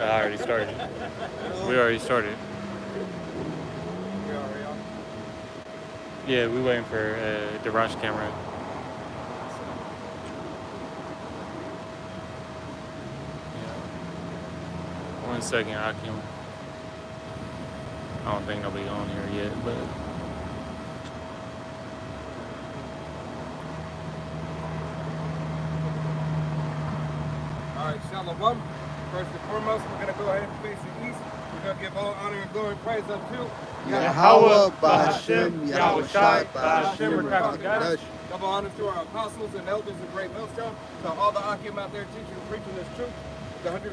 I already started. We already started. We already on. Yeah, we waiting for the rush camera. Yeah. 1 second, I can. I don't think nobody on here yet, but All right, Shalom. First and foremost, we're going to go ahead and face the east. We're going to give all honor and glory and praise unto Yahweh, Bahashem, Bahashem, Yahushai, Yahushai, Bahashem, Bahashem, Rakakadash. Rakakadash. Double honors to our apostles and elders of Great Millstone, to all the Akim out there teaching and preaching this truth, the 144%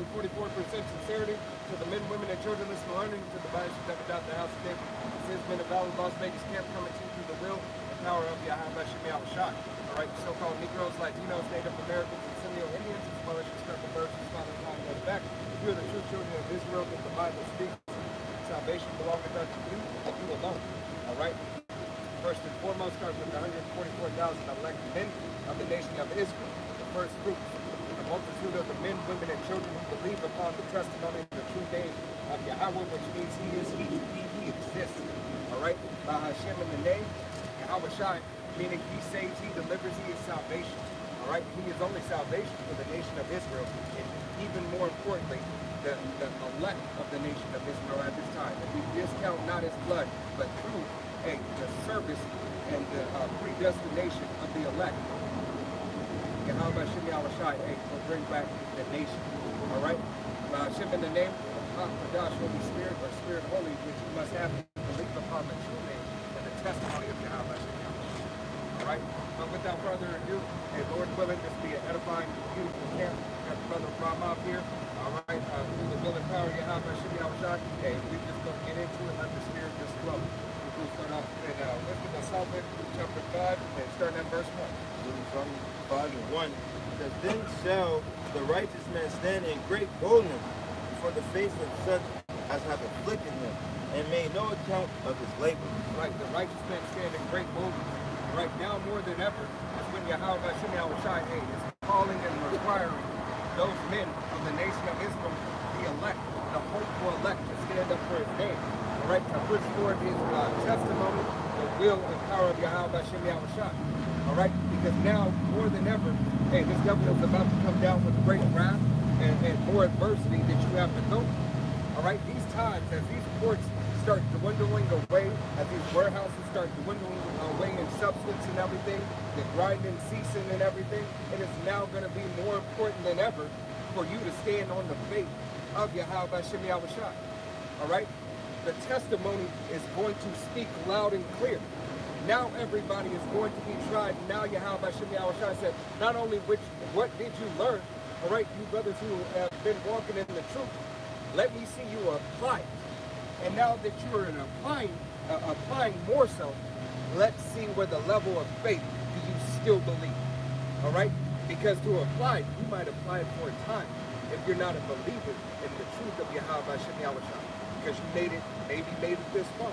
sincerity, to the men, women, and children listening and learning, to the bodies who never doubt the house of David. This has been a Valley Las Vegas camp coming to you through the will and power of Yahweh Hashem Yahushai. All right, so-called Negroes, Latinos, Native Americans, and Seminole Indians, as well as respectful persons, fathers, time goes back. You are the true children of Israel that the Bible speaks. Salvation belongeth unto you, and you alone. All right. First and foremost, starting with the 144,000 elect men of the nation of Israel, the first fruits, the multitude of the men, women, and children who believe upon the testimony of the true name of Yahweh, which means He is He exists. All right. Hashem in the name, Yahweh Shai, meaning He saves, He delivers, He is salvation. All right. He is only salvation for the nation of Israel, and even more importantly, the elect of the nation of Israel at this time. And we discount not His blood, but through the service and the predestination of the elect. Yahweh Hashem Yahushai will bring back the nation. All right? Hashem in the name of Hakadosh, Holy Spirit, or Spirit Holy, which you must have to believe upon the true name and the testimony of Yahweh Hashem Yahushai. All right? But without further ado, Lord willing, this be an edifying, beautiful camp. We got Brother Ramov here. All right? Through the will and power of Yahweh Hashem Yahushai. We just going to get into it and let the Spirit just flow. We'll start off in Wisdom of Solomon, chapter 5, and starting at verse 1. From 5 and 1. It says, then shall the righteous man stand in great boldness before the face of such as have afflicted him, and made no account of his labor. Right, the righteous man stand in great boldness. Right now, more than ever, is when Yahweh Hashem Yahushai is calling and requiring those men of the nation of Israel, the elect, the hopeful elect, to stand up for His name. Right, to push forward His testimony, the will and power of Yahweh Hashem Yahushai. All right, because now more than ever, this government is about to come down with great wrath and more adversity that you have to go through. All right, these times, as these ports start dwindling away, as these warehouses start dwindling away in substance and everything, the grinding ceasing and everything, it is now going to be more important than ever for you to stand on the faith of Yahweh Hashem Yahushai. All right. The testimony is going to speak loud and clear. Now everybody is going to be tried. Now Yahweh Hashem Yahushai said, not only what did you learn, all right, you brothers who have been walking in the truth, let me see you apply it. And now that you are applying more so, let's see where the level of faith do you still believe. All right? Because to apply it, you might apply it for a time if you're not a believer in the truth of Yahweh Hashem Yahushai. Because you maybe made it this far,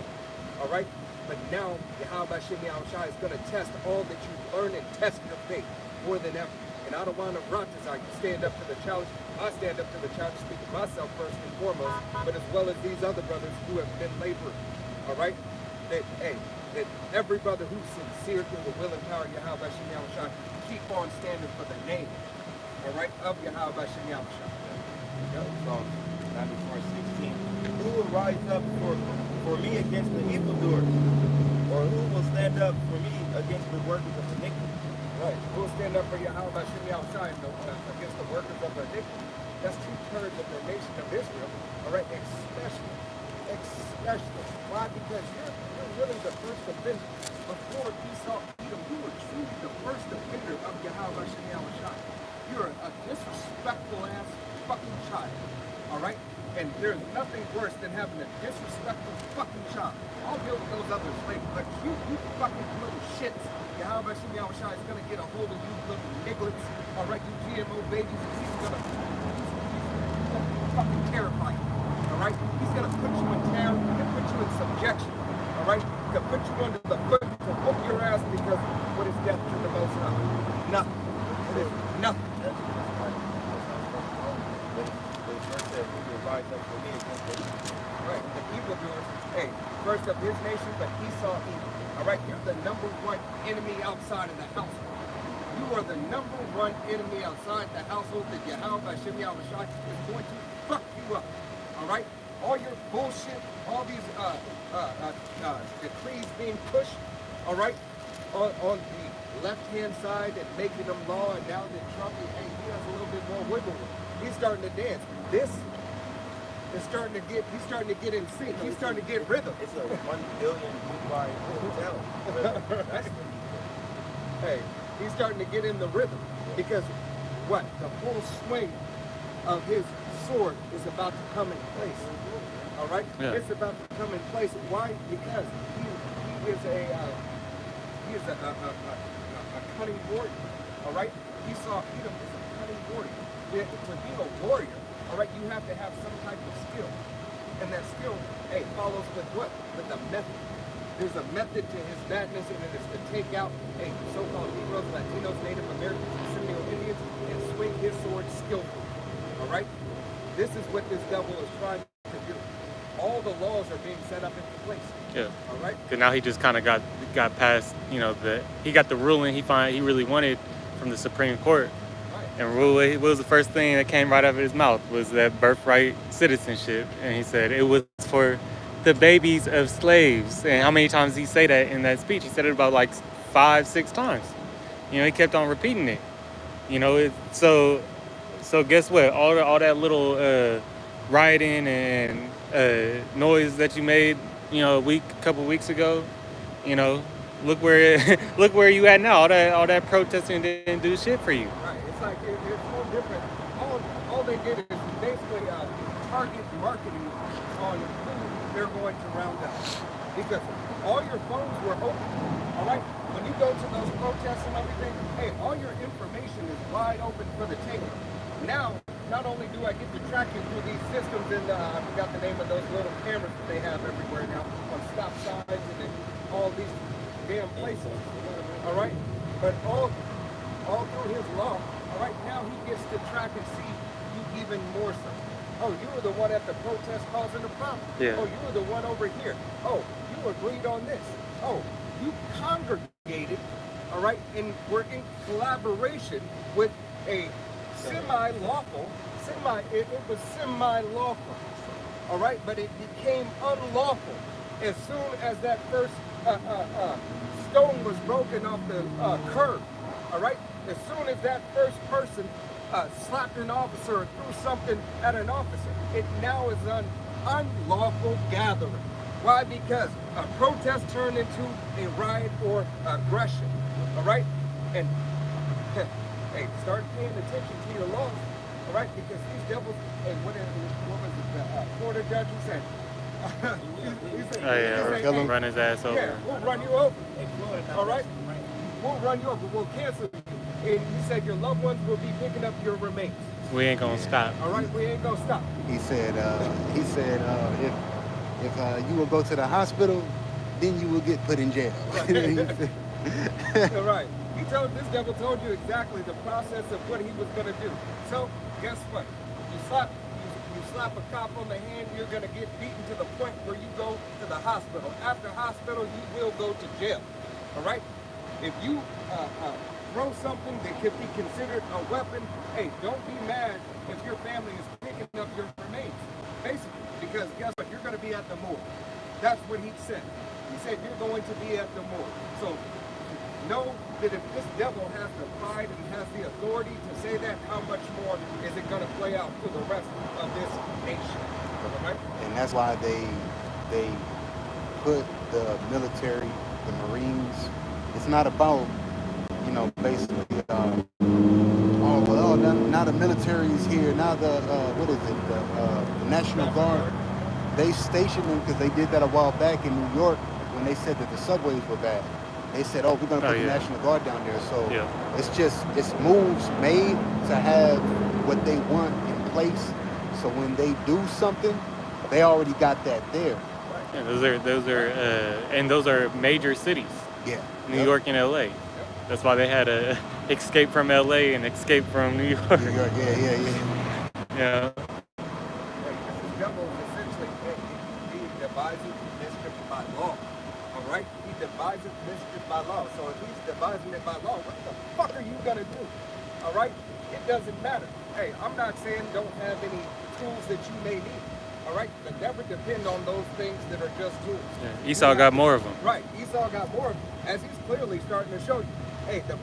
all right? But now, Yahweh Hashem Yahushai is going to test all that you've learned and test your faith more than ever. And I don't want to rot as I stand up to the challenge. I stand up to the challenge, speaking myself first and foremost, but as well as these other brothers who have been laboring, all right? That every brother who's sincere through the will and power of Yahweh Hashem Yahushai, keep on standing for the name, all right, of Yahweh Hashem Yahushai. Psalm 94:16. Who will rise up for me against the evildoers? Or who will stand up for me against the workers of iniquity? Right. Who will stand up for Yahweh Hashem Yahushai against the workers of iniquity? That's 2/3 of the nation of Israel. All right, especially. Why? Because you're really the first offender. Before Esau, Edom, you were truly the first offender of Yahweh Hashem Yahushai. You're a disrespectful ass fucking child. All right? And there's nothing worse than having a disrespectful fucking child. I'll deal with those others later, but you fucking little shits, Yahweh Hashem Yahushai is going to get a hold of you little nigglets, all right, you GMO babies, and he's going to fucking terrify you, all right? He's going to put you in terror and put you in subjection, all right? To put you under the foot, to whoop your ass, because what is death to the Most High? Nothing. It is nothing. first of his nation, but Esau evil. All right, you're the number one enemy outside of the household. You are the number one enemy outside the household that Yahweh Hashem Yahushai is going to fuck you up. All right, all your bullshit, all these decrees being pushed. All right, on the left-hand side and making them law, and now that Trump, hey, he has a little bit more wiggle room. He's starting to dance. This is starting to get. He's starting to get in sync. He's starting to get rhythm. It's a $1 billion Dubai hotel. That's Hey, he's starting to get in the rhythm because what? The full swing of his sword is about to come in place. All right, it's about to come in place. Why? Because he is a cunning warrior. All right, Esau Edom is a cunning warrior. To be a warrior, all right, you have to have some type of skill, and that skill, hey, follows with what? With a method. There's a method to his madness, and it is to take out, hey, so-called Negroes, Latinos, Native Americans, and Seminole Indians, and swing his sword skillfully. All right, this is what this devil is trying to do. All the laws are being set up into place. Yeah. All right. Because now he just kind of got past, he got the ruling he really wanted from the Supreme Court. Right. And what was the first thing that came right out of his mouth was that birthright citizenship. And he said it was for the babies of slaves. And how many times did he say that in that speech? He said it about like 5-6 times. He kept on repeating it. So guess what? All that little rioting and noise that you made, a couple weeks ago, look where you at now. All that protesting didn't do shit for you. Right. It's like it's no different. All they did is basically target marketing on who they're going to round up, because all your phones were open. All right. When you go to those protests and everything, hey, all your information is wide open for the taking. Now, not only do I get to track you through these systems, and I forgot the name of those little cameras that they have everywhere now on stop signs and in all these damn places. All right, but all through his law. All right, now he gets to track and see you even more so. Oh, you were the one at the protest causing the problem. Yeah. Oh, you were the one over here. Oh, you agreed on this. Oh, you congregated. All right, and were in collaboration with a semi-lawful, it was semi-lawful, all right, but it became unlawful as soon as that first stone was broken off the curb, all right, as soon as that first person slapped an officer or threw something at an officer, it now is an unlawful gathering. Why? Because a protest turned into a riot or aggression, all right, and hey, start paying attention to your laws, all right? Because these devils, hey, what was it, the Florida judge who said? Hey, run his ass over. Yeah, we'll run you over, all right? We'll run you over, we'll cancel you. And he said your loved ones will be picking up your remains. We ain't gonna stop. All right, we ain't gonna stop. He said, if you will go to the hospital, then you will get put in jail. All right. This devil told you exactly the process of what he was going to do. So, guess what? You slap a cop on the hand, you're going to get beaten to the point where you go to the hospital. After hospital, you will go to jail. All right? If you throw something that could be considered a weapon, hey, don't be mad if your family is picking up your remains. Basically, because guess what? You're going to be at the morgue. That's what he said. He said you're going to be at the morgue. So, know that if this devil has the pride and has the authority to say that, how much more is it going to play out to the rest of this nation? Right? And that's why they put the military, the Marines. It's not about, basically, now the military is here. Now the the National Guard. They stationed them because they did that a while back in New York when they said that the subways were bad. They said, we're going to put the National Guard down there. So it's moves made to have what they want in place. So when they do something, they already got that there. Yeah, those are major cities. Yeah. New York and LA. That's why they had a escape from LA and escape from New York. New York, yeah. The devil essentially, the devises mischief by law. All right? He devises mischief by law. So if he's devising it by law, what the fuck are you gonna do? All right? It doesn't matter. Hey, I'm not saying don't have any tools that you may need. All right? But never depend on those things that are just tools. Yeah, Esau got more of them. Right. Esau got more of them, as he's clearly starting to show you. Hey, the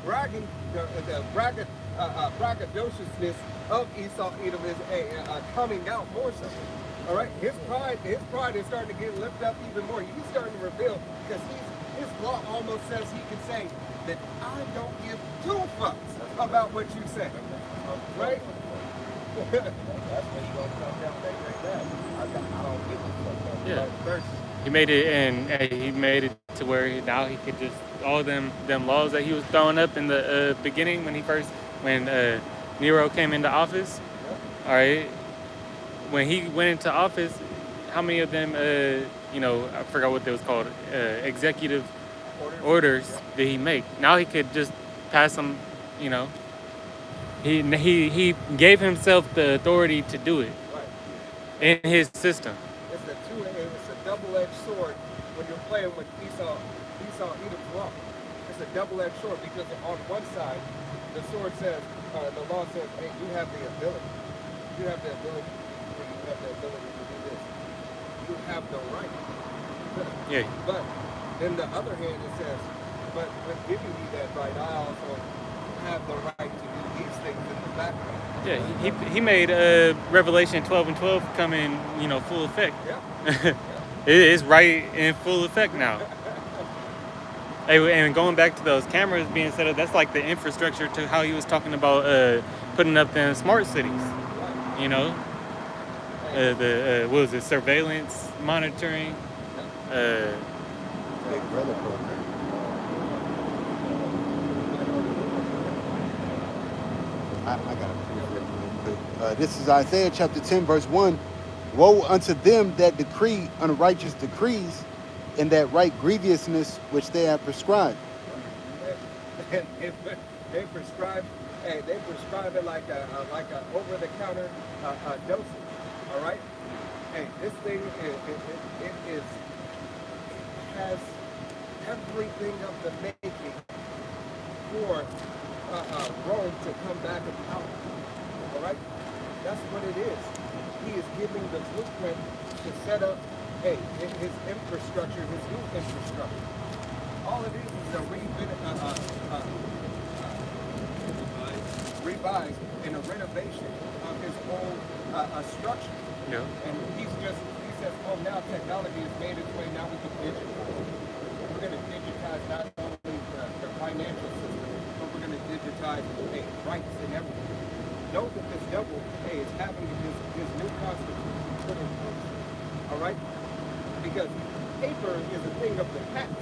braggadociousness of Esau Edom is coming out more so. All right, his pride is starting to get lifted up even more. He's starting to reveal because his law almost says he can say that I don't give two fucks about what you say. Right? That's when you gonna come down right there. I don't give a fuck. Yeah. First, He made it, and he made it to where now he could just all them laws that he was throwing up in the beginning when Nero came into office. All right, when he went into office, how many of them, I forgot what they was called, executive orders did he make? Now he could just pass them. He gave himself the authority to do it in his system. It's a double-edged sword when you're playing with Esau Edom's law. It's a double-edged sword because on one side, the sword says, the law says, hey, you have the ability. You have the ability to do this. You have the right. Yeah. But then the other hand, it says, but with giving you that right, I also have the right to do these things in the background. Yeah, he made Revelation 12 and 12 come in, full effect. Yeah. It is right in full effect now. Hey, and going back to those cameras being set up, that's like the infrastructure to how he was talking about putting up in smart cities. What was it, surveillance, monitoring. Big brother program. I got to prove it real quick. This is Isaiah chapter 10, verse 1. Woe unto them that decree unrighteous decrees, and that write grievousness which they have prescribed. They prescribe it like a over-the-counter dosage. All right. Hey, this thing it has everything of the making for Rome to come back in power. All right. That's what it is. He is giving the blueprint to set up, his infrastructure, his new infrastructure. All it is a revise and a renovation of his whole structure. Yeah. And he says, oh, now technology has made its way, now we can digitize. We're going to digitize not only the financial system, but we're going to digitize rights and everything. Know that this devil, is having his new constitution put in place. All right? Because paper is a thing of the past.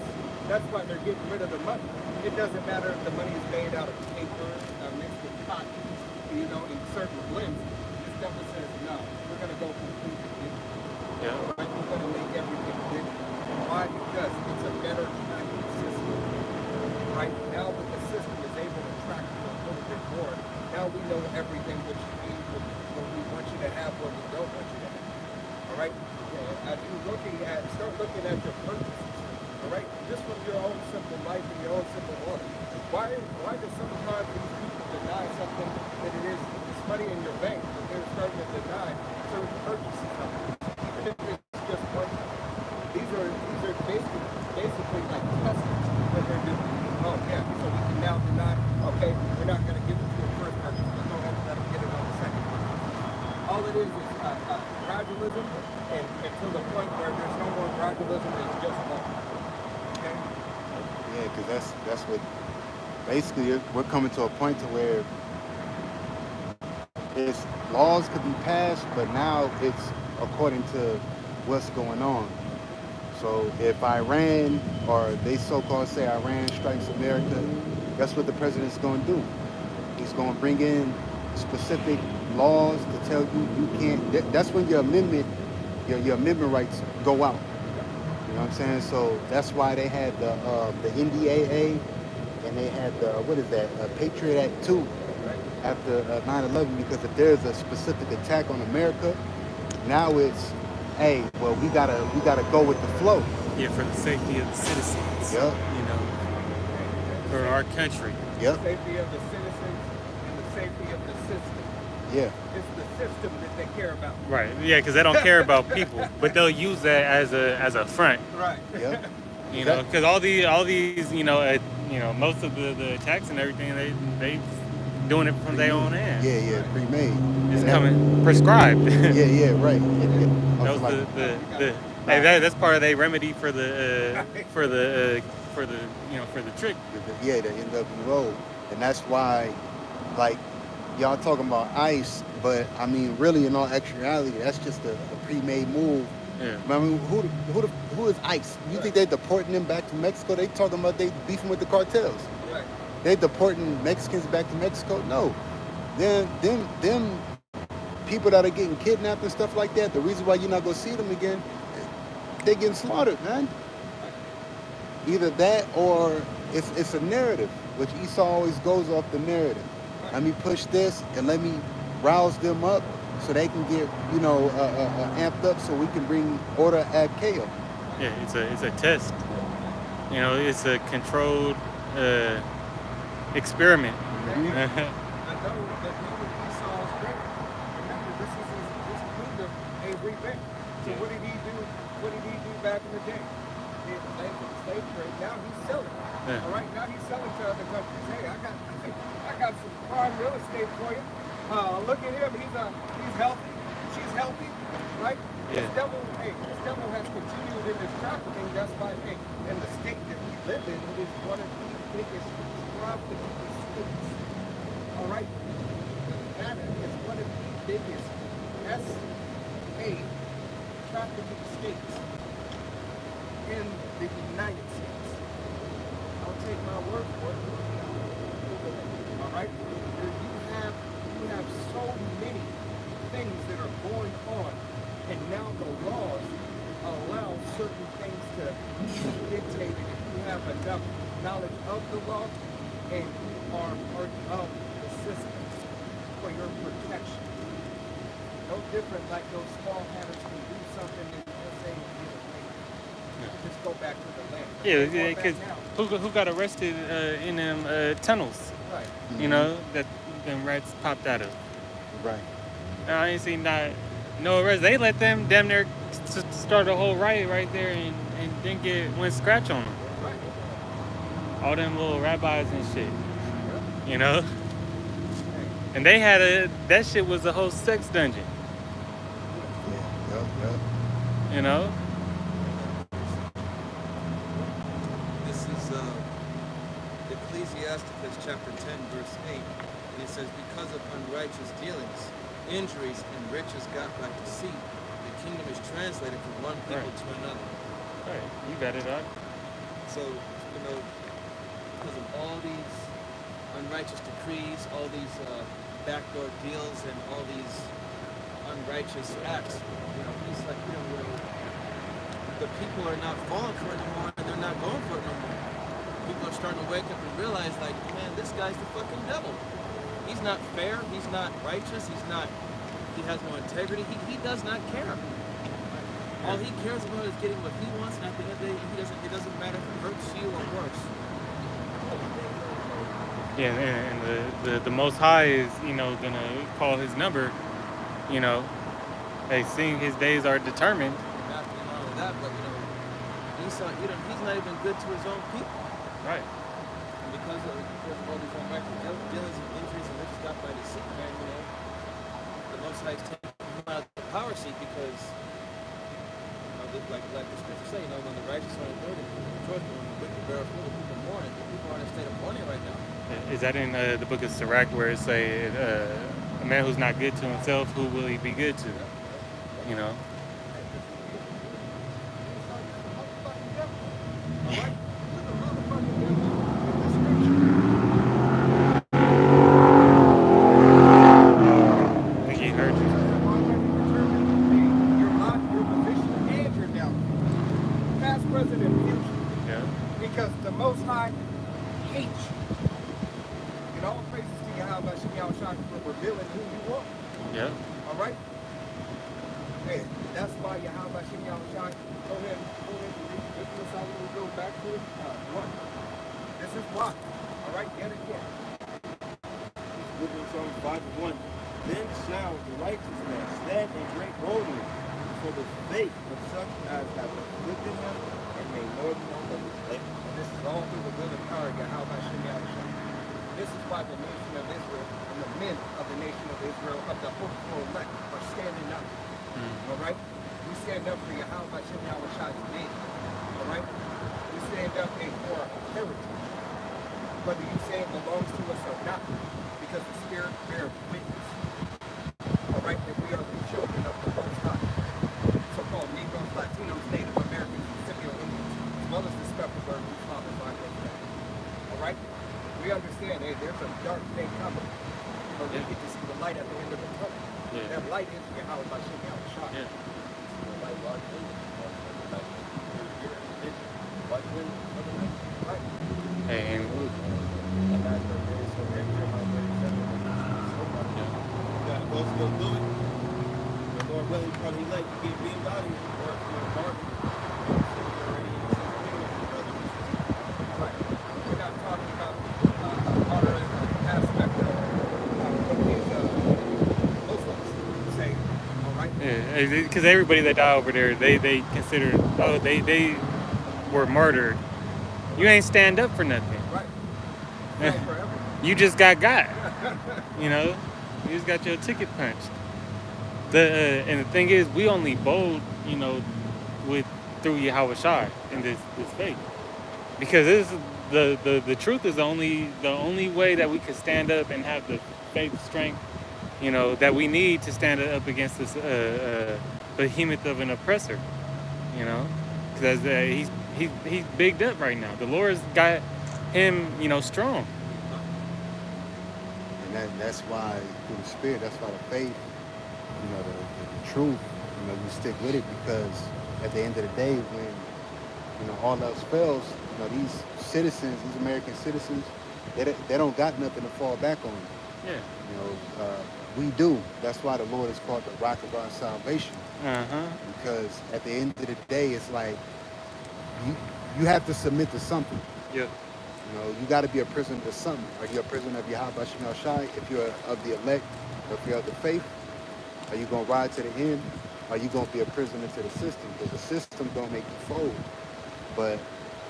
That's why they're getting rid of the money. It doesn't matter if the money is made out of paper, mixed with cotton, in certain blends. This devil says, no, we're going to go completely digital. Yeah. Right? We're going to make everything digital. Why? Because it's a better tracking system. Right? Now that the system is able to track you a little bit more, now we know everything what you need, what we want you to have, what we don't want you to have. All right? As you start looking at your purchases, all right? Just from your own simple life and your own simple order. Why do sometimes these people deny something that it is this money in your bank, but they're starting to deny certain purchases of it, even if it's just one? These are basically like testers that they're doing. Oh yeah, so we can now deny, okay, we're not going to give it to a first purchase, but go ahead and let them get it on the second purchase. All it is gradualism, and to the point where there's no more gradualism, it's just law. Okay? Yeah, because that's what basically we're coming to a point to where laws could be passed, but now it's according to what's going on. So if Iran, or they so-called say Iran strikes America, that's what the president's going to do. He's going to bring in specific laws to tell you can't. That's when your amendment rights go out. You know what I'm saying? So that's why they had the NDAA, and they had the Patriot Act 2 after 9/11, because if there's a specific attack on America, now it's hey, well, we gotta go with the flow. Yeah, for the safety of the citizens, Yep. you know, The for our country. Yep. safety of the citizens and the safety of the system. Yeah. It's the system that they care about. Right. Yeah, because they don't care about people, but they'll use that as a front. Right. Yep. You know, because all these most of the attacks and everything they doing it from their own hand. Yeah, yeah, pre-made. It's And that- coming prescribed. Yeah, yeah, right. That Also was like, the hey, that's part of their remedy for the for the for the for the trick. yeah, the NWO, and that's why, like, y'all talking about ICE, but I mean, really, in all actuality, that's just a pre-made move. Yeah. I mean, who is ICE? You think they're deporting them back to Mexico? They talking about they beefing with the cartels. Right. They deporting Mexicans back to Mexico? No. Them people that are getting kidnapped and stuff like that, the reason why you're not gonna see them again, they getting slaughtered, man. Either that or it's a narrative, which Esau always goes off the narrative. Let me push this and let me rouse them up so they can get, amped up so we can bring order at chaos. Yeah, it's a test. You know, it's a controlled experiment. I know that Esau's great. Remember, this is his kingdom a revenge. So what did he do? What did he do back in the day? He had the slave trade. Now he's selling. Yeah. All right, now he's selling to other countries. Hey, I got some prime real estate for you. Look at him. He's healthy. She's healthy, right? Yeah. This devil has continued in this trafficking. That's why, in the state that we live in, it is one of the biggest trafficking states. All right, Nevada is one of the biggest SA trafficking states in the United States. I'll take my word for it. All right, you have so many things that are going on, and now the laws allow certain things to be dictated if you have enough knowledge of the law and you are part of the system for your protection. No different like those small hatters can do something and just say, just go back to the land. Yeah, because who got arrested in them tunnels? Right. You know, that them rats popped out of. Right. I ain't seen no arrest. They let them damn near start a whole riot right there and didn't get one scratch on them. Right. All them little rabbis and shit. You know? And they had that shit was a whole sex dungeon. Yeah. You know? This is Ecclesiasticus chapter 10, verse 8. And it says, because of unrighteous dealings, injuries, and riches got by deceit, the kingdom is translated from one people to another. Right. You got it, Doc. So, because of all these unrighteous decrees, all these backdoor deals, and all these unrighteous acts, it's like, the people are not falling for it anymore, and they're not going for it no more. People are starting to wake up and realize, like, man, this guy's the fucking devil. He's not fair. He's not righteous. He has no integrity. He does not care. All he cares about is getting what he wants, and at the end of the day, it doesn't matter if it hurts you or worse. Yeah, and the Most High is, gonna call his number. They seeing his days are determined. Not only that, but Esau, he's not even good to his own people. Right. Because of all these unrighteous dealings and injuries and riches got by deceit, man, the Most High is taking him out of the power seat because, like the scriptures say, when the righteous are anointed, rejoice, but when the wicked bear fruit, the people mourn. The people are in a state of mourning right now. Is that in the book of Sirach where it say, a man who's not good to himself, who will he be good to? You know? I think he heard you. Your position and your downfall. Past, present, and future. Yeah. Because the Most High hates you. And all praises to Yahweh Shah for revealing who you are. Yeah. All right? Hey, That's why Yahweh Shem Yahushai. Go ahead and read this out when we go back to it. One. This is why. All right, yet again. Living Psalm 5:1. Then shall the righteous man stand in great boldness for the faith of such as have afflicted him and made no account of his labor. And this is all through the will and power of Yahweh Shem Yahushai. This is why the nation of Israel and the men of the nation of Israel, of the hopeful elect, are standing up. All right? We stand up for Yahweh Shem Yahushai's name. All right? We stand up for our heritage. Whether you say it belongs to us or not, because the Spirit bears witness. All right? That we are the children of the Most High. So-called Negroes, Latinos, Native Americans, and Scipio Indians, as well as the Spectreburg whose fathers are dead. All right? We understand, hey, there's a dark day coming, but we get to see the light at the end of the tunnel. That light is Yahweh Bashem Yahushua. Right. And Go still do it. The Lord willing, probably like to get beamed out of here. Or dark. Right. We're not talking about modern aspect of what these Muslims say. All right. yeah, because everybody that died over there, they considered, oh, they were murdered. You ain't stand up for nothing. Right. Stand forever. You just got. You know, you just got your ticket punched. And the thing is, we only bold, you know, through Yahweh Shai in this faith, because this is the truth is the only way that we can stand up and have the faith strength, you know, that we need to stand up against this behemoth of an oppressor, you know, because he's bigged up right now. The Lord's got him, you know, strong. And that's why through the Spirit, that's why the faith, you know, the truth, you know, you stick with it, because at the end of the day, when, you know, all else fails, you know, these citizens, these American citizens, they don't got nothing to fall back on. Yeah. You know, we do. That's why the Lord is called the rock of our salvation. Because at the end of the day, it's like you have to submit to something. Yeah. You know, you got to be a prisoner to something. Are you a prisoner of Yahweh Shem Shai? If you're of the elect, or if you're of the faith, are you going to ride to the end? Are you going to be a prisoner to the system? Because the system don't make you fold. But,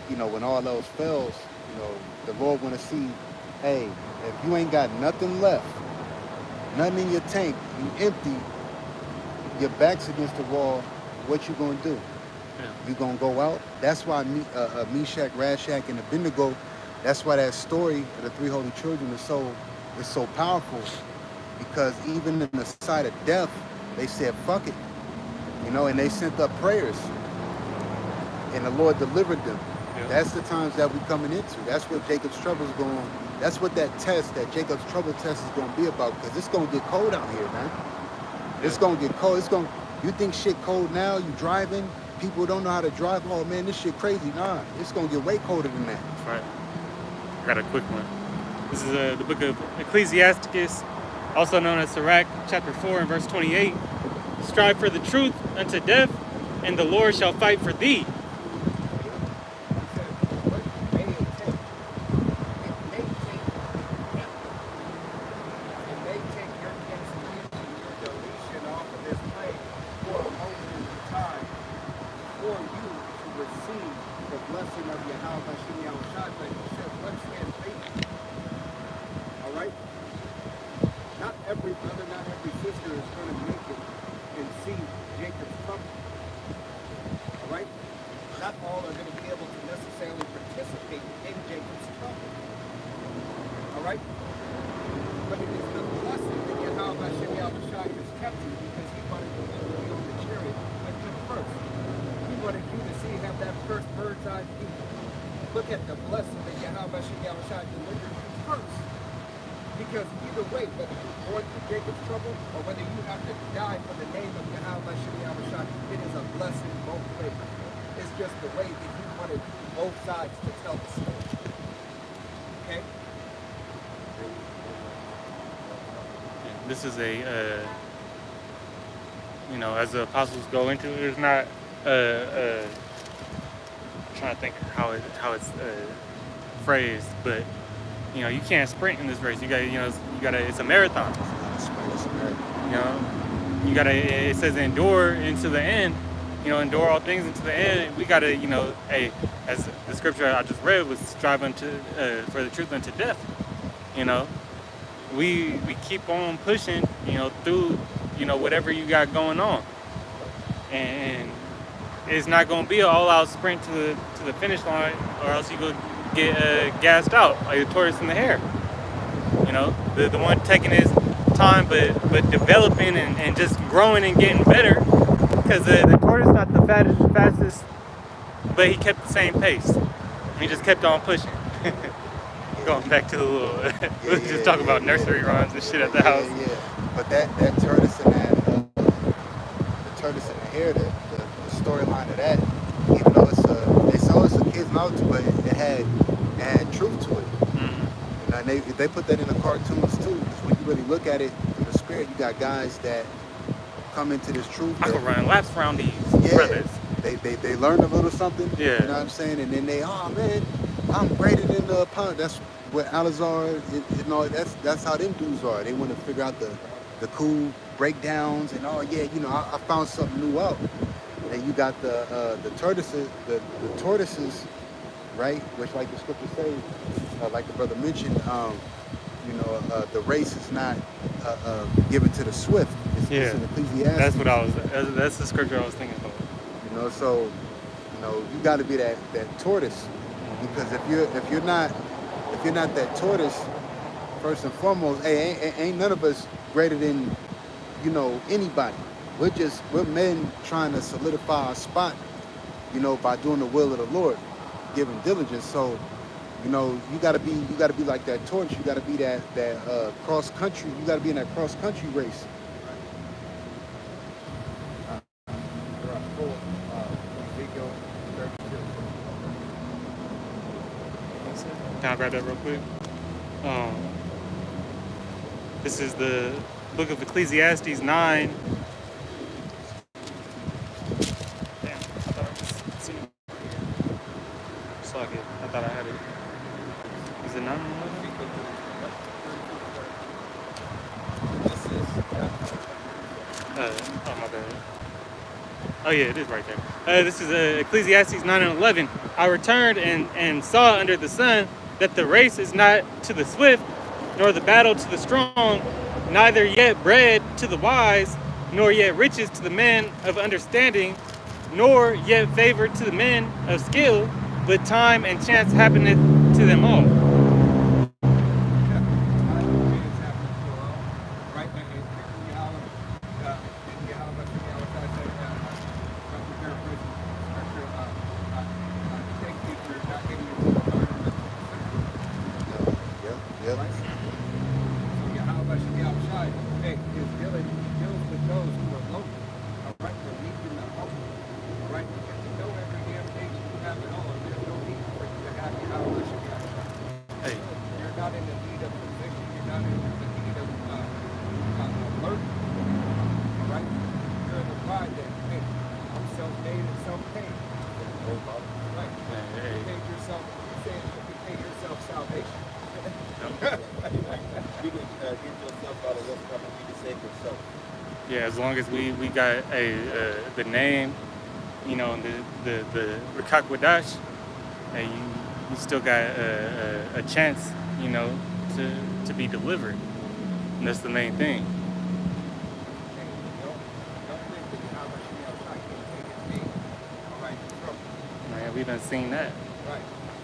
you know, when all else fails, you know, the Lord want to see, hey, if you ain't got nothing left, nothing in your tank, you empty, your back's against the wall, what you going to do? Yeah. You going to go out? That's why Meshach, Rashach, and Abednego, that's why that story of the three holy children is so powerful, because even in the sight of death, they said, fuck it, you know, and they sent up prayers, and the Lord delivered them. Yeah. That's the times that we're coming into. That's what Jacob's trouble is going on. That's what that Jacob's trouble test is going to be about, because it's going to get cold out here, man. It's going to get cold. You think shit cold now, you driving, people don't know how to drive, oh man, this shit crazy. Nah, it's going to get way colder than that. That's right. I got a quick one. This is the book of Ecclesiasticus, also known as Sirach, chapter 4 and verse 28. Strive for the truth unto death, and the Lord shall fight for thee. Look at the blessing that Yahweh Shai delivered you first. Because either way, whether you're going through Jacob's trouble or whether you have to die for the name of Yahweh Shai, it is a blessing both ways. It's just the way that you wanted both sides to tell the story. Okay? This is as the apostles go into it, there's not trying to think how it's phrased, but you can't sprint in this race. You gotta. It's a marathon. You know, you gotta. It says endure into the end. Endure all things into the end. We gotta. Hey, as the scripture I just read was strive for the truth unto death. We keep on pushing. Through whatever you got going on, and it's not gonna be an all-out sprint to the finish line, or else you go get gassed out like the tortoise in the hare. The one taking his time, but developing and just growing and getting better. Because the tortoise not the fastest, but he kept the same pace. He just kept on pushing. Going back to the little, we was just talking about nursery rhymes and shit at the house. Yeah. But that tortoise and the tortoise and the hare, the storyline of that, even though they saw it's a kid's mouth, but it had truth to it. Mm-hmm. And they put that in the cartoons too. Because when you really look at it in the spirit, you got guys that come into this truth. I could run laps around these brothers. They learned a little something. Yeah. You know what I'm saying? And then oh man, I'm greater than the opponent. That's what Alizar, that's how them dudes are. They want to figure out the cool breakdowns and I found something new out. And you got the tortoises, the tortoises, right? Which, like the scripture says, like the brother mentioned, the race is not given to the swift. It's in Ecclesiastes. That's the scripture I was thinking about. So you got to be that tortoise, because if you're not that tortoise, first and foremost, ain't none of us greater than anybody. We're men trying to solidify our spot, by doing the will of the Lord, giving diligence. So, you gotta be like that tortoise. You gotta be that cross country. You gotta be in that cross country race. Can I grab that real quick? This is the book of Ecclesiastes 9. Damn, I thought I was seeing it. I thought I had it. Is it 9? Oh, my bad. Oh, yeah, it is right there. This is Ecclesiastes 9 and 11. I returned and saw under the sun that the race is not to the swift, nor the battle to the strong, neither yet bread to the wise, nor yet riches to the men of understanding, nor yet favor to the men of skill, but time and chance happeneth to them all. Yeah, as long as we got the name, the Rikak Wadash, and you still got a chance, to be delivered. And that's the main thing. Man, we done seen that. Right.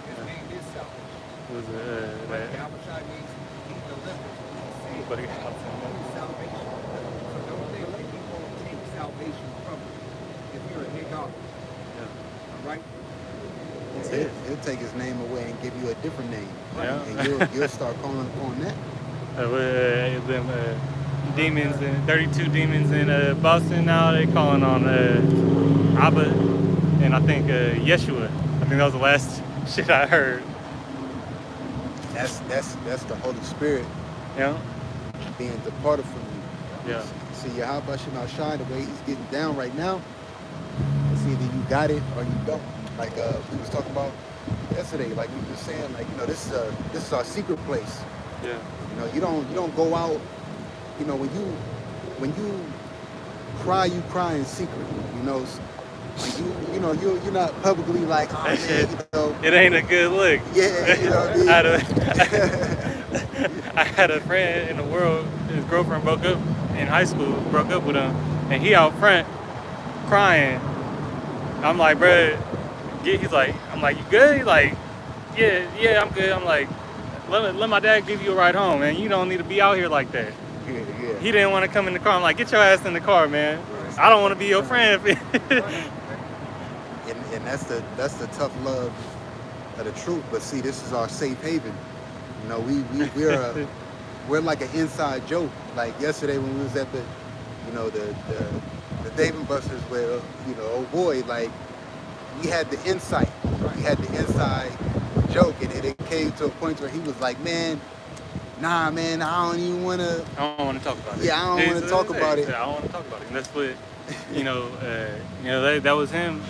His name is salvation. It was But Yahushua means he delivers. He's salvation. So don't they let people take salvation from you if you're a Hagar. All right? He'll take his name away and give you a different name. Yeah. And you'll start calling upon that. Them demons and 32 demons in Boston now, they calling on Abba and I think Yeshua. I think that was the last shit I heard. That's the Holy Spirit Yeah. being departed from you. Yeah. see, Yahweh Shema Shai, the way he's getting down right now, it's either you got it or you don't. Like we was talking about yesterday, like we were saying, like, you know, this is our secret place. Yeah. You know, you don't go out, you know, when you cry, you cry in secret, you know. When you're not publicly like, oh That man, shit, you know. it ain't a good look. Yeah, you know what I mean? I had a friend in the world, his girlfriend broke up in high school, broke up with him, and he out front crying. I'm like, bruh, he's like, I'm like, you good? He's like, yeah, I'm good. I'm like, let my dad give you a ride home, man. You don't need to be out here like that. Yeah. He didn't want to come in the car. I'm like, get your ass in the car, man. I don't want to be your friend. And that's the tough love of the truth. But see, this is our safe haven. You know, we're like an inside joke. Like yesterday when we was at the Dave and Buster's where, you know, oh boy, like we had the insight. We had the inside joke, and it came to a point where he was like, man, nah, man, I don't even want to. I don't want to talk about it. Yeah, I don't want to talk about it. I don't want to talk about it. And that's what, that was him,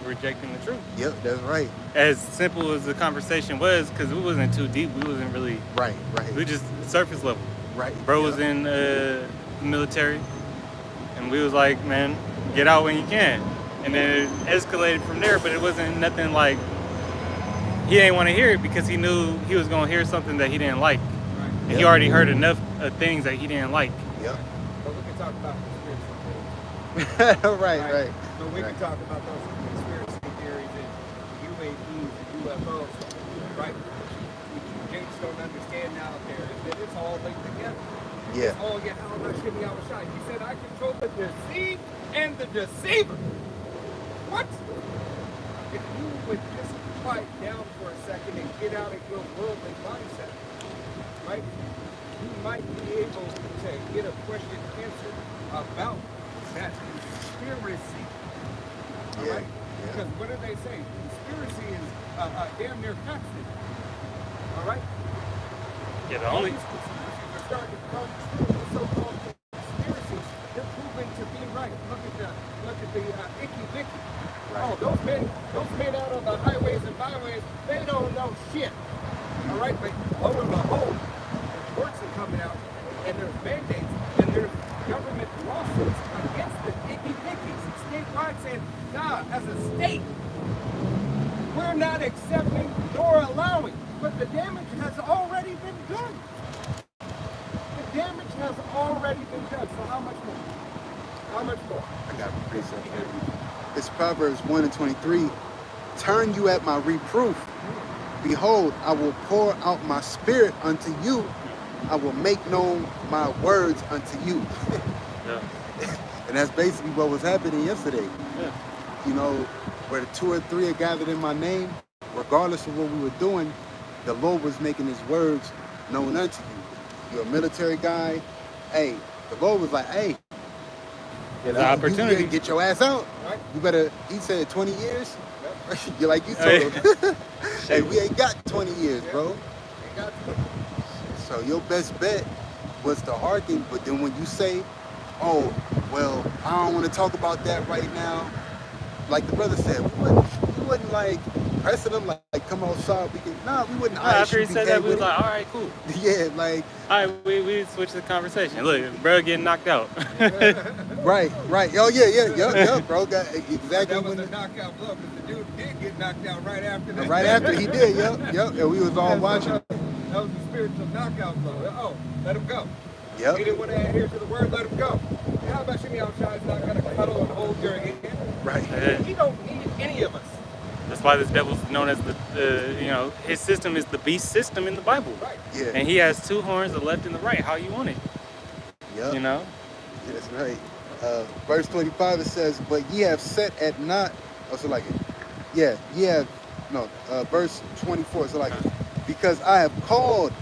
rejecting the truth. Yep, that's right. As simple as the conversation was, because it wasn't too deep. We wasn't really. Right. We just surface level. Right. Bro was in the military, and we was like, man, get out when you can. And then it escalated from there, but it wasn't nothing like. He didn't want to hear it because he knew he was going to hear something that he didn't like. Right. And he already heard enough of things that he didn't like. Yep. But we can talk about conspiracy theories. right. So we can talk about those conspiracy theories and UAPs and UFOs, right? What you don't understand now there is that it's all linked together. Yeah. It's all how much shimmy I was shot. He said I control the deceived and the deceiver. What? If you would just quiet down for a second and get out of your worldly mindset, right? You might be able to get a question answered about that conspiracy. All right? Because what do they say? Conspiracy is damn near fasting. All right? Yeah, the only. These conspiracies are starting to come true. The so-called conspiracies, they're proven to be right. Look at the icky vicky. Right. Oh, those men out on the highways and byways, they don't know shit. All right, but lo and behold, there's courts are coming out, and there's mandates, and there's government lawsuits against the icky vickies. Statewide saying, nah, as a state, we're not accepting nor allowing. But the damage has already been done. The damage has already been done. So how much more? How much more? I got a precept for you. It's Proverbs 1:23. Turn you at my reproof. Behold, I will pour out my spirit unto you. I will make known my words unto you. Yeah. And that's basically what was happening yesterday. Yeah. You know, where the 2 or 3 are gathered in my name, regardless of what we were doing, the Lord was making his words known unto you. You're a military guy. Hey, the Lord was like, hey, There's an opportunity. You better get your ass out. Right? You better, he said 20 years. You're like you told him. Hey, we ain't got 20 years, bro. Ain't got to. So your best bet was to hearken, but then when you say, oh, well, I don't want to talk about that right now, like the brother said, we wouldn't like pressing them like come outside. We wouldn't. After he said that, we was like, all right, cool. Yeah, like. All right, we switched the conversation. Look, bro getting knocked out. Right. Oh yeah, bro. Got exactly That was when a knockout blow, because the dude did get knocked out right after that. right after he did, yep. And we was all watching. That was the spiritual knockout blow. Oh, let him go. Yep. He didn't want to adhere to the word, let him go. How about Shimmy outside is not going to cuddle and hold your hand? Right. He don't need any of us. That's why this devil's known as his system is the beast system in the Bible. Right. Yeah. And he has 2 horns, the left and the right. How you want it? Yep. You know? Yeah, that's right. Verse 25 it says, but ye have set at naught. Oh, so like it. Yeah, ye have verse 24, so like it. Because I have called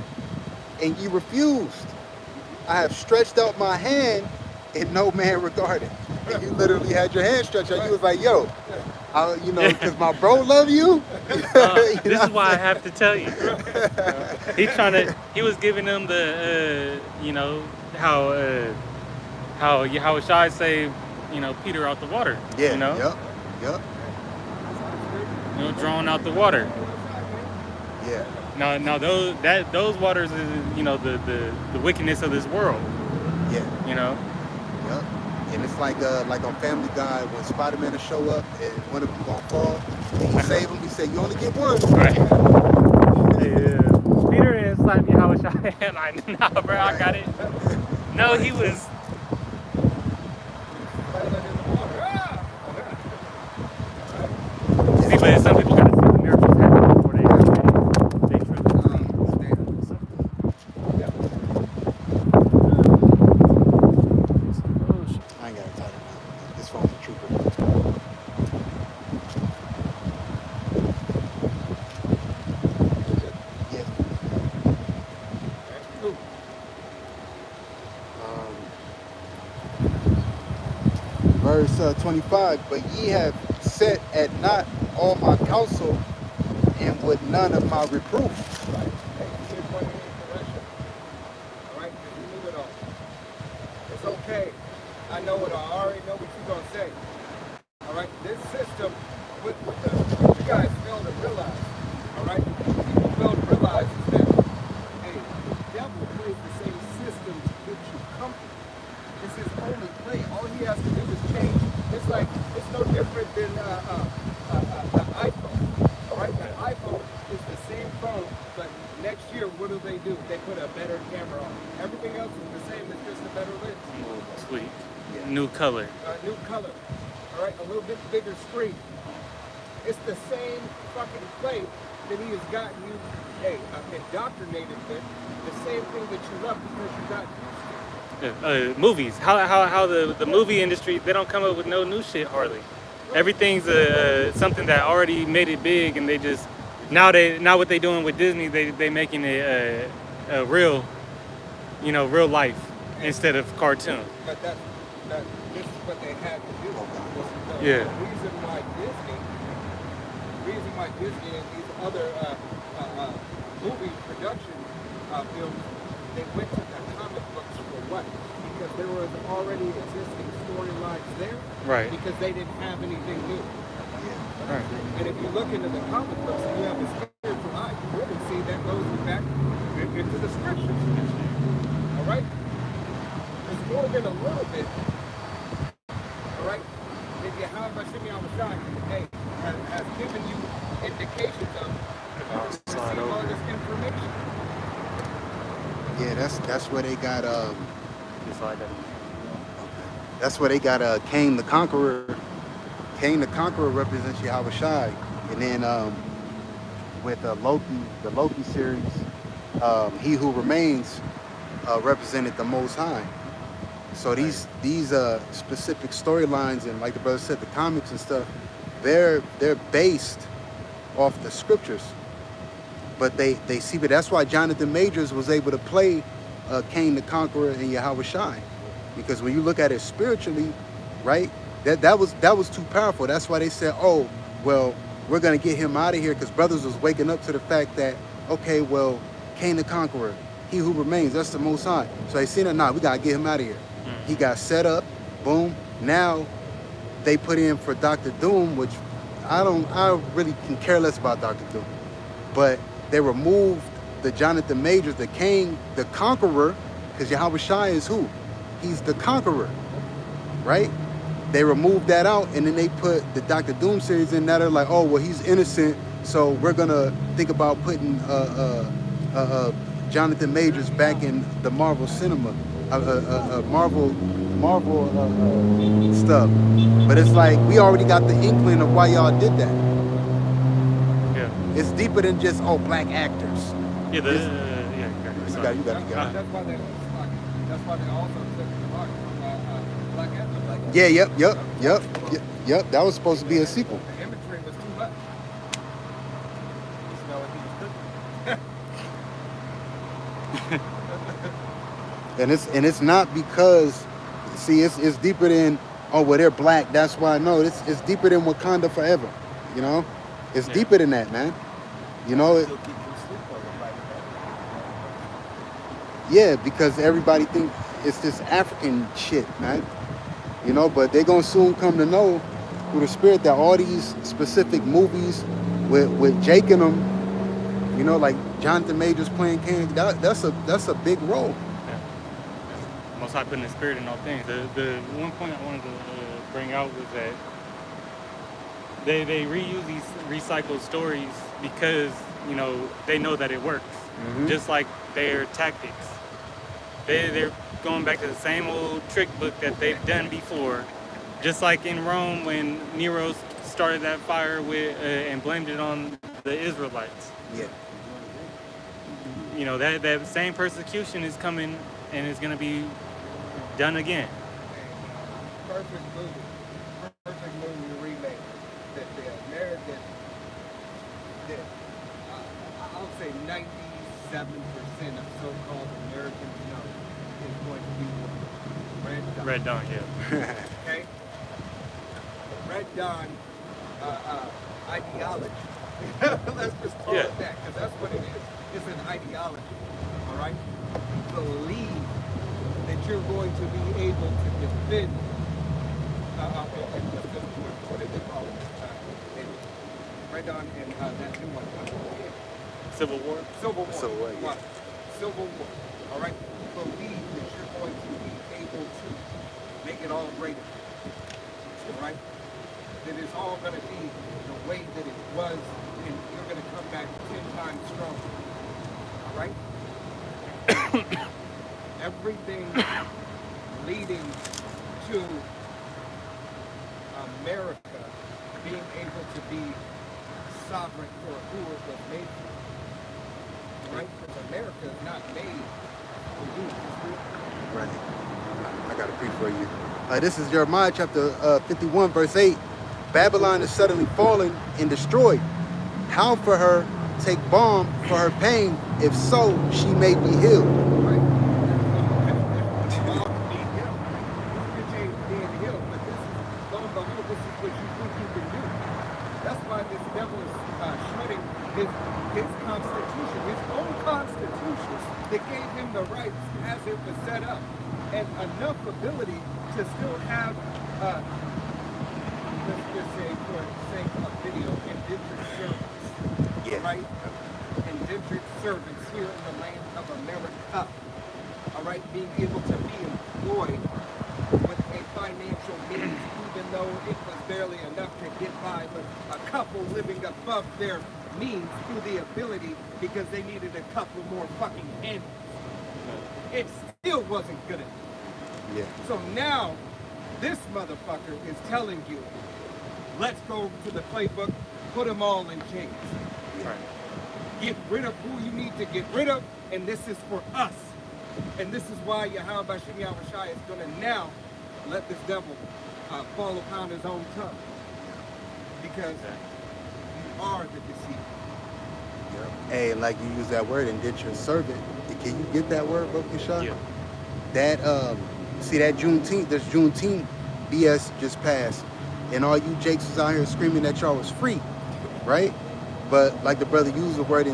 and ye refused. I have stretched out my hand and no man regarded. And you literally had your hand stretched out. You was like, yo, because my bro love you. This is why I have to tell you. He was giving them the, how how Shai saved, Peter out the water. Yeah. You know, Yep. drawn out the water. Yeah. Now those waters is the wickedness of this world. Yeah. Yep. And it's like on Family Guy when Spider-Man will show up and one of them gonna fall, and he save him. He say, "You only get one." Right. Peter is slapped me how Shai and like, nah, bro, I got it. No, he was. See, but some people gotta see the miracles happen before they truly I ain't got a title now. This phone's a trooper. Yeah. Verse 25, but ye have set at naught all my counsel, and with none of my reproof. Right? Hey, here's one in correction. All right? Because you knew it all. It's okay. I know it. I already know what you're going to say. All right? This system, what you guys fail to realize, all right? People fail to realize is that, hey, the devil plays the same system to get you comfortable. It's his only play. All he has to do is change. It's no different than the iPhone. All right? The iPhone is the same phone, but next year, what do? They put a better camera on. Everything else is the same. It's just a better lens. sweet. New color. New color. All right? A little bit bigger screen. It's the same fucking play that he has gotten you, indoctrinated with. The same thing that you love because you got used to. Movies. How the movie industry, they don't come up with no new shit hardly. Everything's something that already made it big, and they just now what they doing with Disney, they making it real, real life instead of cartoon. But this is what they had to do. Yeah. The reason why Disney and these other movie production films, they went to the comic books for what? Because there was already existing storylines there. Right. Because they didn't have anything new. Right. And if you look into the comic books and you have a spiritual eye, you really see that goes back into the scriptures. All right? It's more than a little bit. All right? If you have a shimmy on the shot, hey, has given you indications of receive all this information. Yeah, that's where they got Just like that. that's where they got Cain the Conqueror. Cain the Conqueror represents Yahweh Shai. And then with Loki, the Loki series, He Who Remains represented the Most High. So these specific storylines, and like the brother said, the comics and stuff, they're based off the scriptures. But they see, but that's why Jonathan Majors was able to play Cain the Conqueror and Yahweh Shai, because when you look at it spiritually, right, that was too powerful. That's why they said, oh, well, we're gonna get him out of here, because brothers was waking up to the fact that, okay, well, Cain the Conqueror, He Who Remains, that's the Most High. So they seen it, we gotta get him out of here. He got set up, boom. Now they put in for Dr. Doom, which I really can care less about Dr. Doom, but they removed the Jonathan Majors, the Cain, the Conqueror, because Yahweh Shai is who? He's the Conqueror, right? They removed that out, and then they put the Dr. Doom series in that are like, oh, well, he's innocent, so we're gonna think about putting Jonathan Majors back in the Marvel cinema, Marvel stuff. But it's like, we already got the inkling of why y'all did that. Yeah. It's deeper than just, oh, black actors. Yeah. You got it. That's why they also took the mark from Black Panther. Yeah, yep. That was supposed to be a sequel. The imagery was too much. You smell like he was cooking. And it's not because, see, it's deeper than, oh, well, they're black, that's why. No, it's deeper than Wakanda Forever, you know? It's deeper than that, man. You know, Yeah, because everybody think it's this African shit, man. You know, but they gonna soon come to know through the spirit that all these specific movies with Jake in them, you know, like Jonathan Majors playing King, that's a big role. Yeah. Most High putting the spirit in all things. The one point I wanted to bring out was that they reuse these recycled stories because, you know, they know that it works. Just like their tactics. They're going back to the same old trick book that they've done before. Just like in Rome when Nero started that fire with and blamed it on the Israelites. Yeah. You know, that same persecution is coming and is going to be done again. Perfect movie. Perfect movie remake. That the American, that I'll say 97% of so-called Americans know is going to be Red Dawn. Red Dawn, yeah. Okay? The Red Dawn ideology. Let's just call it that, because that's what it is. It's an ideology. All right? Believe that you're going to be able to defend. What did they call it? Red Dawn and that new one. Civil War? Civil War. Civil War, yeah. Right. Civil War. All right? Believe that you're going to be able to make it all great. All right? That it's all going to be the way that it was, and you're going to come back 10 times stronger. All right? Everything leading to America being able to be sovereign for who it was made for. Right? Because America is not made for you. Right. I got a brief for you. This is Jeremiah chapter 51, verse 8. Babylon is suddenly fallen and destroyed. How for her take balm for her pain? If so, she may be healed. Right? Being healed. You can being healed, but this is, lo and behold, this is what you think you can do. That's why this devil is shredding his constitution, his own constitution that gave him the rights as it was set up, and enough ability to still have, let's just say for sake of video, indentured servants. Yeah. Right? Indentured servants here in the land of America. All right? Being able to be employed with a financial means, even though it was barely enough to get by, but a couple living above their means through the ability because they needed a couple more fucking hands. It still wasn't good enough. Yeah. So now, this motherfucker is telling you, let's go to the playbook, put them all in chains. Right. Get rid of who you need to get rid of, and this is for us. And this is why Yahweh Bashim Yahushai is going to now let this devil fall upon his own tongue. Because you are the deceiver. Yep. Hey, like you use that word, indentured servant. Can you get that word, Bro Kishah? Yeah. That see that Juneteenth, this Juneteenth BS just passed, and all you Jakes was out here screaming that y'all was free, right? But like the brother used the word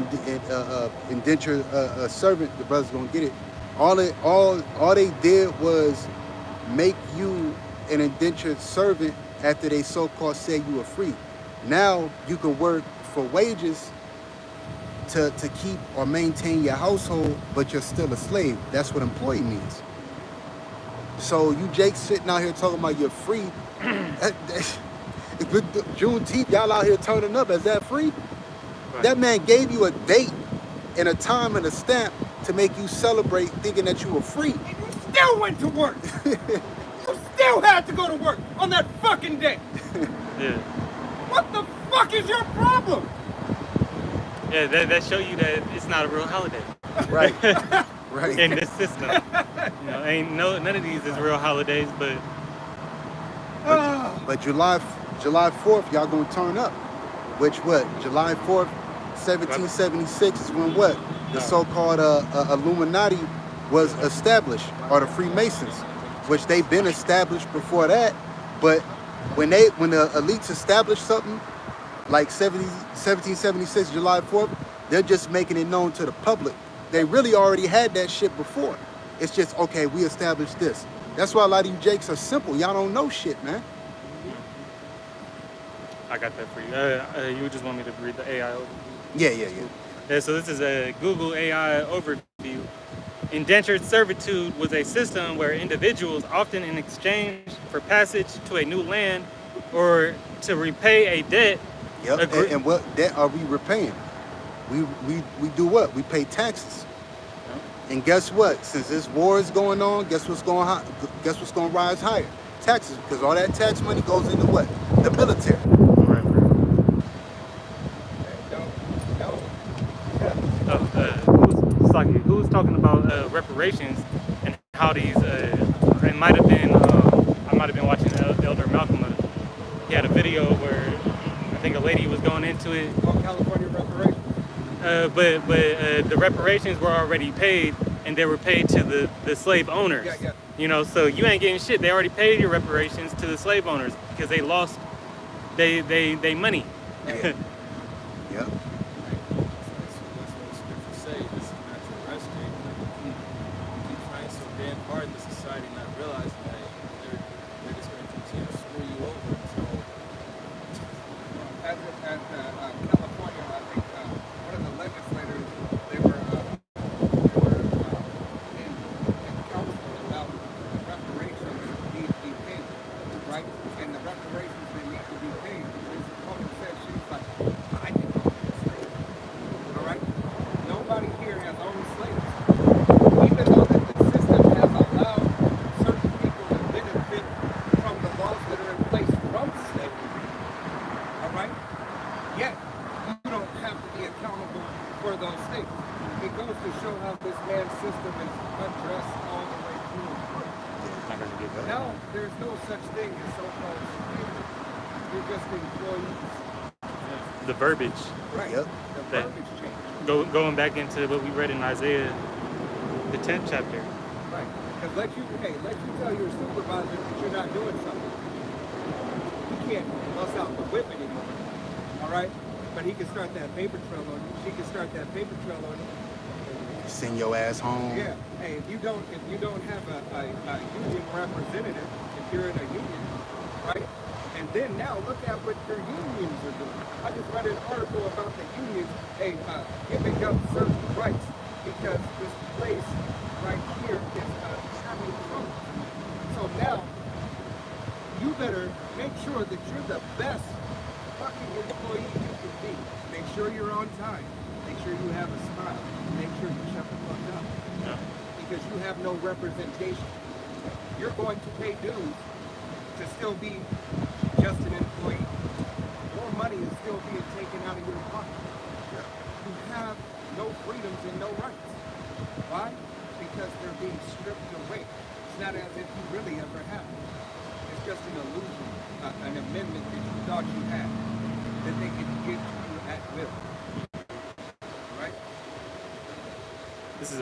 indentured servant, the brother's gonna get it. All they did was make you an indentured servant after they so-called said you were free. Now you can work for wages to keep or maintain your household, but you're still a slave. That's what employee means. So you Jake sitting out here talking about you're free. Juneteenth, y'all out here turning up. Is that free? Right. That man gave you a date and a time and a stamp to make you celebrate thinking that you were free. And you still went to work. You still had to go to work on that fucking day. Yeah. What the fuck is your problem? Yeah, that show you that it's not a real holiday. Right. Right. In this system. You know, none of these is real holidays, but But July 4th, y'all gonna turn up. Which what? July 4th, 1776 is when what? The so-called Illuminati was established, or the Freemasons, which they've been established before that. But when the elites establish something like 1776, July 4th, they're just making it known to the public They really already had that shit before. It's just, okay, we established this. That's why a lot of you jakes are simple. Y'all don't know shit, man. I got that for you. You just want me to read the AI overview? Yeah. Yeah, so this is a Google AI overview. Indentured servitude was a system where individuals, often in exchange for passage to a new land or to repay a debt. Yep. And what debt are we repaying? We do what? We pay taxes. And guess what? Since this war is going on, guess what's going to rise higher? Taxes, because all that tax money goes into what? The military. Who was talking about reparations and how these? It might have been. I might have been watching Elder Malcolm. He had a video where I think a lady was going into it. On California reparations. But the reparations were already paid, and they were paid to the slave owners. Yeah. You know, so you ain't getting shit. They already paid your reparations to the slave owners because they lost they money. Yeah. Yep. Hard in the society, not realizing that they're just going to continue to screw you over until. At California, I think one of the legislators, they were in council about the reparations need to be paid, right? And the reparations that need to be paid, this woman said, she was like, I didn't own slaves. All right? Nobody here has owned slaves. Even though that the system has allowed certain people to benefit from the laws that are in place from slavery, all right? Yet, you don't have to be accountable for those things. It goes to show how this man's system is undressed all the way through. Now, there's no such thing as so-called slavery. You're just employees. The verbiage. Right. Yep. The verbiage change. Going back into what we read in Isaiah, the 10th chapter. Right. Because let you tell your supervisor that you're not doing something. He can't bust out the whip anymore. All right? But he can start that paper trail on you. She can start that paper trail on you. Send your ass home. Yeah. Hey, if you don't have a union representative, if you're in a union, right? And then now look at what your unions are doing. I just read an article about the unions, giving up certain rights because this place right here is having trouble. So now you better make sure that you're the best fucking employee you can be. Make sure you're on time. Make sure you have a smile. Make sure you shut the fuck up. Yeah. Because you have no representation. You're going to pay dues to still be just an employee. Your money is still being taken out of your pocket. You have no freedoms and no rights. Why? Because they're being stripped away. It's not as if you really ever have it. It's just an illusion, an amendment that you thought you had, that they could give to you at will. Right? This is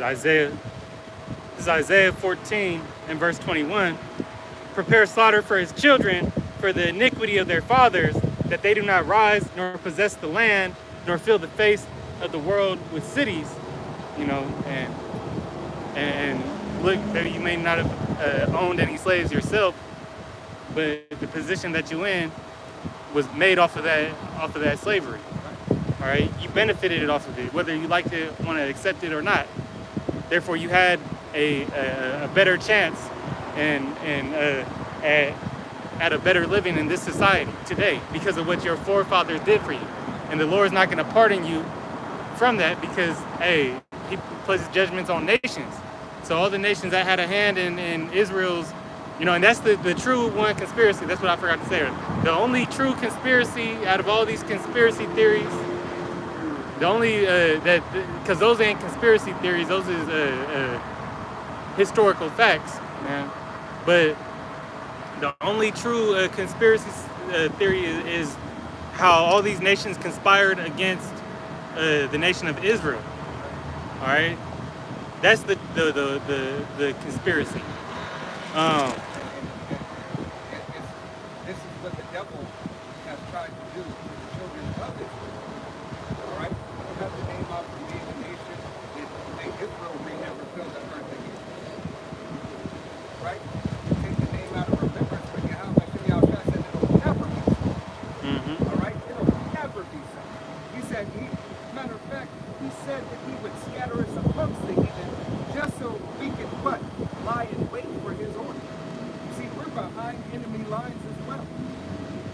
Isaiah 14 and verse 21. Prepare slaughter for his children, for the iniquity of their fathers, that they do not rise nor possess the land, nor fill the face of the world with cities. You know, and look, maybe you may not have owned any slaves yourself, but the position that you're in was made off of that slavery. All right, you benefited off of it, whether you like to want to accept it or not. Therefore, you had a better chance and at a better living in this society today because of what your forefathers did for you. And the Lord is not going to pardon you from that because, hey, he places judgments on nations. So all the nations that had a hand in Israel's, you know, and that's the true one conspiracy. That's what I forgot to say. The only true conspiracy out of all these conspiracy theories, the only, because those ain't conspiracy theories, those is historical facts, man. But the only true conspiracy theory is how all these nations conspired against the nation of Israel. All right, that's the conspiracy. This is what the devil has tried to do to the children of Israel. All right, you have to name out from being a nation. Hey, said, matter of fact, he said that he would scatter us amongst the heathen just so we could what? Lie in wait for his order. You see, we're behind enemy lines as well.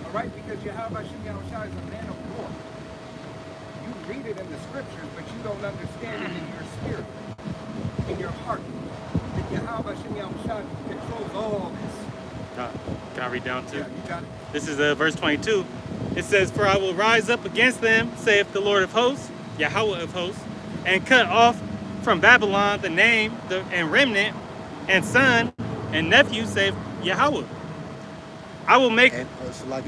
All right? Because Yahweh Shem Yahushua is a man of war. You read it in the scriptures, but you don't understand it in your spirit, in your heart. That Yahweh Shem Yahushua controls all this. Can I read down too? Yeah, you got it. This is verse 22. It says, "For I will rise up against them, saith the Lord of hosts, Yahweh of hosts, and cut off from Babylon the name and remnant and son and nephew, saith Yahweh. I will make..." And so like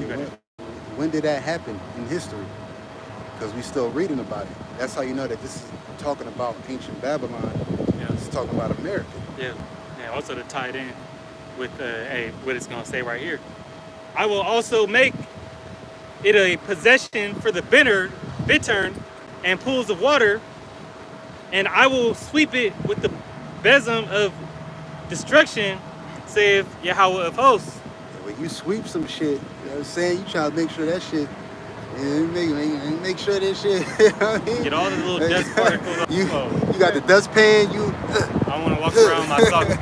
when did that happen in history? Because we still reading about it. That's how you know that this is talking about ancient Babylon. Yeah. It's talking about America. Yeah. And also to tie it in with what it's going to say right here. "I will also make it a possession for the bittern and pools of water, and I will sweep it with the besom of destruction, saith Yahweh of hosts." And when you sweep some shit, you know what I'm saying? You try to make sure that shit, make sure that shit, you know what I mean? Get all the little dust particles off. You got the dustpan, you... I want to walk around with my socks,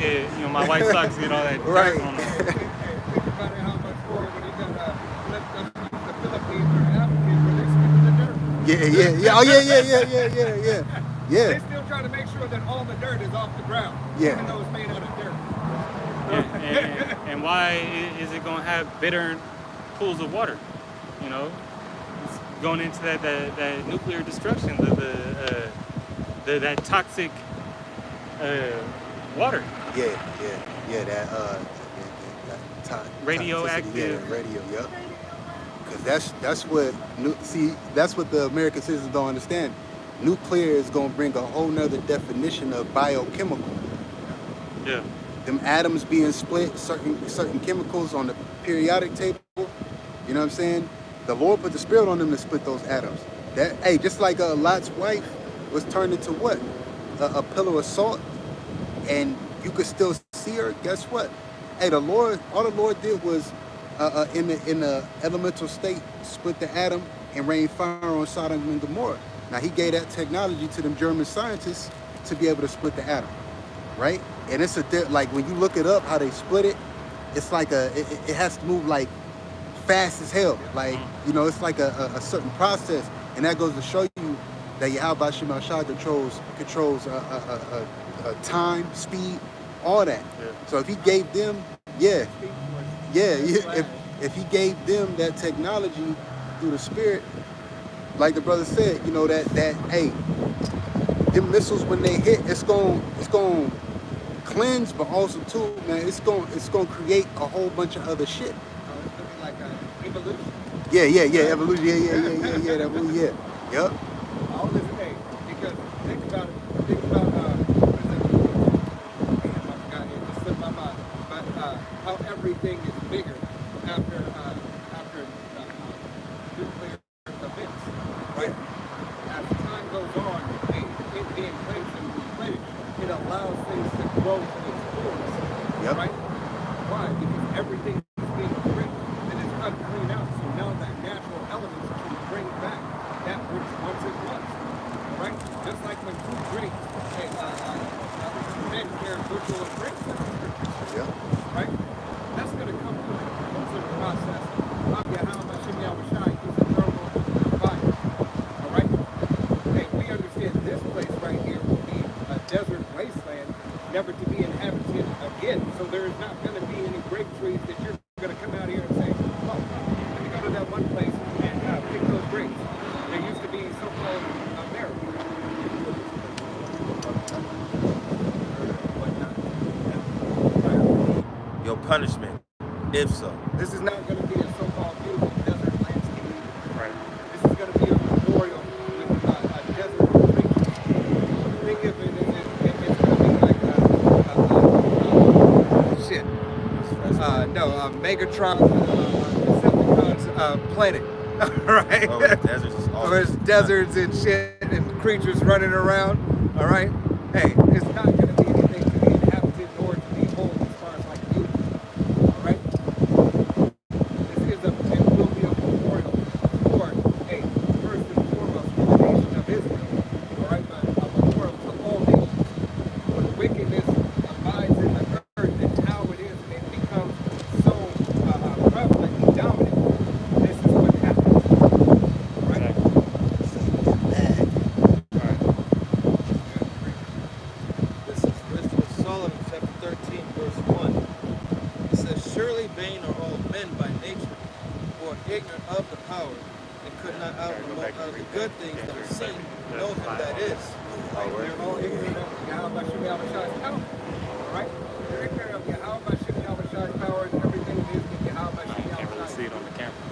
my white socks, get all that Right. dirt on them. Think about it, how much more when you got the Philippines or Africans where they sweep the dirt. Yeah. Oh, yeah. They're still trying to make sure that all the dirt is off the ground, even though it's made out of dirt. And why is it going to have bitter pools of water? You know, it's going into that nuclear destruction, that toxic water. Yeah, that radioactive. Yeah, radio, yep. Because that's what the American citizens don't understand. Nuclear is going to bring a whole nother definition of biochemical. Yeah. Them atoms being split, certain chemicals on the periodic table, you know what I'm saying? The Lord put the spirit on them to split those atoms. Just like Lot's wife was turned into what? A pillar of salt, and you could still see her. Guess what? Hey, all the Lord did was in the elemental state, split the atom and rain fire on Sodom and Gomorrah. Now he gave that technology to them German scientists to be able to split the atom, right? And it's like when you look it up, how they split it, it's like it has to move like fast as hell. Like, you know, it's like a certain process, and that goes to show you that Yahweh Shem Yahushua controls time, speed, all that. Yeah. So if he gave them, if he gave them that technology through the spirit, like the brother said, you know, that hey, them missiles when they hit, it's going cleanse, but also too, man, it's going create a whole bunch of other shit. It's going to be like evolution. Yeah, evolution. Yeah. Yep. All this thing, because think about I forgot it, just slipped my mind. But how everything is bigger after nuclear events, right? As time goes on, it being placed and replenished, it allows things to grow to its fullness. Yep. Right? Why? Because everything is being cleaned and it's uncleaned out. So now that natural elements can bring back that which once it was. Right? Just like when food drink, men carry bushel of grapes in the scriptures. Yeah. Right? That's going to come through the process of Yahweh Shem Yahushua using thermal fire. All right? Hey, we understand this place right here will be a desert wasteland, never to be inhabited again. So there is not going to be any grape trees that you're going to come out here and say, oh, let me go to that one place and pick those grapes. There used to be so-called America. Your punishment, if so. This is not going to be a so-called beautiful desert landscape. Right. This is going to be a memorial with a desert creature. Think of it as it's going to be like Megatron, Decepticon's planet. Right? Oh, the deserts is awesome. There's deserts and shit and creatures running around. All right? Hey, it's not going to be anything to be inhabited nor to be whole as far as like beauty. All right? It will be a memorial for, hey, first and foremost, that are Scripture, seen like, know him that is. Right? They're all ignorant of Yahweh Shem Yahushai's power. Alright? They're ignorant of Yahweh Shem Yahushai's power and everything it is that Yahweh Shem you can't really Yahushai see it on the camera.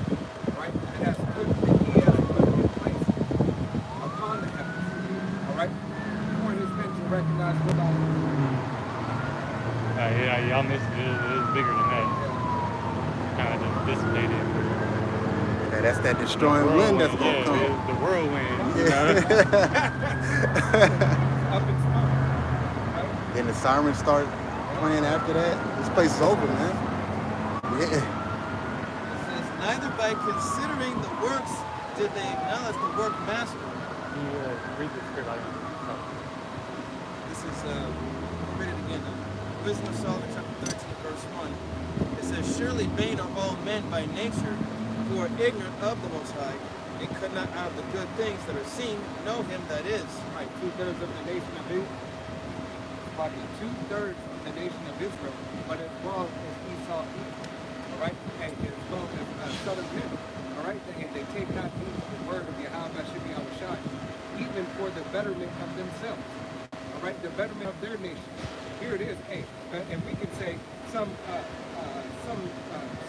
right? It has put, he has put in place upon the heavens. Alright? Before he's meant to recognize what all Yeah, y'all missed it. It was bigger than that. Kind of just dissipated. Yeah, that's that destroying wind that's gonna come. Yeah, the whirlwind. You Yeah. know? up in smoke. Right? Then the sirens start playing after that. This place is over, man. Yeah. It says, neither by considering the works did they acknowledge the work master. Can you read the script? This is, I'll read it again now. Wisdom of Solomon, chapter 13, verse 1. It says, surely vain are all men by nature, who are ignorant of the Most High, and could not out of the good things that are seen know him that is. Right, 2/3 of the nation of Israel. Probably 2/3 of the nation of Israel, but as well as Esau eat. Alright? And as well as southern men. Alright? They take not heed to the word of Yahweh Shem Yahushai, even for the betterment of themselves. Alright? The betterment of their nation. Here it is, hey, and we can say some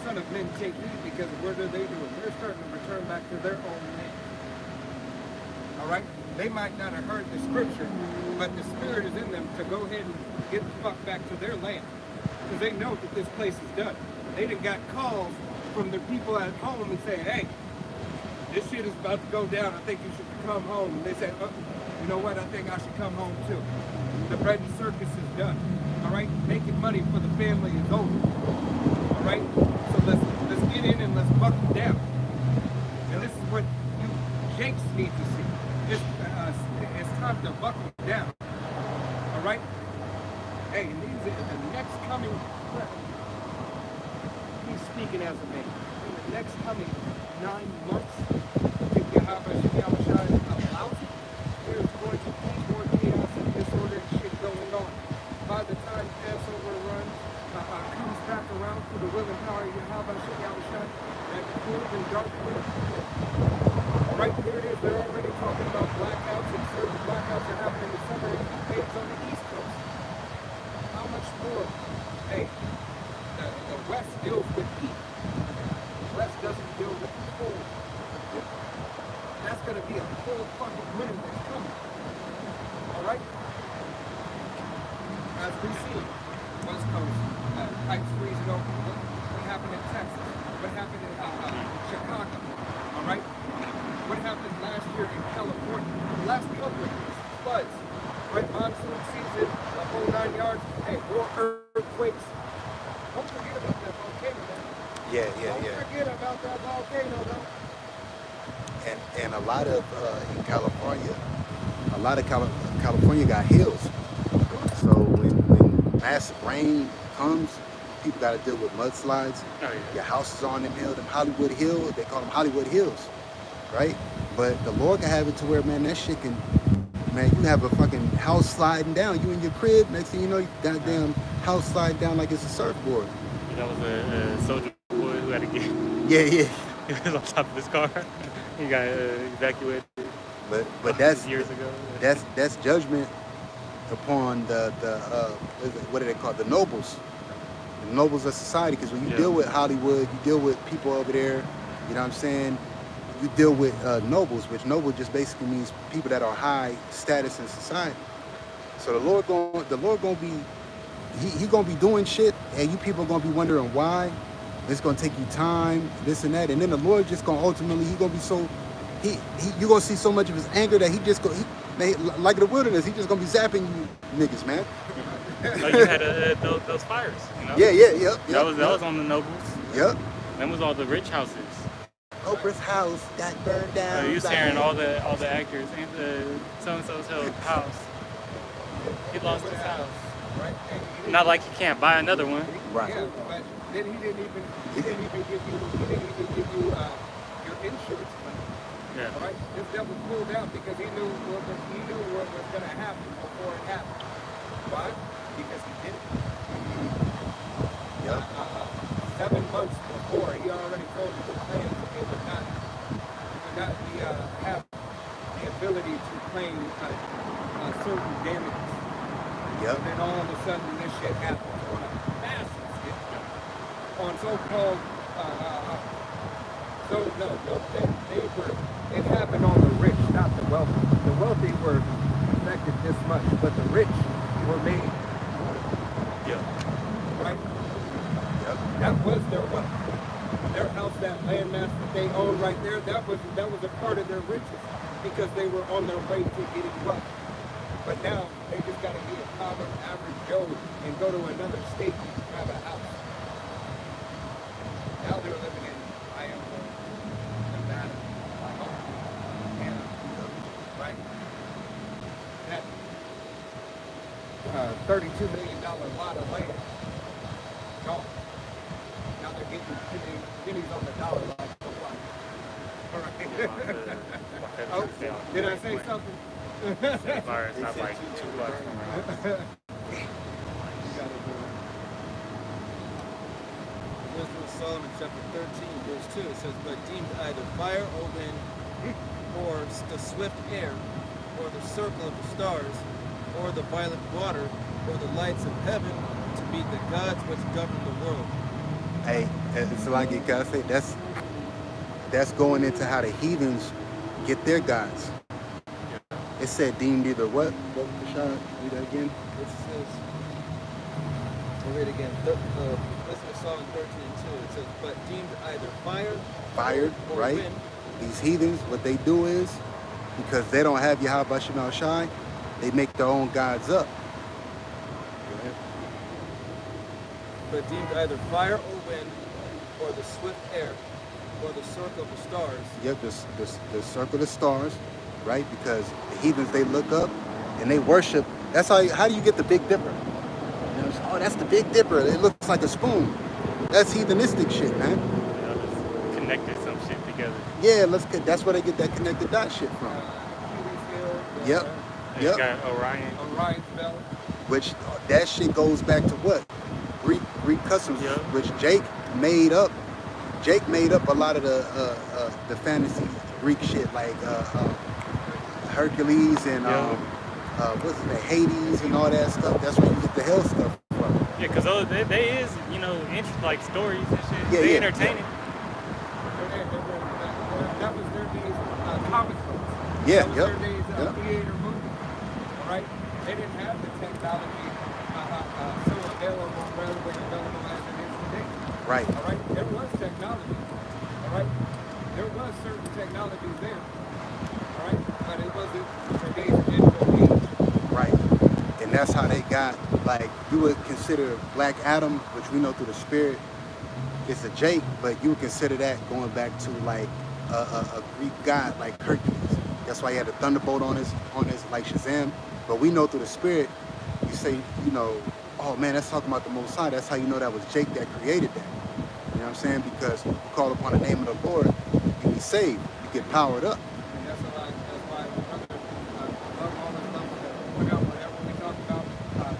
son of men take heed because what are they doing? They're starting to return back to their own land. Alright? They might not have heard the scripture, but the spirit is in them to go ahead and get the fuck back to their land. Because they know that this place is done. They done got calls from their people at home and saying, hey, this shit is about to go down. I think you should come home. And they say, oh, you know what? I think I should come home too. The bread and circus is done. Alright? Making money for the family is over. Alright? So let's get in and let's buckle down. And this is what you Jakes need to see. It's time to buckle down. Alright? Hey, and these are the next coming, he's speaking as a man. In the next coming 9 months, if Yahweh Shem Yahushai allows it, there's going to be more chaos and disorder and shit going on. By the time Passover runs, comes back around to the will and power of Yahweh Shem Yahushai, that cold and dark winter. Right here it is, they're already talking about blackouts, and certain blackouts are happening in the summer days on the East Coast. How much more? Hey, the West deals with heat. The West doesn't deal with cold. That's going to be a cold fucking winter that's coming. Alright? As we see, West Coast, pipes freezing over. What happened in Texas? What happened in Chicago? Alright? What happened last year in California? The last couple of years, floods, right? Monsoon season, the whole 9 yards. Hey, more earthquakes. Don't forget about that volcano, man. Don't forget about that volcano, though. And a lot of in California, California got hills. So when massive rain comes, people got to deal with mudslides. Oh, yeah. Your houses are on them hills, them Hollywood Hills. They call them Hollywood Hills, right? But the Lord can have it to where, man, that shit can, man, you have a fucking house sliding down. You in your crib, next thing you know, you goddamn house sliding down like it's a surfboard. That was a soldier boy who had to get. Yeah. He was on top of his car. He got evacuated. But that's years ago. That's judgment upon the what do they call it? The nobles of society. Because when you deal with Hollywood, you deal with people over there. You know what I'm saying? You deal with nobles, which noble just basically means people that are high status in society. So the Lord gonna be, he gonna be doing shit, and you people are gonna be wondering why. It's gonna take you time, this and that, and then the Lord just gonna ultimately, he gonna be so, you're gonna see so much of his anger that he just go, like the wilderness, he just gonna be zapping you niggas, man. Like you had those fires, you know? Yep. That was on the nobles. Yep. That was all the rich houses. Oprah's house got burned down. You was hearing all the actors and so and so's house. He lost his house. Right? Not like he can't buy another one. Right. Yeah, but then he didn't even give you your insurance money. Yeah. All right? This devil pulled out because he knew what was going to happen before it happened. Why? Because he did it. Yep. 7 months before, he already told you the plans. It would not be have the ability to claim certain damages. Yep. And then all of a sudden this shit happens on a massive scale. On so-called, it happened on the rich, not the wealthy. The wealthy were affected this much, but the rich were made. Yep. Right? Yep. That was their wealth. Their house, that landmass that they owned right there, that was a part of their riches because they were on their way to getting wealth. But now they just got to be a common average Joe and go to another state and have a house. Now they're living in Iowa, Nevada, Montana, right? That $32 million lot of land, gone. Now they're getting pennies on the dollar like for what? All right. Oh, did I say something? As far as not like 2 blocks from our house. Wisdom of Solomon, chapter 13, verse 2. It says, "But deemed either fire or wind, or the swift air, or the circle of the stars, or the violent water, or the lights of heaven, to be the gods which govern the world." Hey, it's like you gotta say that's going into how the heathens get their gods. It said deemed either what? What was the shot? Read that again. It says, I'll read it again. Wisdom of Solomon 13 and 2. It says, "But deemed either fire or right? wind." These heathens, what they do is, because they don't have Yahweh Shema Shai, they make their own gods up. Go ahead. But deemed either fire or wind, or the swift air, or the circle of the stars. Yep, the circle of the stars, right? Because the heathens, they look up and they worship. That's how do you get the Big Dipper? You know what I'm saying? Oh, that's the Big Dipper. It looks like a spoon. That's heathenistic shit, man. Just connected some shit together. Yeah, that's where they get that connected dot shit from. Yep. And you got Orion's belt. Which that shit goes back to what? Greek customs, Yep. which Jake made up. Jake made up a lot of the fantasy Greek shit, like Hercules and what's his name, Hades and all that stuff. That's where you get the hell stuff from. Yeah, because they is, like stories and shit. Yeah, they yeah, entertaining. That was their days comic books. Yeah, that was yep, their days yep. theater movies. All right? They didn't have the technology so readily available as it is today. Right. All right? There was technology. All right? There was certain technology there. All right? But it wasn't today's digital age. Right. And that's how they got, like, you would consider Black Adam, which we know through the spirit, it's a Jake, but you would consider that going back to like a Greek god like Hercules. That's why he had a thunderbolt on his like Shazam. But we know through the spirit, you say, oh man, that's talking about the Most High. That's how you know that was Jake that created that. You know what I'm saying? Because you call upon the name of the Lord, you be saved. You get powered up. And that's why the brother love all the stuff that point out whenever we talk about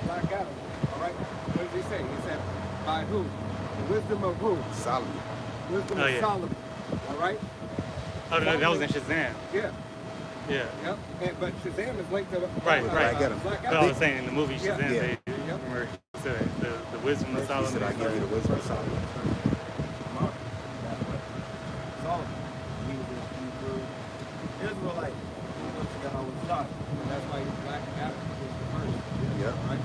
Black Adam. All right? What did he say? He said, by who? The wisdom of who? Solomon. Wisdom of Solomon. All right? Oh, that was in Shazam. Yeah. Yeah. Yep. But Shazam is linked to the Right. Black But Adam. I was saying in the movie Shazam, Yeah. they remember he said the wisdom of He Solomon. said, I give you the wisdom of Solomon. Solomon, he was a Hebrew Israelite. He was Yahweh's son. That's why Black Adam was the first. Yep. Right?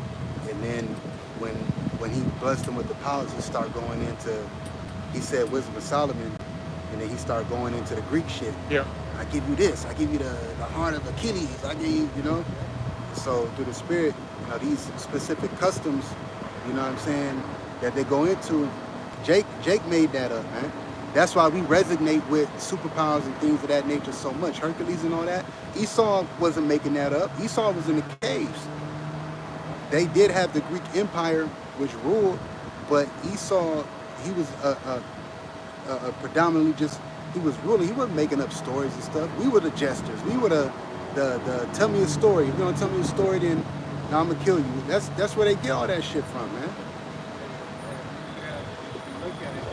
And then when he blessed him with the powers, he said wisdom of Solomon, and then he started going into the Greek shit. Yeah. I give you this, I give you the heart of Achilles, I give you, So through the spirit, these specific customs, you know what I'm saying, that they go into, Jake made that up, man. That's why we resonate with superpowers and things of that nature so much. Hercules and all that. Esau wasn't making that up. Esau was in the caves. They did have the Greek Empire, which ruled, but Esau, he was predominantly just, he was ruling. He wasn't making up stories and stuff. We were the jesters. We were the tell me a story. If you don't tell me a story, then I'm gonna kill you. That's where they get all that shit from, man. Look at it.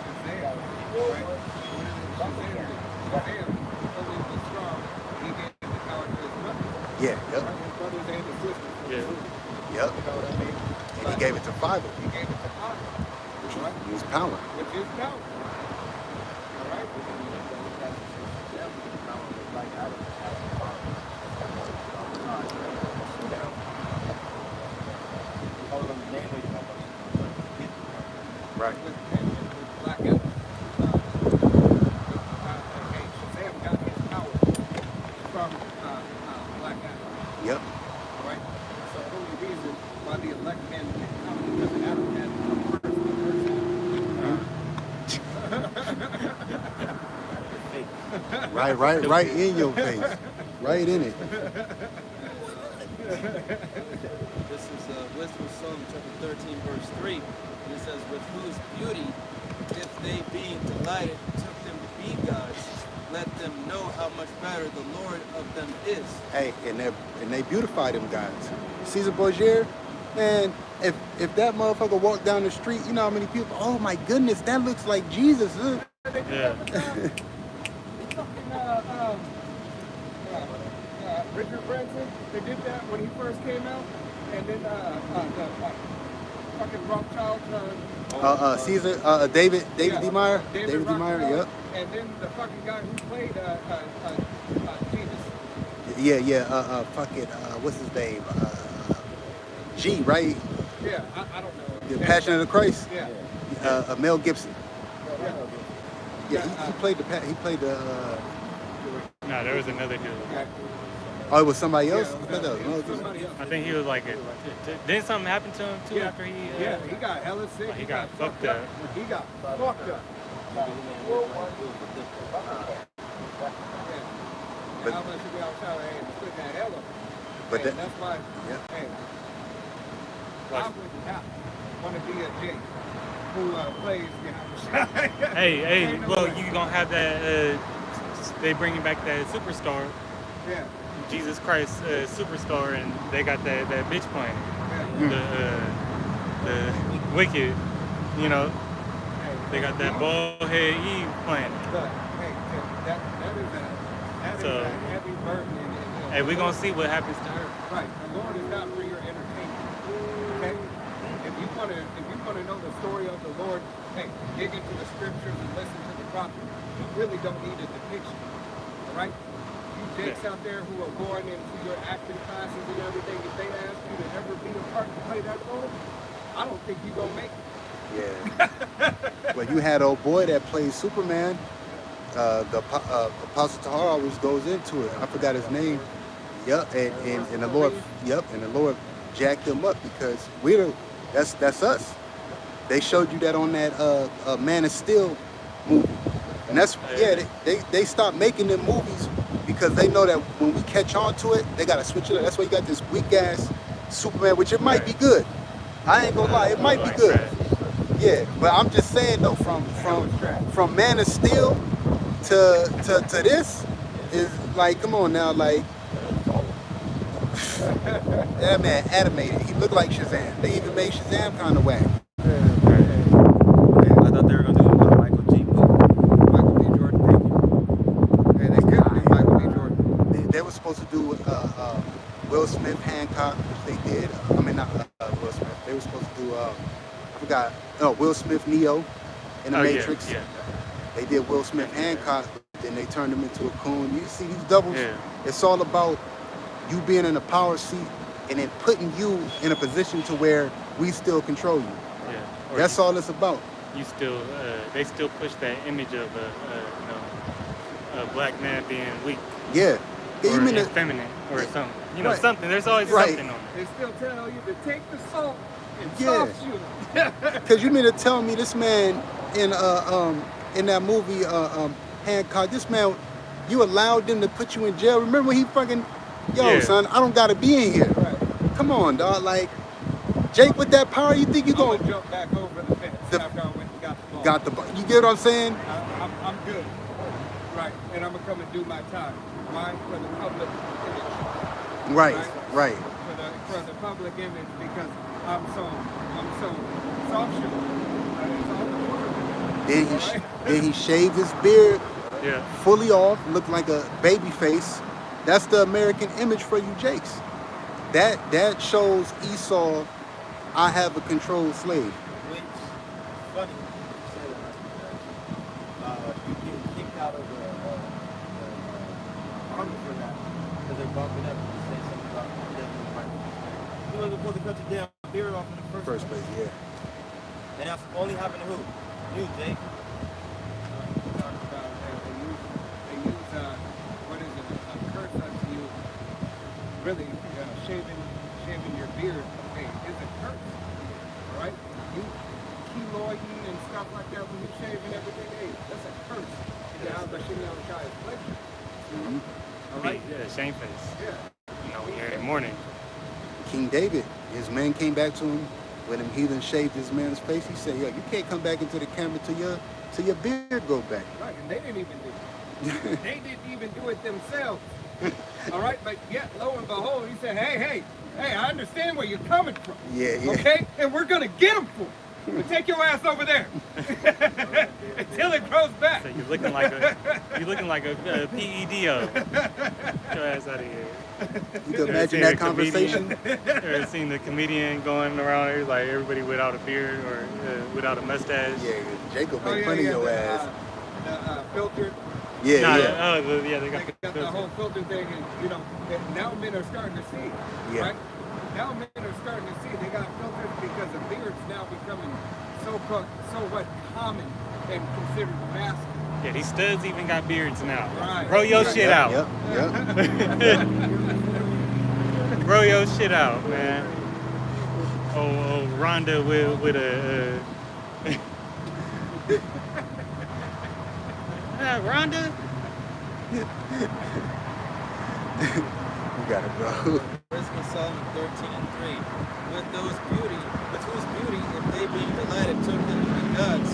Shazam, right? Shazam, only was strong. He Yeah, yep, Right? His brothers and his sisters. Yeah. yep. You know what I mean? And he gave it to five of He them, gave it to God. Right? which was power. Which is power. All right? Right. With Black Adam. Hey, Shazam got his power from Black Adam. Yep. All right? So the only reason why the elect man didn't come because Adam had Right in your face. Right in it. This is Wisdom of Solomon chapter 13, verse 3. And it says, with whose beauty, if they being delighted, took them to be gods, let them know how much better the Lord of them is. Hey, and they beautify them guys. Caesar Borgia, man, if that motherfucker walked down the street, you know how many people, oh my goodness, that looks like Jesus. Yeah. Richard Branson, they did that when he first came out, and then the fucking Rothschild. Caesar, David Yeah, D. Meyer, David D. Meyer, Rothschild, yep. And then the fucking guy who played Jesus. Yeah, fuck it, what's his name? G, right? Yeah, I don't know. The Passion of the Christ. Yeah. Mel Gibson. Yeah. Yeah, he played the. No, there was another dude. Yeah. Oh, it was somebody else. Yeah, I thought that was Mel Gibson. somebody else. I think he was like, didn't something happen to him too Yeah. after he? Yeah, he got hella sick. he got fucked up. He got fucked up. But- But, how much you be outside and put that hell up? But Hey, that- that's why. yeah. Hey, I would not want to be a Jake who plays behind the shot. Hey, Ain't no well, way. you gonna have that? They bringing back that superstar, Yeah. Jesus Christ superstar, and they got that bitch playing Yeah. the wicked. You know, Hey, they got that bald head Eve playing. But hey, that is So- a heavy burden. Hey, we gonna see what happens to her. Right. The Lord is not for your entertainment. Okay? If you wanna know the story of the Lord, hey, dig into the scriptures and listen to the prophets. You really don't need a depiction. All right? You jakes out there who are going into your acting classes and everything, if they ask you to ever be a part to play that role, I don't think you're gonna make it. Yeah. Well, you had old boy that plays Superman. The Apostle Tahar always goes into it. I forgot his name. Yep, and the Lord, and the Lord jacked him up because that's us. They showed you that on that Man of Steel movie, and that's they stopped making them movies because they know that when we catch on to it, they gotta switch it up. That's why you got this weak ass Superman, which it might be good. I ain't gonna lie, it might be good. Yeah, but I'm just saying though, from Man of Steel to this is like, come on now, like that man animated. He looked like Shazam. They even made Shazam kind of whack. I thought they were gonna do Michael G. Michael B. Jordan. Thank you. Hey, they could do Michael B. Jordan. They were supposed to do Will Smith Hancock, which they did. I mean, not Will Smith. They were supposed to do I forgot. No, Will Smith Neo in the Matrix. Yeah. They did Will Smith Hancock, but then they turned him into a coon. You see these doubles? Yeah. It's all about you being in a power seat and then putting you in a position to where we still control you. Yeah. Or That's all it's about. You still, they still push that image of a black man being weak Yeah. or You mean effeminate or something. You know, Right. something. There's always Right. something on it. They still tell you to take the salt and Yeah. soft you. Because you mean to tell me this man in that movie Hancock, this man, you allowed them to put you in jail. Remember when he fucking, Yeah. son, I don't gotta be in here. Right. Come on, dog. Like Jake with that power, you think you I'm gonna gonna jump back over the fence The- after I went and got the ball. got the? You get what I'm saying? I'm good. Right. And I'm gonna come and do my time. Why? For the public image. Right. For the public image because I'm so soft shoe. It's all the word. Then he shaved his beard Yeah. fully off, looked like a baby face, That's the American image for you Jakes. That shows Esau, I have a controlled slave. Which, funny, you say that because you get kicked out of the army for that because they're bumping up and say something about it doesn't fight. You wasn't supposed to cut your damn beard off in the first place. Yeah. And that's only happened to who? You, Jake. Talk about they use what is it, a curse unto you. Really, shaving your beard, hey, is a curse. All right? You keloiding and stuff like that when you shaving everything, hey, that's a curse. And now the shitty on the guy's pleasure. All right? Yeah, shame face. Yeah. You know, when you're in mourning. King David, his men came back to him when him heathen shaved his man's face. He said, yo, you can't come back into the camera till your beard grow back. Right, and they didn't even do it. They didn't even do it themselves. All right, but yet, lo and behold, he said, hey, I understand where you're coming from. Yeah. Okay? And we're going to get them for it. But take your ass over there until it grows back. So you're looking like a PEDO. Get your ass out of here. You can imagine that conversation. Ever seen the comedian going around here like everybody without a beard or without a mustache? Yeah, Jacob make fun of your ass. The filtered. Yeah, Nah, yeah. They They got got the whole filter thing, and you know, and now men are starting to see. Yeah. Right? Now men are starting to see they got filters because the beard's now becoming so what common and considered masculine. Yeah, these studs even got beards now. Right. Grow your shit out. Yep. Grow your shit out, man. Oh, Rhonda with a. Rhonda? You got it, bro. First Solomon 13:3. With whose beauty, if they being delighted, took them to be gods,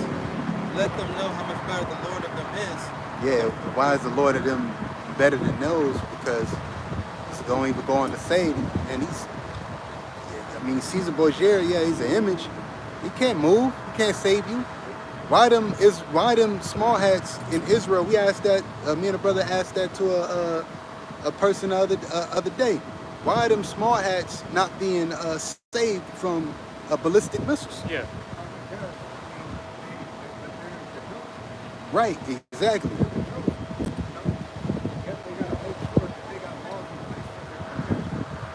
let them know how much better the Lord of them is. Yeah, why is the Lord of them better than those? Because he's going to go on to say, and Caesar Borgia, yeah, he's an image. He can't move. He can't save you. Why them small hats in Israel? We asked that. Me and a brother asked that to a person the other day. Why are them small hats not being saved from ballistic missiles? Yeah. Right, exactly.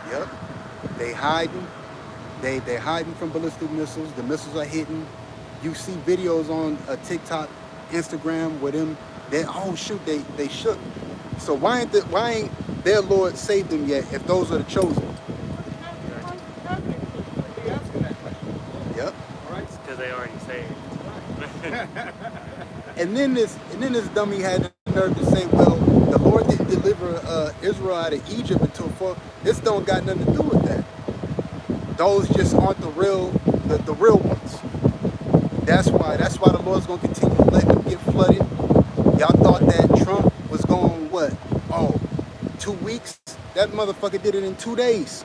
Yep. They hiding. They hiding from ballistic missiles. The missiles are hitting. You see videos on TikTok, Instagram where they shook. So why ain't their Lord saved them yet if those are the chosen? Yep. Because they already saved. And then this dummy had the nerve to say, well, the Lord didn't deliver Israel out of Egypt until 4. This don't got nothing to do with that. Those just aren't the real ones. That's why the Lord's gonna continue to let them get flooded. Y'all thought that Trump was going what? 2 weeks? That motherfucker did it in 2 days.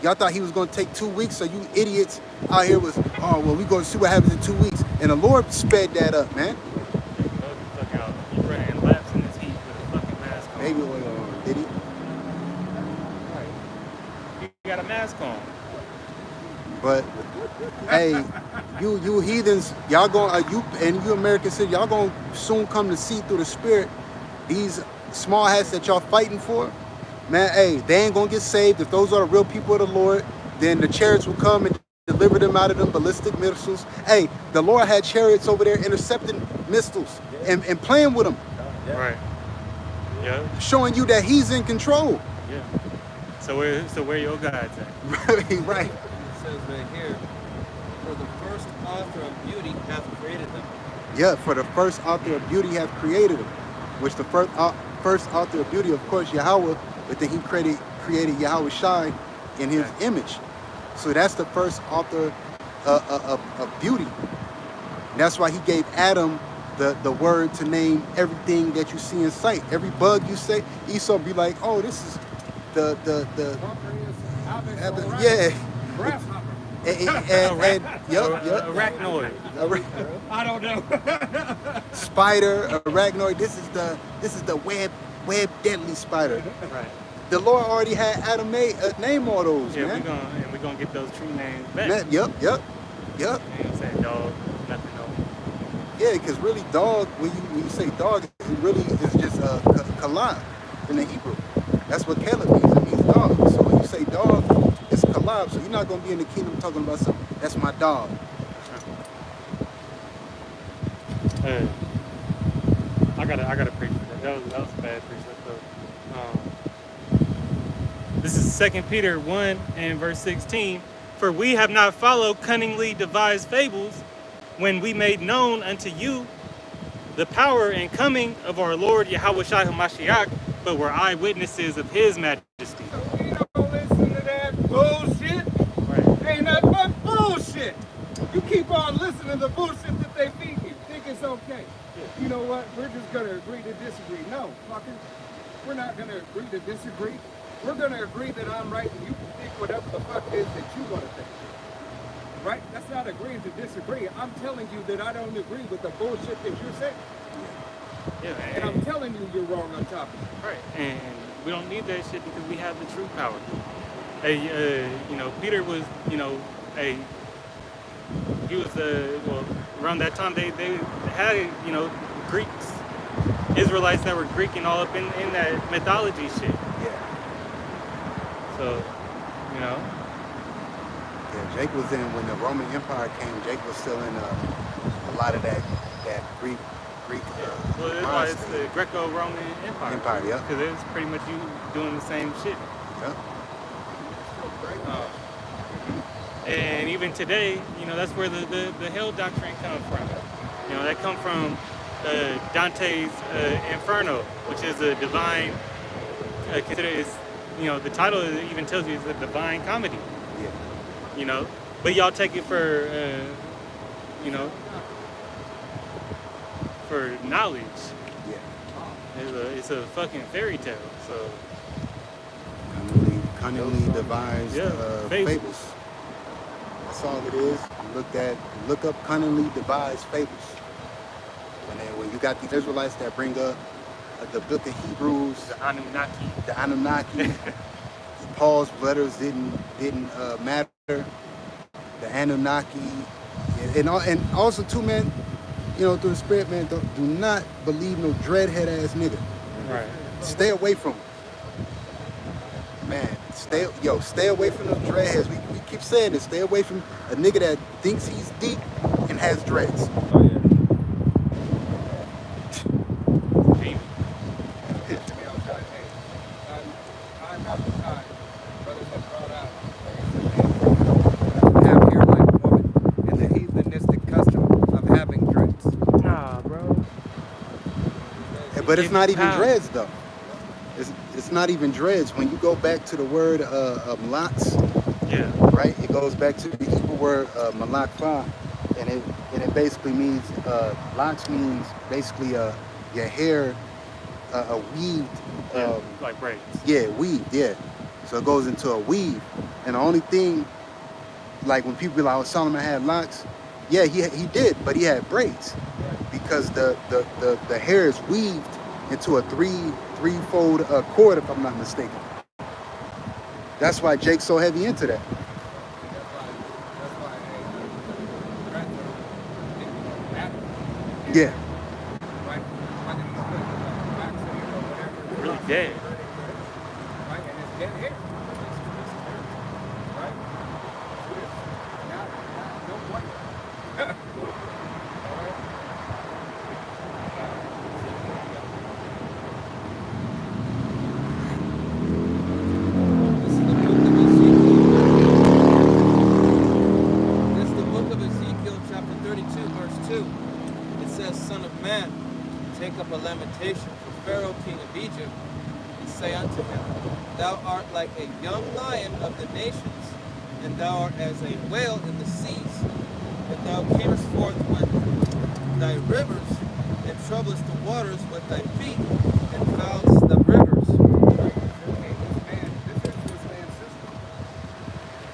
Y'all thought he was gonna take 2 weeks, so you idiots out here was, we gonna see what happens in 2 weeks. And the Lord sped that up, man. Fuck out. He's running laps in this heat with a fucking mask on. Baby oil on, did he? You got a mask on. But hey, you heathens, y'all you Americans, y'all gonna soon come to see through the spirit these small hats that y'all fighting for. Man, hey, they ain't gonna get saved. If those are the real people of the Lord, then the chariots will come and deliver them out of them ballistic missiles. Hey, the Lord had chariots over there intercepting missiles and playing with them. Right. Yeah. Showing you that he's in control. Yeah. So where your guys at? Right. It says right here, for the first author of beauty hath created them. Yeah, for the first author of beauty hath created them. Which the first author of beauty, of course, Yahweh, but then he created Yahweh Shai in his image. So that's the first author of beauty. And that's why he gave Adam the word to name everything that you see in sight. Every bug you say, Esau be like, oh, this is the yeah. Grasshopper. And Arachnoid. I don't know. Spider, arachnoid. This is the web web deadly spider. Right. The Lord already had Adam name all those, Yeah, man. we're gonna get those true names back. Yep. You know what I'm saying? Dog, nothing else. Yeah, because really dog, when you say dog, it really is just kalab in the Hebrew. That's what Caleb means. It means dog. So when you say dog, it's kalab. So you're not going to be in the kingdom talking about something. That's my dog. I gotta preach that. That was a bad precept though. This is 2 Peter 1 and verse 16. For we have not followed cunningly devised fables when we made known unto you the power and coming of our Lord Yahushua HaMashiach, but were eyewitnesses of his majesty. We don't listen to that bullshit. Right. Ain't nothing but bullshit. You keep on listening to the bullshit that they feed you. Think it's okay. You know what? We're just gonna agree to disagree. No, fucker. We're not gonna agree to disagree. We're gonna agree that I'm right and you can think whatever the fuck it is that you wanna think. Right? That's not agreeing to disagree. I'm telling you that I don't agree with the bullshit that you're saying. Yeah, And I'm telling you you're wrong on top of it. right. And we don't need that shit because we have the true power. Hey, Peter was, he was, well, around that time they had, Greeks, Israelites that were Greek and all up in that mythology shit. Yeah. So, Yeah, Jake was in, when the Roman Empire came, Jake was still in a lot of that Greek. Well, that's why it's the Greco-Roman Empire. Empire, yeah. Because it was pretty much you doing the same shit. Yeah. And even today, that's where the hell doctrine comes from. That come from Dante's Inferno, which is a divine, considered, the title even tells you it's a divine comedy. Yeah. But y'all take it for, for knowledge. Yeah. It's a fucking fairy tale. So Cunningly devised fables. That's all it is. Look up cunningly devised fables. When you got these Israelites that bring up the book of Hebrews, the Anunnaki, Paul's letters didn't matter. The Anunnaki, and also too, man, through the spirit, man, do not believe no dreadhead ass nigga. right. Stay away from him. Man, stay away from those dreadheads. We keep saying this. Stay away from a nigga that thinks he's deep and has dreads. Oh yeah. I'm not the time. Brothers have brought out have hair like a woman and the heathenistic custom of having dreads. Nah, bro. But it's not even dreads though. It's not even dreads. When you go back to the word malats, Yeah. right? It goes back to the Hebrew word malakfa, and it basically means locks means basically your hair weaved. Like braids. Yeah, weaved. Yeah. So it goes into a weave, and the only thing, like when people be like, "Oh, Solomon had locks," yeah, he did, but he had braids because the hair is weaved into a threefold cord, if I'm not mistaken. That's why Jake's so heavy into that. Yeah. Really dead. Right, and it's dead hair. Right? No white. This is the book of Ezekiel, chapter 32, verse 2. It says, Son of man, take up a lamentation for Pharaoh, king of Egypt, and say unto him, Thou art like a young lion of the nations, and thou art as a whale in the seas. And thou camest forth with thy rivers, and troublest the waters with thy feet, and foulest the rivers. This man's system.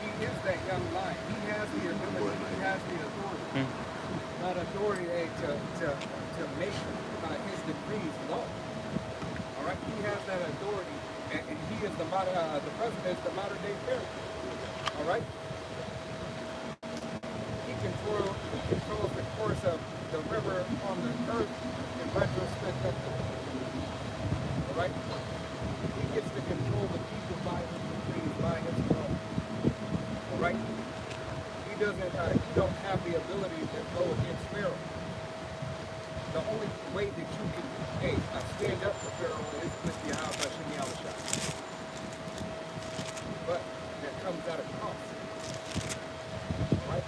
He is that young lion. He has the ability. He has the authority. Not authority to make by his decrees law. All right. He is the president is the modern day Pharaoh. All right. He controls the course of the river on the earth in retrospect of the. All right. He gets to control the people by his decrees, by his law. All right. He doesn't. You don't have the ability to go against Pharaoh. The only way that you can, stand up to Pharaoh is with Yahweh Shem Yahushua. But that comes at a cost. All right?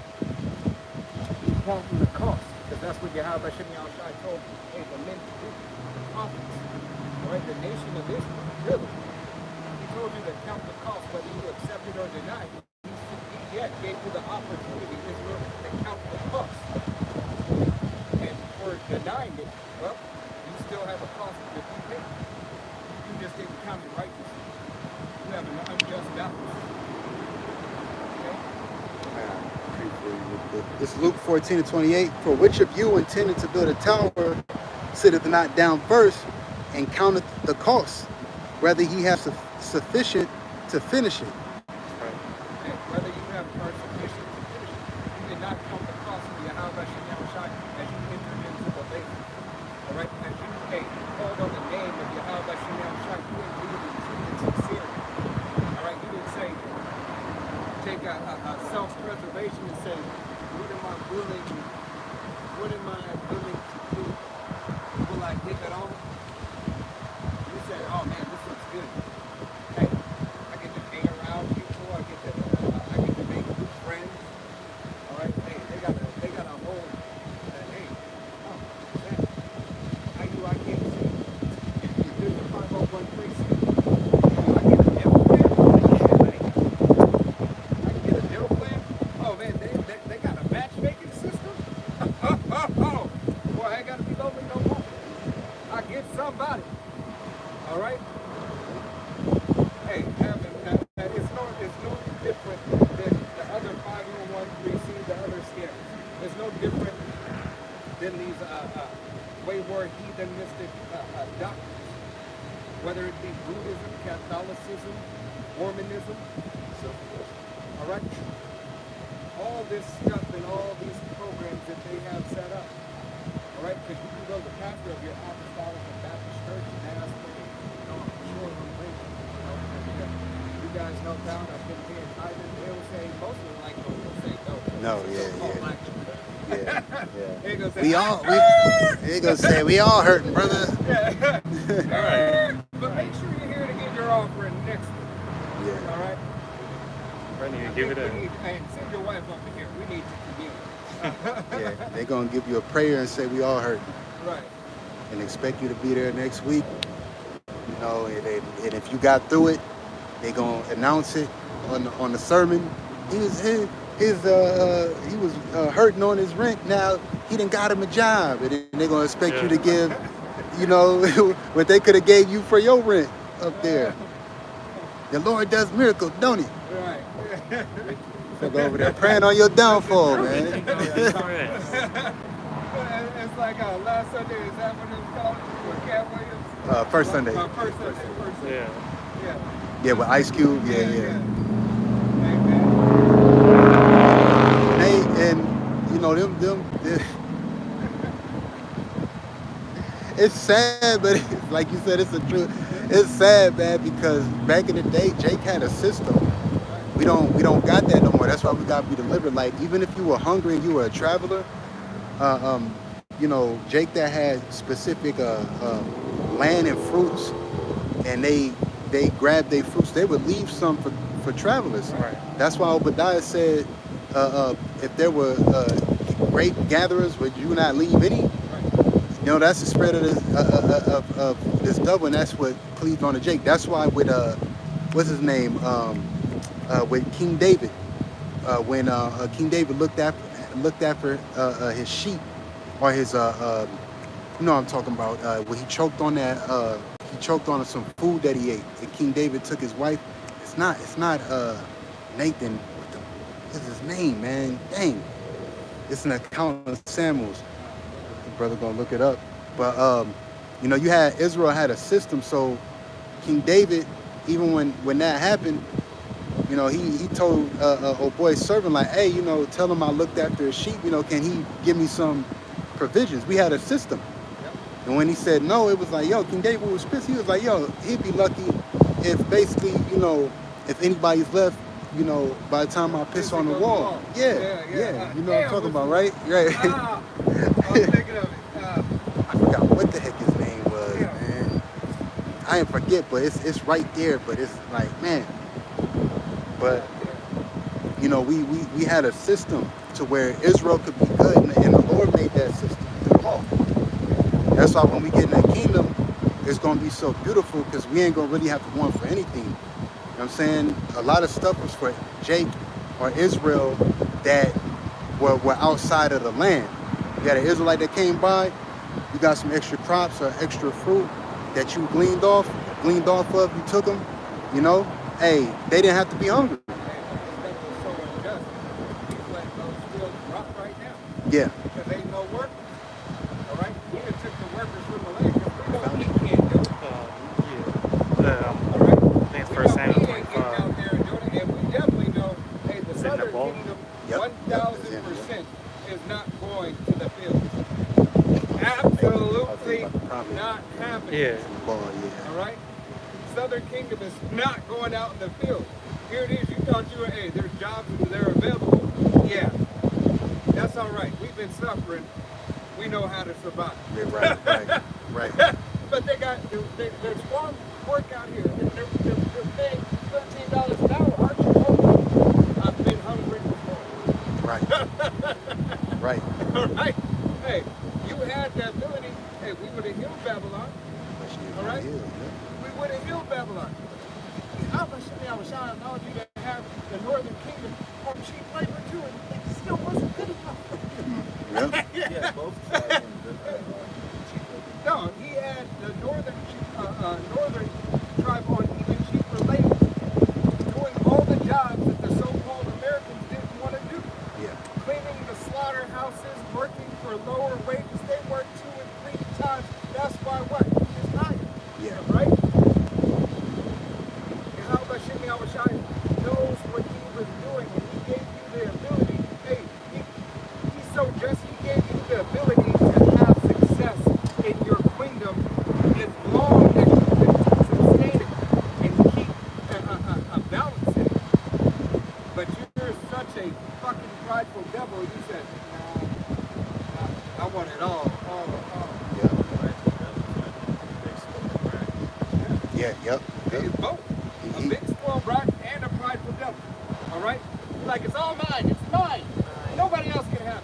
He's counting the cost, because that's what Yahweh Shem Yahushua told the men to do, the prophets. All right? The nation of Israel, really. He told you to count the cost, whether you accept it or deny it. He yet gave you the opportunity, Israel, to count the cost. For denying it, well, you still have a cost that you pay. You just didn't count it righteously. You have an unjust balance. Okay? It's Luke 14:28. For which of you intended to build a tower sitteth not down first and counteth the cost, whether he has sufficient to finish it? And whether you have sufficient to finish it. You did not count the cost of Yahweh Shem Yahushua as you entered into the faith. All right? As you called on the name of Yahweh Shem Yahushua, you didn't do it in sincerity. All right? You didn't say, take a self-preservation and say, what am I willing to do? Will I give it all? You said, oh man, this looks good. Hey, I get to hang around people. I get to make good friends. All right, hey, they got a whole. Hey, oh, man, I can't see. There's a 501 precinct. I get a dental plan. I can get a dental plan. Oh man, they got a matchmaking system. Oh, boy, I ain't gotta be lonely no more. I get somebody. All right. Hey, it's no different than the other 501(c)(3), the other scammers. It's no different than these wayward heathenistic doctrines, whether it be Buddhism, Catholicism, Mormonism, so forth. All right. All this stuff and all these programs that they have set up. All right, because you can go to the pastor of your apostolic and Baptist church and ask for you guys help out. I've been paying tithing. They'll say, most of them like will say no. Yeah. They gonna say we all hurting, brother. Yeah. All right. But make sure you're here to get your offering next week. Yeah. All right. Ready to give it and send your wife up here. We need to commune. Yeah, they're gonna give you a prayer and say we all hurting. Right. And expect you to be there next week. You know, and if you got through it, they gonna announce it on the sermon. He was hurting on his rent. Now he done got him a job, and they're gonna expect you to give, you know, what they could have gave you for your rent up there. The Lord does miracles, don't he? Right. So go over there praying on your downfall, man. It's like last Sunday, is that what it was called? With Cat Williams? First Sunday. First Sunday. Yeah. Yeah, with Ice Cube. Yeah. Amen. And you know them it's sad, but it's, like you said, it's the truth. It's sad, man, because back in the day, Jake had a system. We don't got that no more. That's why we got to be delivered. Like, even if you were hungry and you were a traveler, you know, Jake that had specific land and fruits, and they grabbed their fruits, they would leave some for travelers. Right. That's why Obadiah said, if there were great gatherers, would you not leave any? You know, that's the spread of this double, and that's what cleaved on to Jake. That's why with what's his name, with King David, when King David looked after his sheep, or his you know what I'm talking about, when he choked on some food that he ate, and King David took his wife. It's not Nathan. What's his name, man? Dang, it's an account of Samuel's. Brother gonna look it up, but you know, Israel had a system. So King David, even when that happened, you know, he told old boy's servant like, hey, you know, tell him I looked after his sheep. You know, can he give me some provisions? We had a system. Yep. And when he said no, it was like, yo, King David was pissed. He was like, yo, he'd be lucky if basically, you know, if anybody's left, you know, by the time I piss on the wall. Yeah. You know what I'm talking about, right? Right. I was thinking of it. I forgot what the heck his name was, Yeah. man. I didn't forget, but it's right there. But it's like, man. But you know, we had a system to where Israel could be good, and the Lord made that system through law. That's why when we get in that kingdom, it's gonna be so beautiful because we ain't gonna really have to want for anything. You know what I'm saying? A lot of stuff was for Jake or Israel that were outside of the land. You got an Israelite that came by, you got some extra crops or extra fruit that you gleaned off of, you took them, you know, hey, they didn't have to be hungry. Yeah. Because ain't no workers. All right? He just took the workers from the land. We know he can't do it. All right? I think it's We First know Samuel he ain't getting 25. out there and doing it. And we definitely know, hey, the Is it in the Southern bowl? Kingdom, Yep. 1,000% is not going to the field. Absolutely not happening. Yeah. Boy, yeah. All right? Southern Kingdom is not going out in the field. Here it is. You thought you were, hey, there's jobs that are available. Yeah. That's all right. We've been suffering. We know how to survive. Yeah, right. But there's farm work out here. They're paying $13 an hour. Aren't you hungry? I've been hungry before. Right. All right. Hey, you had the ability. Hey, we would have healed Babylon. All right. We would have healed Babylon. How much I was trying to know you to have the Northern Kingdom on cheap labor too, and it still wasn't good enough. Yeah, both sides. No, he had the northern tribe on even cheaper labor, doing all the jobs that the so-called Americans didn't want to do. Yeah. Cleaning the slaughterhouses, working for lower wages. They work 2 and 3 times. That's why what? He's tired. Yeah. Right? And how about Shimei Awashai knows what he was doing, and he gave you the ability. Hey, he's so just. He gave you the ability to have success in your kingdom as long as you can sustain it and keep a balance in it. But you're such a fucking prideful devil. You said, I want it all. Yeah. Yep. It's both. A big spoiled brat and a prideful devil. All right? Like, it's all mine. It's mine. Nobody else can have it.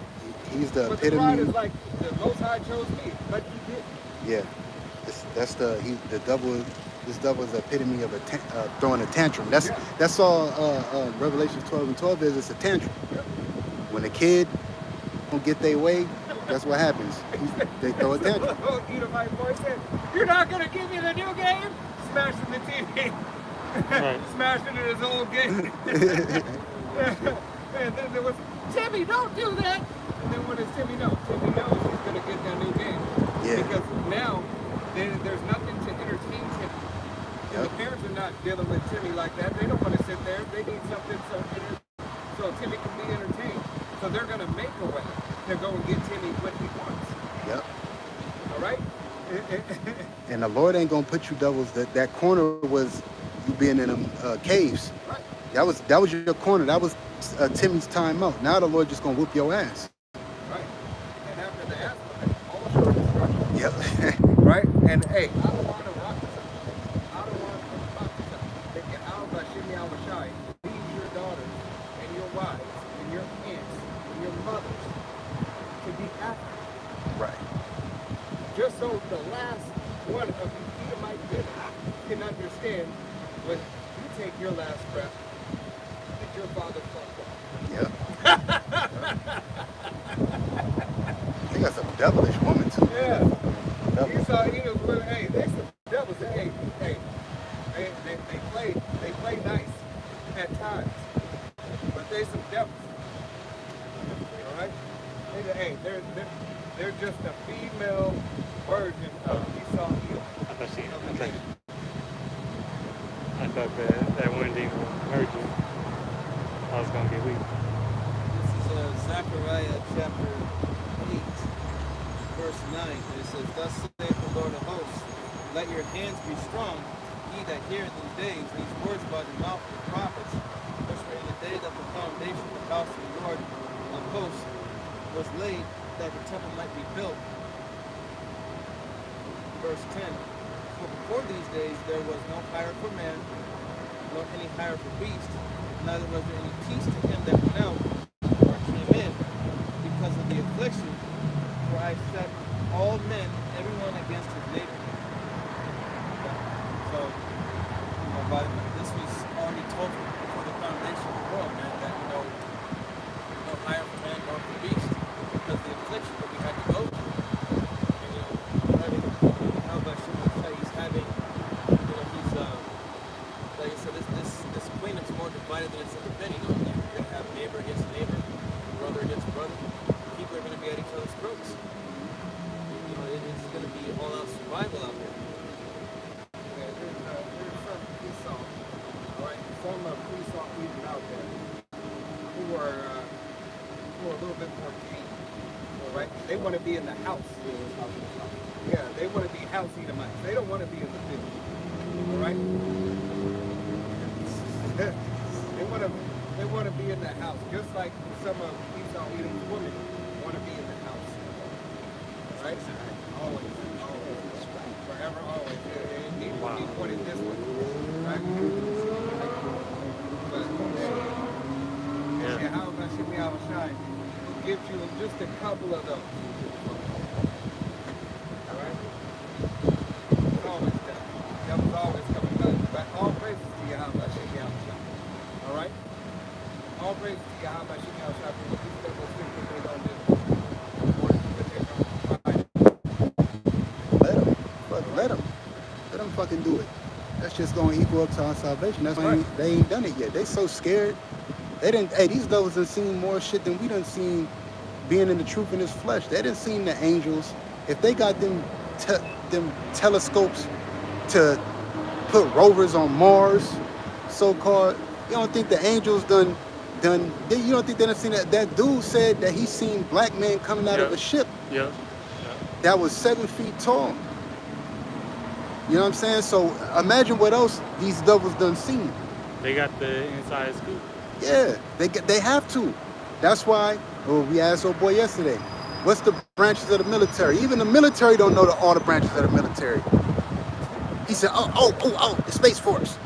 He's the But the pride epitome. is like, the Most High chose me, but he did. Yeah. The devil. This devil is the epitome of throwing a tantrum. That's all. Revelations 12:12 is. It's a tantrum. When a kid don't get their way, that's what happens. They throw a tantrum. Edomite boy said, "You're not gonna give me the new game?" Smashing the TV. Right. Smashing it his old game. And then there was, Timmy, don't do that. And then what does Timmy know? Timmy knows he's gonna get that new game. Yeah. Because now there's nothing to entertain Timmy. And the parents are not dealing with Timmy like that. They don't want to sit there. They need something so Timmy can be entertained. So they're gonna make a way to go and get Timmy what he wants. Yep. All right? And the Lord ain't gonna put you devils. That corner was you being in them caves. Right. That was your corner. That was Timmy's time out. Now the Lord just gonna whoop your ass. Right. And after the ass, all short instructions. Yep. Right? And hey, I don't want to rock this up. I don't want to rock this up. That get out by Shimei Awashai, leave your daughters and your wives and your aunts and your mothers to be active. Right. Just so the last one of you Edomite women can understand when you take your last breath that your father fucked up. Yep. They got some devilish woman too. Yeah. Devil. You saw Edom, hey, they some devils. Hey, they play nice at times, but they some devils. All right? Hey, they're just a female version of Esau Edom. I thought thought that wind even hurt you. I was gonna get weak. This is Zechariah chapter 8, verse 9. And it says, Thus saith the Lord of hosts, let your hands be strong, ye that hear in these days these words by the mouth of the prophets, which were in the day that the foundation of the house of the Lord of hosts was laid, that the temple might be built. Verse 10. For before these days there was no hire for man, nor any hire for beast, neither was there any peace to him that went out or came in, because of the affliction, for I set all men, everyone against his neighbor. So, but this was already told before the foundation of the world, man, that no hire for man nor for beast, because of the affliction that we had to go through. And having how about he's having, he's like I said, this kingdom's more divided than it's ever been. You're gonna have neighbor against neighbor, brother against brother. People are gonna be at each other's throats. It's gonna be all-out survival out there. There's some Esau, all right, some Esau people out there who are a little bit more tame, all right? They want to be in the house. Yeah, they want to be house Edomites. They don't want to be in the field, all right? they want to be in the house, just like some of Esau Edom's women want to be in the house, all right? Always, forever, always. He wanted this one, right? But yeah, how about Shimmy Al-Shai? Who gives you just a couple of those? All right? It's always that. That was always coming back. But all praises to you, how about Shimmy Al-Shai? All right? All praises to you, how about Shimmy Al-Shai? For these devils think what they don't do. Let them fucking do it. That's just gonna equal up to our salvation. That's why they ain't done it yet. They so scared. They didn't. Hey, these devils done seen more shit than we done seen. Being in the truth in His flesh, they didn't seen the angels. If they got them telescopes to put rovers on Mars, so-called, you don't think the angels done? You don't think they done seen that? That dude said that he seen black men coming out of a ship. Yep. That was 7 feet tall. You know what I'm saying? So imagine what else these devils done seen. They got the inside scoop. Yeah, they have to. That's why we asked old boy yesterday, what's the branches of the military? Even the military don't know all the branches of the military. He said, oh, the Space Force.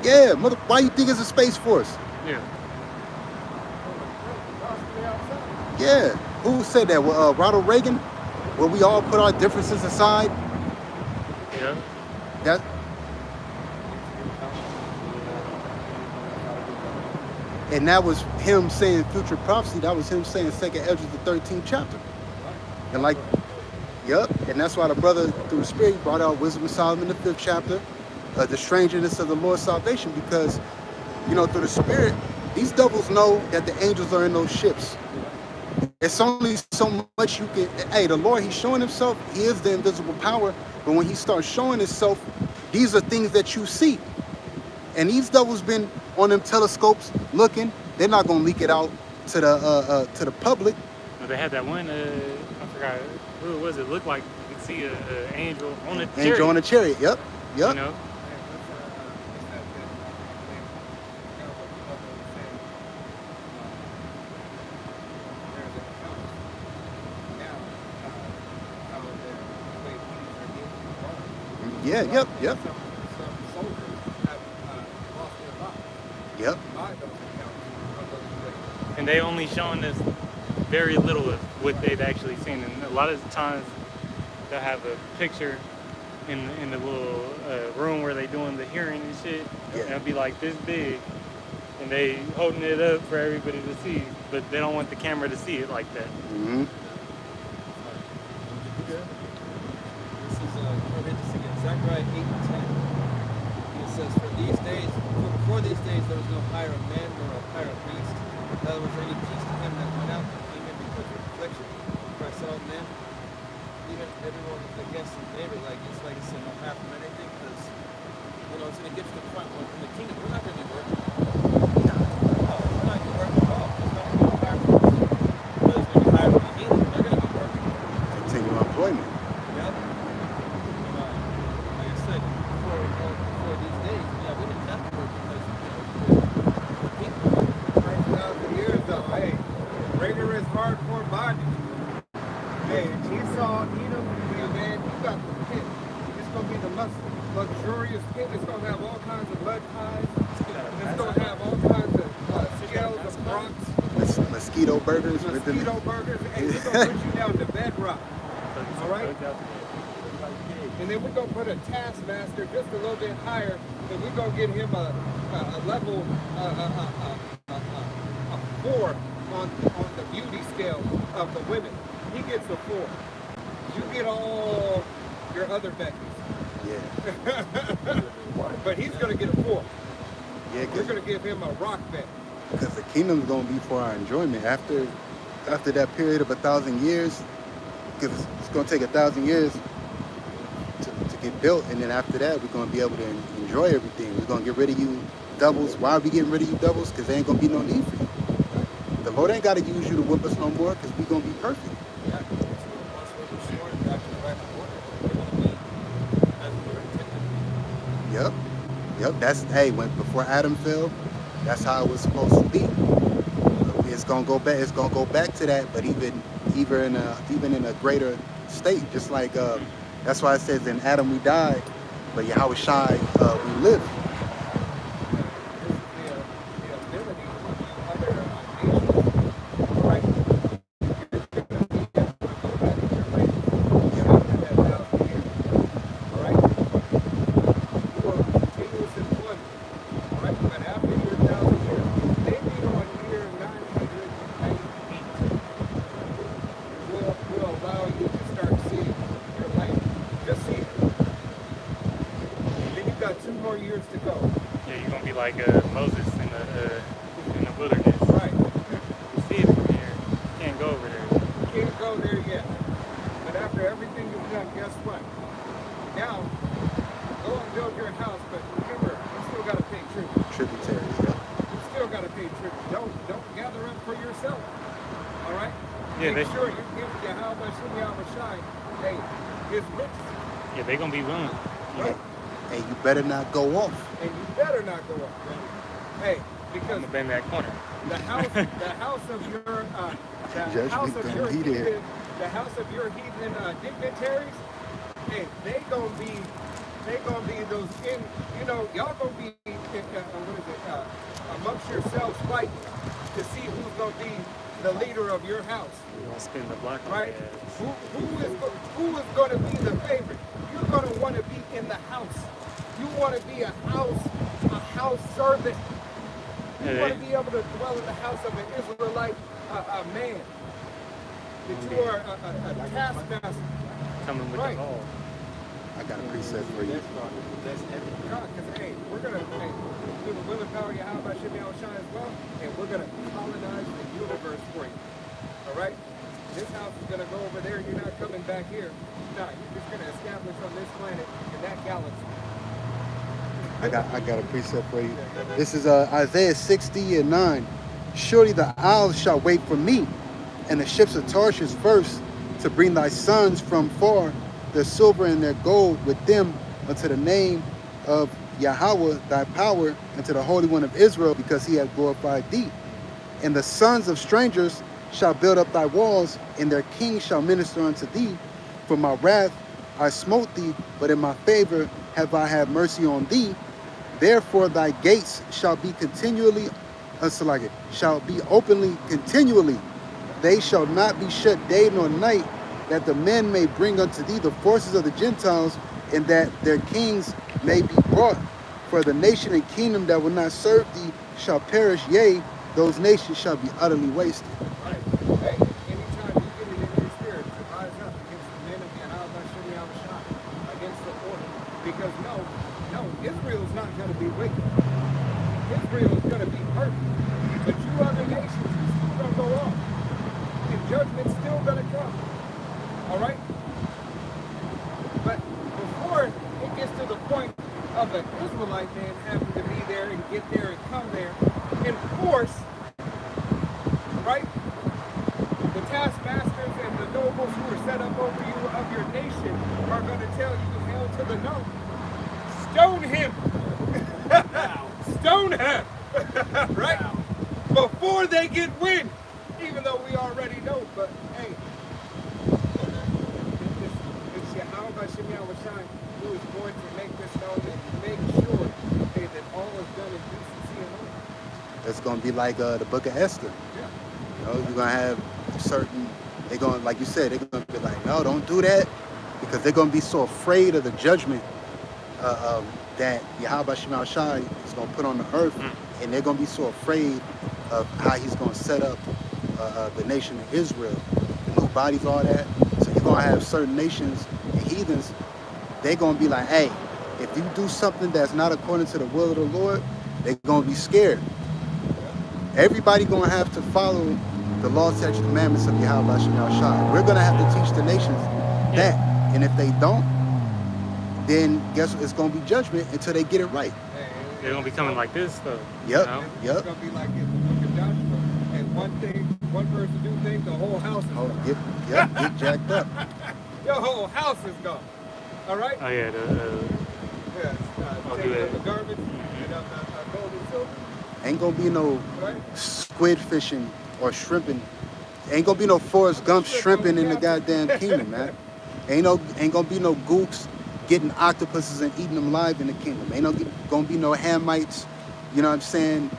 Yeah, why you think it's a Space Force? Yeah. Yeah, who said that? Ronald Reagan? Where we all put our differences aside? Yeah. And that was him saying future prophecy. That was him saying 2nd Ezra, the 13th chapter. And and that's why the brother through the Spirit brought out Wisdom of Solomon, the 5th chapter, the strangeness of the Lord's salvation, because, through the Spirit, these devils know that the angels are in those ships. It's only so much you can. Hey, the Lord, He's showing Himself. He is the invisible power. But when He starts showing Himself, these are things that you see. And these devils been on them telescopes looking. They're not gonna leak it out to the public. Well, they had that one. I forgot who it was. It looked like you could see an angel on a chariot. Angel on a chariot. Yep. You know. Yeah, yep. Some soldiers have lost their lives. Yep. By those accounts. And they only showing us very little of what they've actually seen. And a lot of times they'll have a picture in the little room where they doing the hearing and shit. Yeah. And it'll be like this big. And they holding it up for everybody to see. But they don't want the camera to see it like that. Mm-hmm. This is Zechariah 8:10. It says, before these days there was no hire of man nor a hire of beast. Neither was there any peace to him that went out and came in because of affliction. For I said, all men, even everyone against his neighbor, it's like he said, no half of anything, because You know, it's going to get to the point when in the kingdom we're not going to be working. No, we're not gonna work at all. It's not gonna be hard for us. But it's going to be higher for the heathen. They're going to be working. Continue employment. Yep. And, like I said, before these days, yeah, we didn't have to work because, you know, the people. 5,000 years though, hey, rigorous hardcore bondage. Hey, Esau, Edom, hey man, you got the pit. It's gonna be the most luxurious pit. It's gonna have all kinds of mud pies. It's gonna have all kinds of scales of rocks, Mosquito burgers. mosquito burgers. Hey, we're gonna put you down to bedrock. All right? And then we're gonna put a taskmaster just a little bit higher, and we're gonna get him a level a 4 on the beauty scale of the women. He gets a 4. You get all your other Beckys. Yeah. But he's gonna get a 4. Yeah, We're gonna give him a rock bet. because the kingdom's gonna be for our enjoyment after that period of 1,000 years. Because it's gonna take 1,000 years to get built, and then after that, we're gonna be able to enjoy everything. We're gonna get rid of you doubles. Why are we getting rid of you doubles? Because there ain't gonna be no need for you. The Lord ain't gotta use you to whip us no more, because we're gonna be perfect. Yeah, once we're restored back to the right order, we're going to be as we were intended. Yep. That's before Adam fell, that's how it was supposed to be. It's gonna go back. It's gonna go back to that, but even in a greater state. Just like that's why it says in Adam we died, but Yahweh Shai we live. The ability of the other nations, right? You're gonna be able to go back to your land after that 1,000 years. All right? You are continuous employment. All right? But after your 1,000 years, maybe on year 998, will allow you to start seeing your land. Just see it. And then you've got 2 more years to go. Yeah, you're gonna be like Moses in the wilderness. Right. You see it from here. You can't go over there. You can't go there yet. But after everything you've done, guess what? Now, go and build your house, but remember, you still got to pay tribute. Tributaries. Yeah. You still got to pay tribute. Don't gather up for yourself. All right? Yeah, Make sure you give Yahweh Shai, hey, his riches. Yeah, they're gonna be willing. Right? And you better not go off. And you better not go up. Hey, because I'm gonna bend that corner. the house of your the house of your heathen dignitaries, hey, they gonna be those y'all gonna be amongst yourselves fighting to see who's gonna be the leader of your house, We're gonna spin the block on right? their ass. Who is gonna be the favorite? You're gonna want to be in the house. You want to be a house servant. You want to be able to dwell in the house of an Israelite man. That you are a taskmaster. Coming with Right. the ball. I got a preset for you. That's heavy. Because, hey, we're going to, through the will and power of Yahweh Shai as well, and we're going to colonize the universe for you. All right? This house is going to go over there. You're not coming back here. No, you're just going to establish on this planet in that galaxy. I got a precept for you. This is Isaiah 60:9. Surely the isles shall wait for me, and the ships of Tarshish first, to bring thy sons from far, their silver and their gold with them, unto the name of Yahweh thy power, and to the Holy One of Israel, because he hath glorified thee. And the sons of strangers shall build up thy walls, and their kings shall minister unto thee. For my wrath I smote thee, but in my favor have I had mercy on thee. Therefore thy gates shall be shall be openly continually. They shall not be shut day nor night, that the men may bring unto thee the forces of the Gentiles, and that their kings may be brought. For the nation and kingdom that will not serve thee shall perish, yea, those nations shall be utterly wasted. Right. Hey, anytime you get it in your spirit to rise up against the men of Yahweh Shai, against the order. Because no, Israel's not going to be wicked. Israel is going to be perfect. But you other nations, you still going to go off. And judgment's still going to come. All right? But before it gets to the point of an Israelite come there, enforce, right? The taskmasters and the nobles who are set up over you of your nation are going to tell you hell to the no. Stone him. Stone him. Right? Before they get wind. Even though we already know, but hey, it's Yahweh Shai who is going to make this known and make sure that all is done in decency and order. It's gonna be like the Book of Esther. Yeah. You know, you're gonna have certain. They're gonna, like you said, they're gonna be like, no, don't do that, because they're gonna be so afraid of the judgment that Yahweh Shai is gonna put on the earth, and they're gonna be so afraid of how he's gonna set up the nation of Israel, the new bodies, all that. So you're gonna have certain nations and heathens. They're gonna be like, hey, if you do something that's not according to the will of the Lord, they're gonna be scared. Everybody gonna have to follow the law, statutes, commandments of Yahweh Shai. We're gonna have to teach the nations that, and if they don't, then guess what? It's gonna be judgment until they get it right. They're gonna be coming like this though. Yep. You know? It's gonna be like in the book of Joshua, and one person do things, the whole house is gone. Get jacked up. Your whole house is gone. All right? Oh yeah, Yes. I'll Taking do of that. the garbage and of the gold and silver. Ain't gonna be no Right? squid fishing or shrimping. Ain't gonna be no Forrest Gump shrimping in the goddamn kingdom, man. Ain't gonna be no gooks getting octopuses and eating them live in the kingdom. Ain't gonna be no Hamites, you know what I'm saying,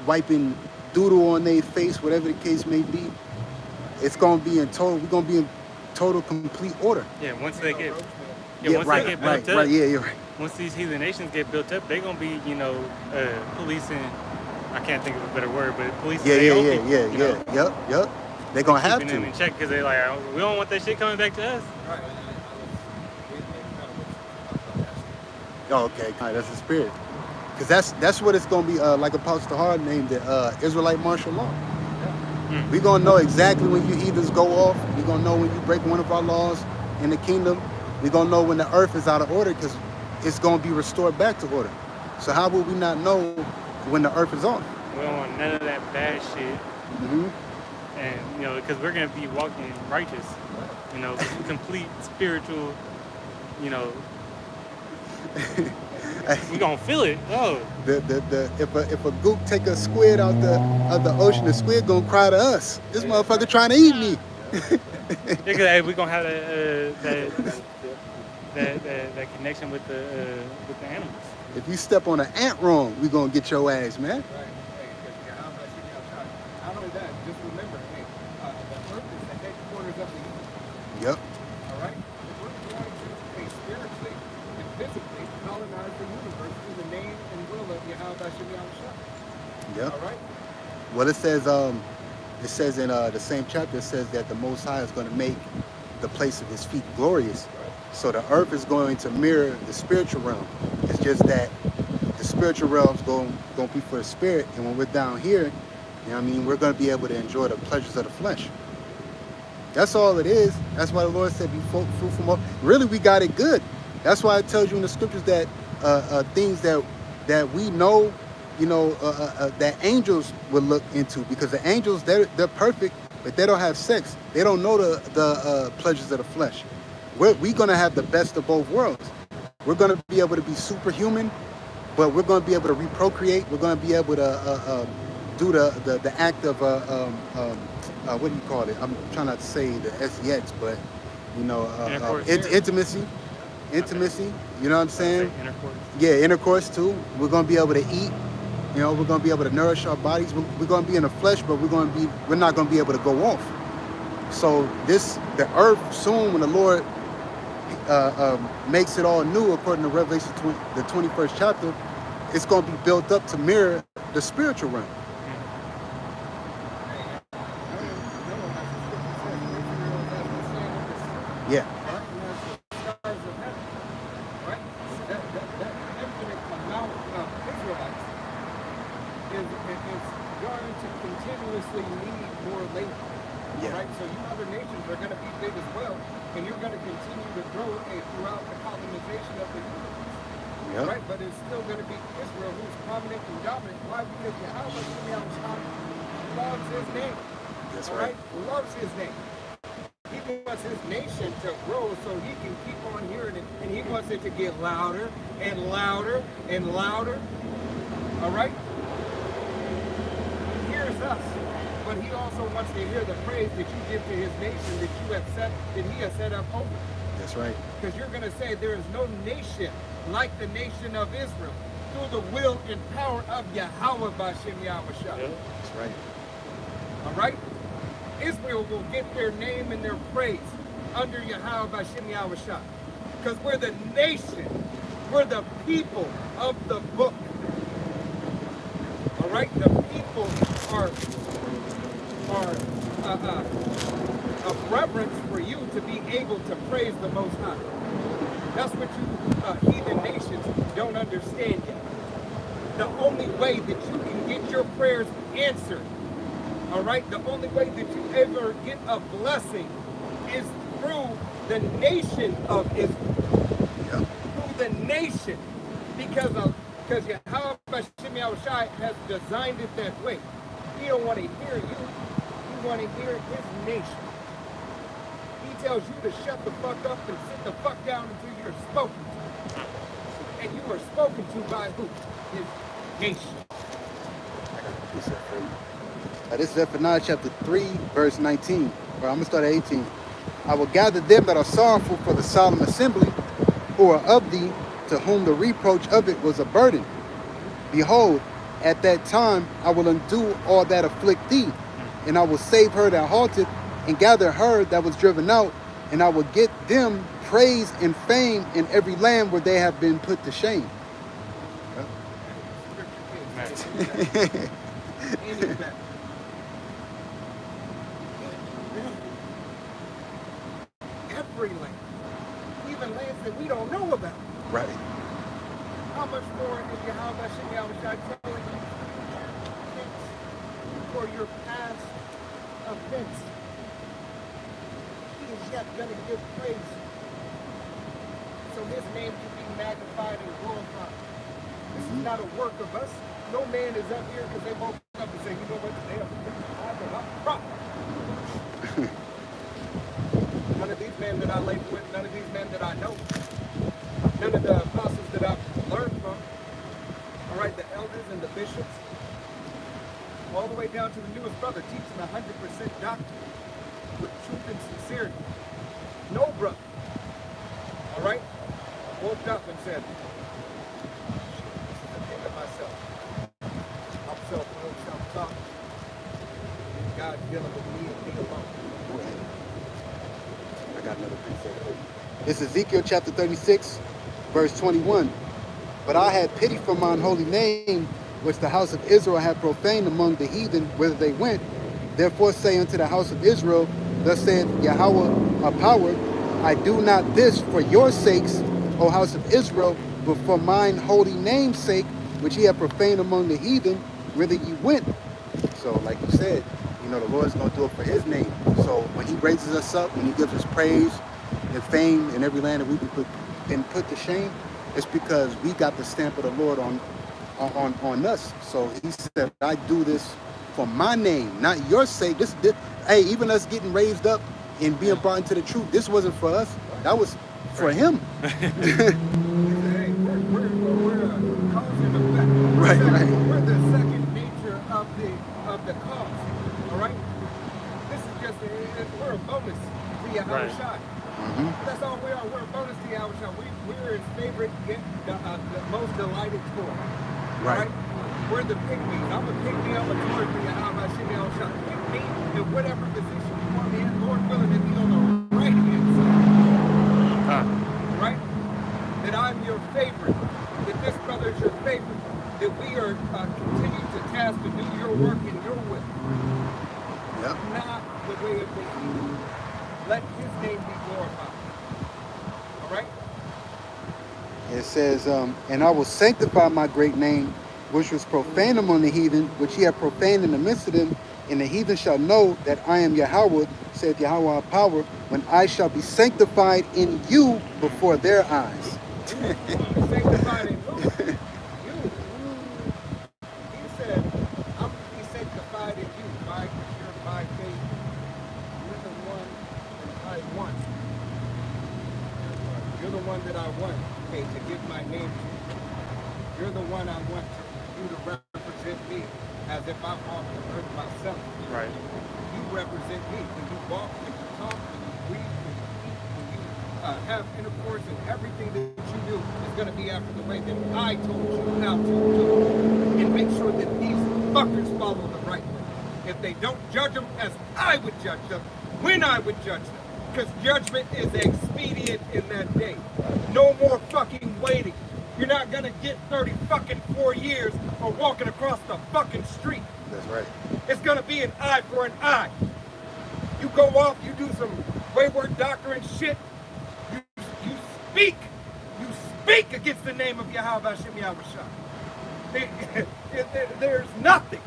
wiping doodle on their face, whatever the case may be. It's gonna be we're gonna be in total, complete order. yeah. Once they get, Right, they get built up, yeah, you're right. once these heathen nations get built up, they're gonna be, policing. I can't think of a better word, but policing. their own people, you know? Yep. They're gonna have Keeping them to. in check because they're like, we don't want that shit coming back to us. Right. Oh, okay, all right, that's the spirit. Because that's what it's gonna be. Like Apostle Hard named it, Israelite martial law. We're gonna know exactly when you heathens go off. We're gonna know when you break one of our laws in the kingdom. We're gonna know when the earth is out of order, because it's gonna be restored back to order. So how would we not know when the earth is off? We don't want none of that bad shit. Mm-hmm. And, because we're going to be walking righteous, complete spiritual, we're going to feel it. Oh. If a gook take a squid out the ocean, the squid gonna cry to us. This motherfucker trying to eat me. Because hey, we're going to have that connection with the animals. If you step on an ant wrong, we gonna get your ass, man. Right. Hey, because not only that, just remember, the earth is the headquarters of the universe. Yep. All right? We're going to spiritually and physically colonize the universe through the name and will of Yahweh Shai. Yep. All right? Well, it says in the same chapter, it says that the Most High is going to make the place of his feet glorious. So the earth is going to mirror the spiritual realm. It's just that the spiritual realm's going to be for the spirit, and when we're down here, we're going to be able to enjoy the pleasures of the flesh. That's all it is. That's why the Lord said, be fruitful. Really, we got it good. That's why it tells you in the scriptures that things that we know, that angels would look into, because the angels, they're perfect, but they don't have sex. They don't know the pleasures of the flesh. We're going to have the best of both worlds. We're going to be able to be superhuman, but we're going to be able to reprocreate. We're going to be able to do the act of, what do you call it? I'm trying not to say the SEX, but, intimacy. Intimacy, you know what I'm saying? Intercourse. Yeah, intercourse too. We're going to be able to eat. We're going to be able to nourish our bodies. We're going to be in the flesh, but we're not going to be able to go off. So the earth soon, when the Lord makes it all new, according to Revelation the 21st chapter, it's going to be built up to mirror the spiritual realm. Yeah. Continuously need more labor. Yeah. Right? So you other nations are going to be big as well, and you're going to continue to grow throughout the colonization of the universe. Yep. right? But it's still going to be Israel who's prominent and dominant. Why? Because Yahweh loves his name. That's All right. right? Loves his name. He wants his nation to grow so he can keep on hearing it. And he wants it to get louder and louder and louder. All right? He hears us. But he also wants to hear the praise that you give to his nation that you have set, that he has set up over. That's right. Because you're going to say there is no nation like the nation of Israel through the will and power of Yahweh Bashem Yahushua. That's right. All right? Israel will get their name and their praise under Yahweh Bashem Yahushua. Because we're the nation. We're the people of the book. All right? The people are of reverence for you to be able to praise the Most High. That's what you heathen nations don't understand yet. The only way that you can get your prayers answered, all right, the only way that you ever get a blessing is through the nation of Israel. Yep. Through the nation. Because Yahweh Bashem Yahushua has designed it that way. He don't want to hear you. He want to hear his nation. He tells you to shut the fuck up and sit the fuck down until you're spoken to. And you are spoken to by who? His nation. This is Zephaniah chapter 3, verse 19. Well, I'm going to start at 18. I will gather them that are sorrowful for the solemn assembly, who are of thee, to whom the reproach of it was a burden. Behold, at that time I will undo all that afflict thee, and I will save her that halted, and gather her that was driven out, and I will get them praise and fame in every land where they have been put to shame. Every land, even lands that we don't know about. Right. How much more is Yahweh Bashem Yahushua telling you for your past offense? He is yet going to give praise, so his name can be magnified and glorified. This is not a work of us. No man is up here because they woke up and say, you know what, today I'm a prophet. None of these men that I labor with, none of these men that I know, none of the apostles that I've learned from, all right, the elders and the bishops, all the way down to the newest brother teaching 100% doctrine with truth and sincerity. No brother, all right, woke up and said, myself. I'm self-willed, self-taught. God dealing with me and me alone. I got another precept for you. It's Ezekiel chapter 36, verse 21. But I had pity for mine holy name, which the house of Israel had profaned among the heathen, whither they went. Therefore say unto the house of Israel, thus saith Yahweh of power, I do not this for your sakes, O house of Israel, but for mine holy name's sake, which he had profaned among the heathen, whither ye went. So, like you said, you know, the Lord's going to do it for his name. So when he raises us up, when he gives us praise and fame in every land that we've been put to shame, it's because we got the stamp of the Lord on us. So he said, I do this for my name, not your sake. This, hey, even us getting raised up and being brought into the truth, this wasn't for us. That was for him. Right. We're the second nature of the cause. All right. This is just we're a bonus to Yahushua. That's all we are. We're a bonus to Yahushua. We're his favorite, the most delighted toy. Right. We're the pygmies. I'm a pygmy. I'm a toy for Yahushua. Pick me in whatever position you want me in. Lord willing, to be on the right hand side. Right. That I'm your favorite. That this brother is your favorite. That we are continuing to task to do your work in your will. Yep. Not the way of the heathen. Let his name be glorified. All right? It says, and I will sanctify my great name, which was profaned among the heathen, which he had profaned in the midst of them, and the heathen shall know that I am Yahweh, saith Yahweh of power, when I shall be sanctified in you before their eyes. Sanctified in one, hey, to give my name to you. You're the one I want you to represent me as if I'm on the earth myself. Right. You represent me when you walk, when you talk, when you breathe, when you eat, when you have intercourse, and everything that you do is going to be after the way that I told you how to do it. And make sure that these fuckers follow the right way. If they don't judge them as I would judge them, when I would judge them. Because judgment is expedient in that day. No more fucking waiting. You're not gonna get 30 fucking 4 years for walking across the fucking street. That's right. It's gonna be an eye for an eye. You go off, you do some wayward doctrine shit, you speak against the name of Yahweh Hashem Yahushua. There's nothing.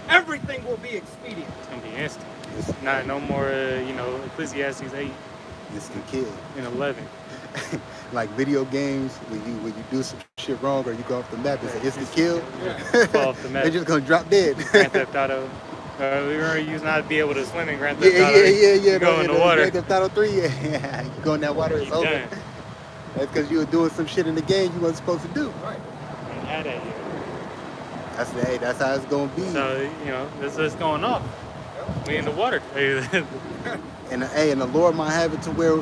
Everything will be expedient. It's gonna be instant. It's not no more, Ecclesiastes 8 Instant kill. and 11. Like video games, when you do some shit wrong or you go off the map, it's an instant kill. Yeah. Fall off the map. They're just gonna drop dead. Grand Theft Auto. We remember you used not to be able to swim in Grand Theft Auto. Yeah. You go in the water. Grand Theft Auto 3, yeah. You go in that water, it's over. Done. That's because you were doing some shit in the game you wasn't supposed to do. Right. Ain't had that yet. That's how it's gonna be. So, that's what's going off. We in the water. And the Lord might have it to where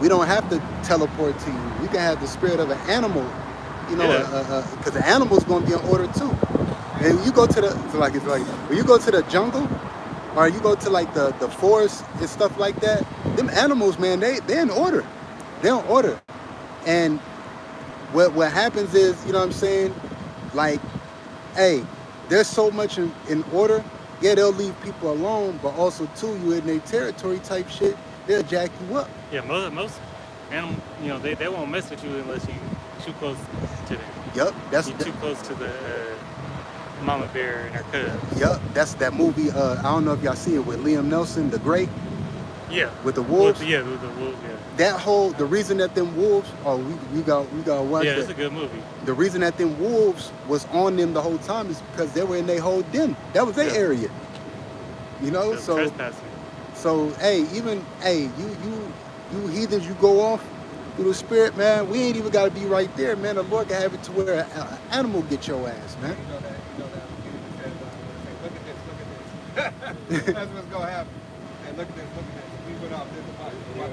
we don't have to teleport to you. We can have the spirit of an animal, because the animal's gonna be in order too. And you go to it's like when you go to the jungle, or you go to like the forest and stuff like that. Them animals, man, they're in order. They're in order. And what happens is, you know what I'm saying? Like, hey, there's so much in order. Yeah, they'll leave people alone, but also too, you in their territory type shit, they'll jack you up. Yeah, most animals, they won't mess with you unless you too close to them. Yup, You're too close to the mama bear and her cubs. Yup, that's that movie. I don't know if y'all see it with Liam Neeson, The Great. Yeah. With the wolves. With the wolves. Yeah. The reason that them wolves, we got one. Yeah, it's a good movie. The reason that them wolves was on them the whole time is because they were in their whole den. That was their area. So trespassing. So you heathens, you go off through the spirit, man. We ain't even got to be right there, man. The Lord can have it to where an animal get your ass, man. You know that. Look at this. That's what's gonna happen. And look at this. He went off this watch.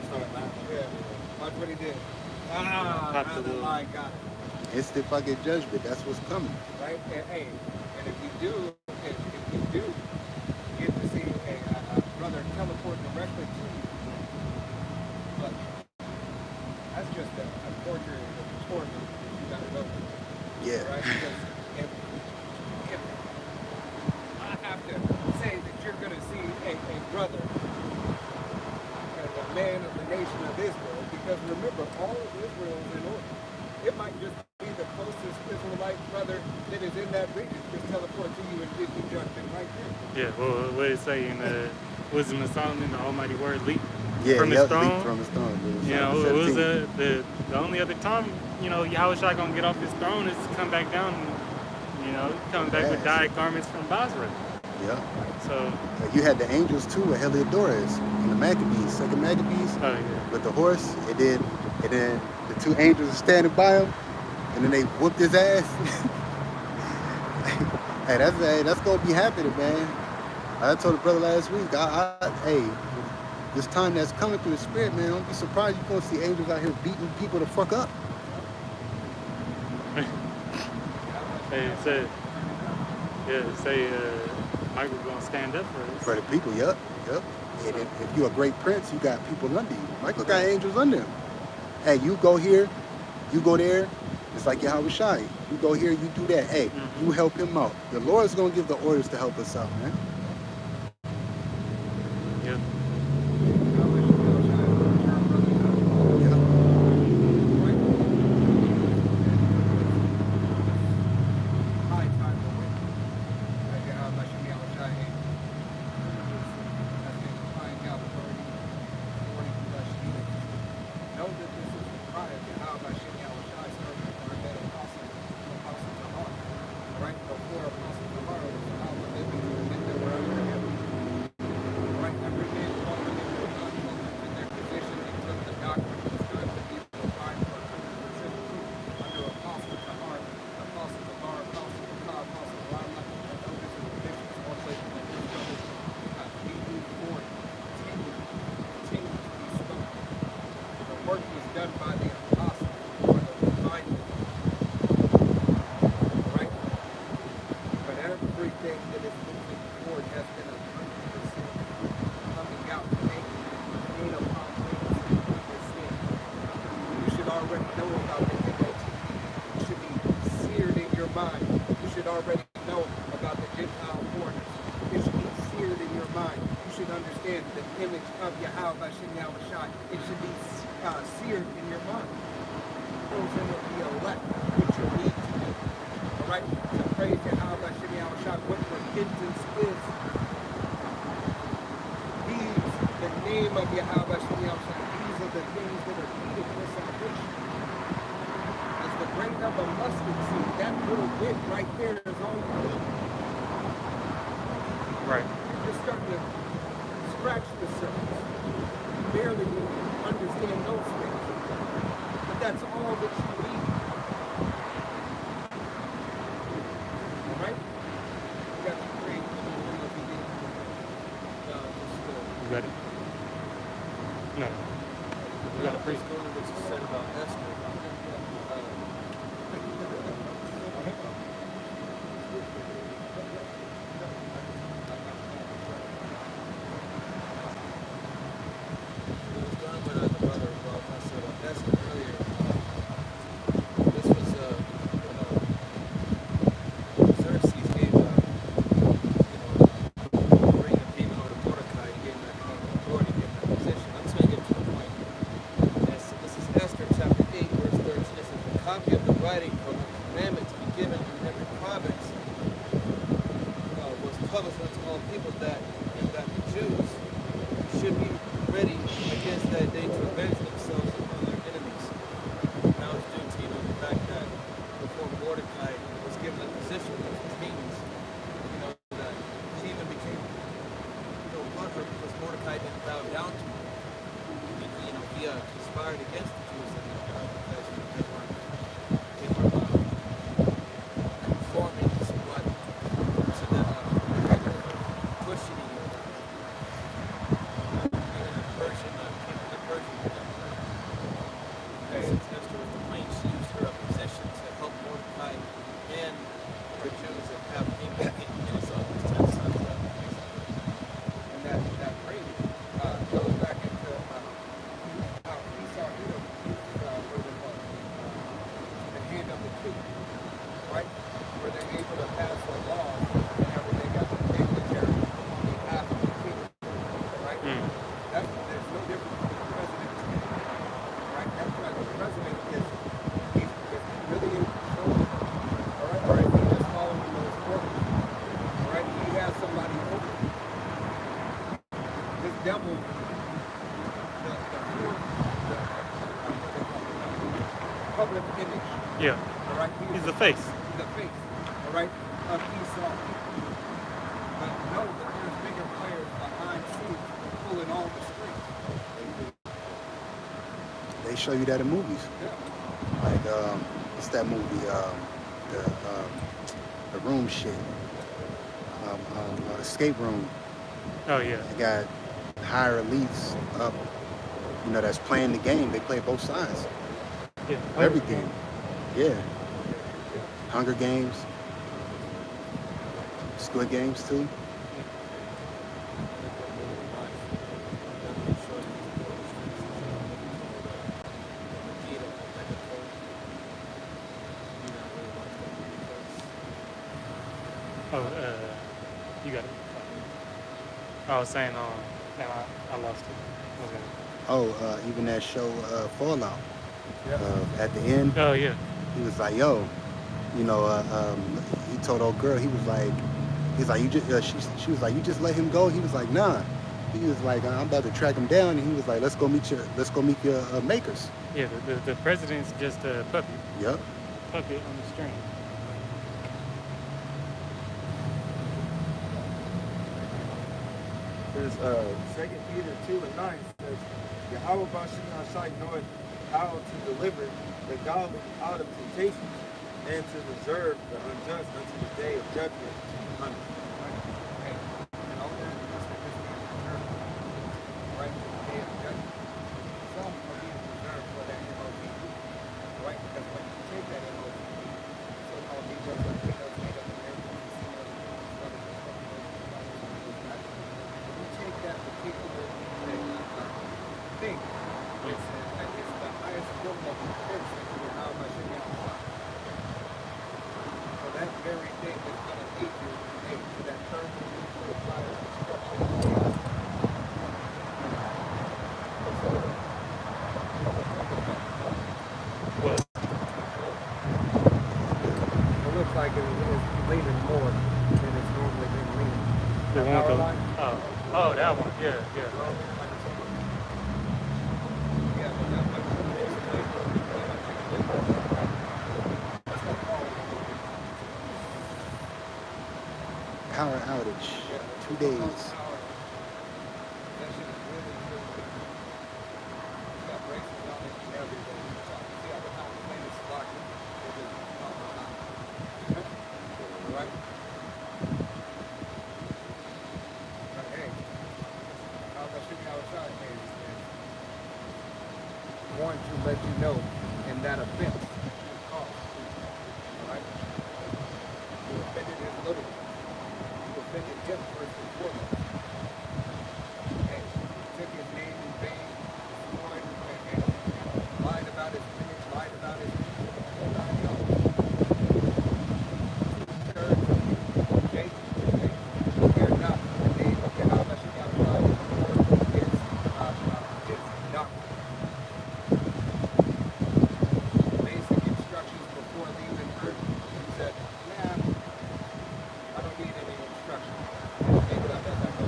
Watch what he did. Now the line got it. It's the fucking judgment. That's what's coming. Right? And if you do get to see a brother teleport directly to you, but that's just a torture you gotta go through. Yeah. Right? Because if I have to say that you're gonna see a brother as a man of the nation of Israel, because remember, all of Israel is in order. It might just be the closest Israelite brother that is in that region, just teleport to you and give you judgment right there. Yeah, well, what did it say in the Wisdom of Solomon, the Almighty Word leap from his throne? Leap from his throne. It was the only other time, Yahushua gonna get off his throne is to come back down and, coming back with dyed garments from Basra. Yeah. So you had the angels too with Heliodorus and the Maccabees, second Maccabees, with the horse, and then the two angels are standing by him, and then they whooped his ass. Hey, that's gonna be happening, man. I told the brother last week, this time that's coming through the spirit, man, don't be surprised you're gonna see angels out here beating people the fuck up. Say Michael's gonna stand up for us. For the people, yep. And if you're a great prince, you got people under you. Michael got angels under him. Hey, you go here, you go there. It's like Yahweh Shai. You go here, you do that. Hey, you help him out. The Lord's gonna give the orders to help us out, man. Yeah. mind. You should already know about the Gentile foreigners. It should be seared in your mind. You should understand the image of Yahweh Hashem Yahweh Shai. It should be seared in your mind. Those in the elect, what you need to do. All right? To praise Yahweh Hashem Yahweh Shai, what repentance is. These, the name of Yahweh Hashem Yahweh Shai, these are the things that are needed for salvation. As the grain of a mustard seed, that little bit right there is all you need. Right. You're just starting to scratch the surface. You barely understand those things. But that's all that you need. All right? You got to pray for the name of the You ready? No. You got to preach. Just going to what you said about Esther. Yeah. All right? He's the face. The face, all right, of Esau. But know that there's bigger players behind scenes pulling all the strings. They show you that in movies. Yeah. Like, what's that movie? The room shit. Escape Room. Oh, yeah. They got higher elites up, that's playing the game. They play both sides. Yeah. Everything. Yeah. Hunger Games. Squid Games, too. Oh, you got it. I was saying, and I lost it. Okay. Oh, even that show, Fallout. Yeah. At the end, Oh, yeah. he was like, yo, he told old girl, he's like, you just, she was like, you just let him go? He was like, nah. He was like, I'm about to track him down. And he was like, let's go meet your makers. Yeah, the president's just a puppet. Yep. Puppet on the string. There's 2 Peter 2:9 says, Yahweh Bashim Shai knoweth how to deliver the godly out of temptations and to reserve the unjust unto the day of judgment. Amen. And all that is reserved, right, to the day of judgment. Some are being reserved for that MOT, right? Because when you take that MOT, so-called Negroes are made up Americans, when you take that particular thing, it's the highest form of offense that you have by Shem Yahweh. So very thing that's going to lead you to that thermal fire destruction. What? It looks like it's leaning more than it's normally been leaning. The one Power with line? oh, that one. Yeah, yeah. Yeah, but that one basically, Power outage. 2 days. Going to let you know in that offense cost. Alright? You offended his little. You offended him first and foremost. Hey, took his name in vain, destroyed and lied about his image, lied about his care not for the name of Yahweh Shekabah or his doctrine. Basic instructions before leaving Earth. He said, nah, I don't need any instructions. Take it up as I go.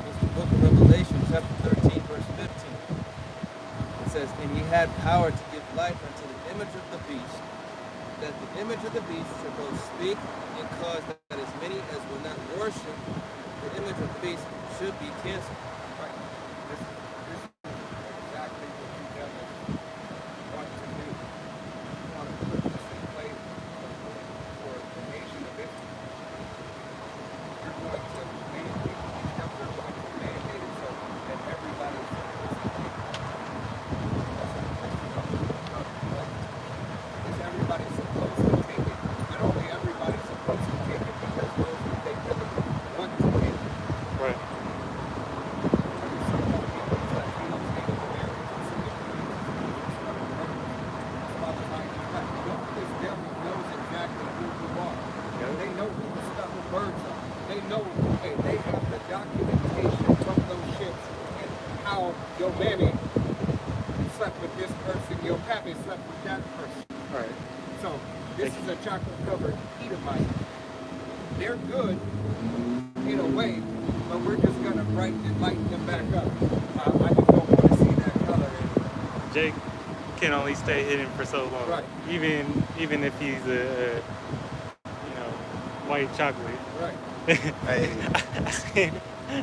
This is the book of Revelation, chapter 13, verse 15. It says, and he had power to give life unto the image of the beast, that the image of the beast should both speak and cause that as many as will not worship the image of the beast should be canceled. Right. This is exactly what you devils want to do. You want to put this in place for the nation of Israel. You're going to mandate, these devils are going to mandate it so that everybody's is everybody supposed to take it? But only everybody's supposed to take it because those who they really want to take it. Right. They know who the stuffing birds are. They know, hey, they have the documentation from those ships and how your mammy slept with this person, your pappy slept with that person. Right. So this is a chocolate-covered Edomite. They're good in a way, but we're just gonna brighten and lighten them back up. I just don't want to see that color anymore. Jake can only stay hidden for so long. Right. Even if he's a white chocolate. Right.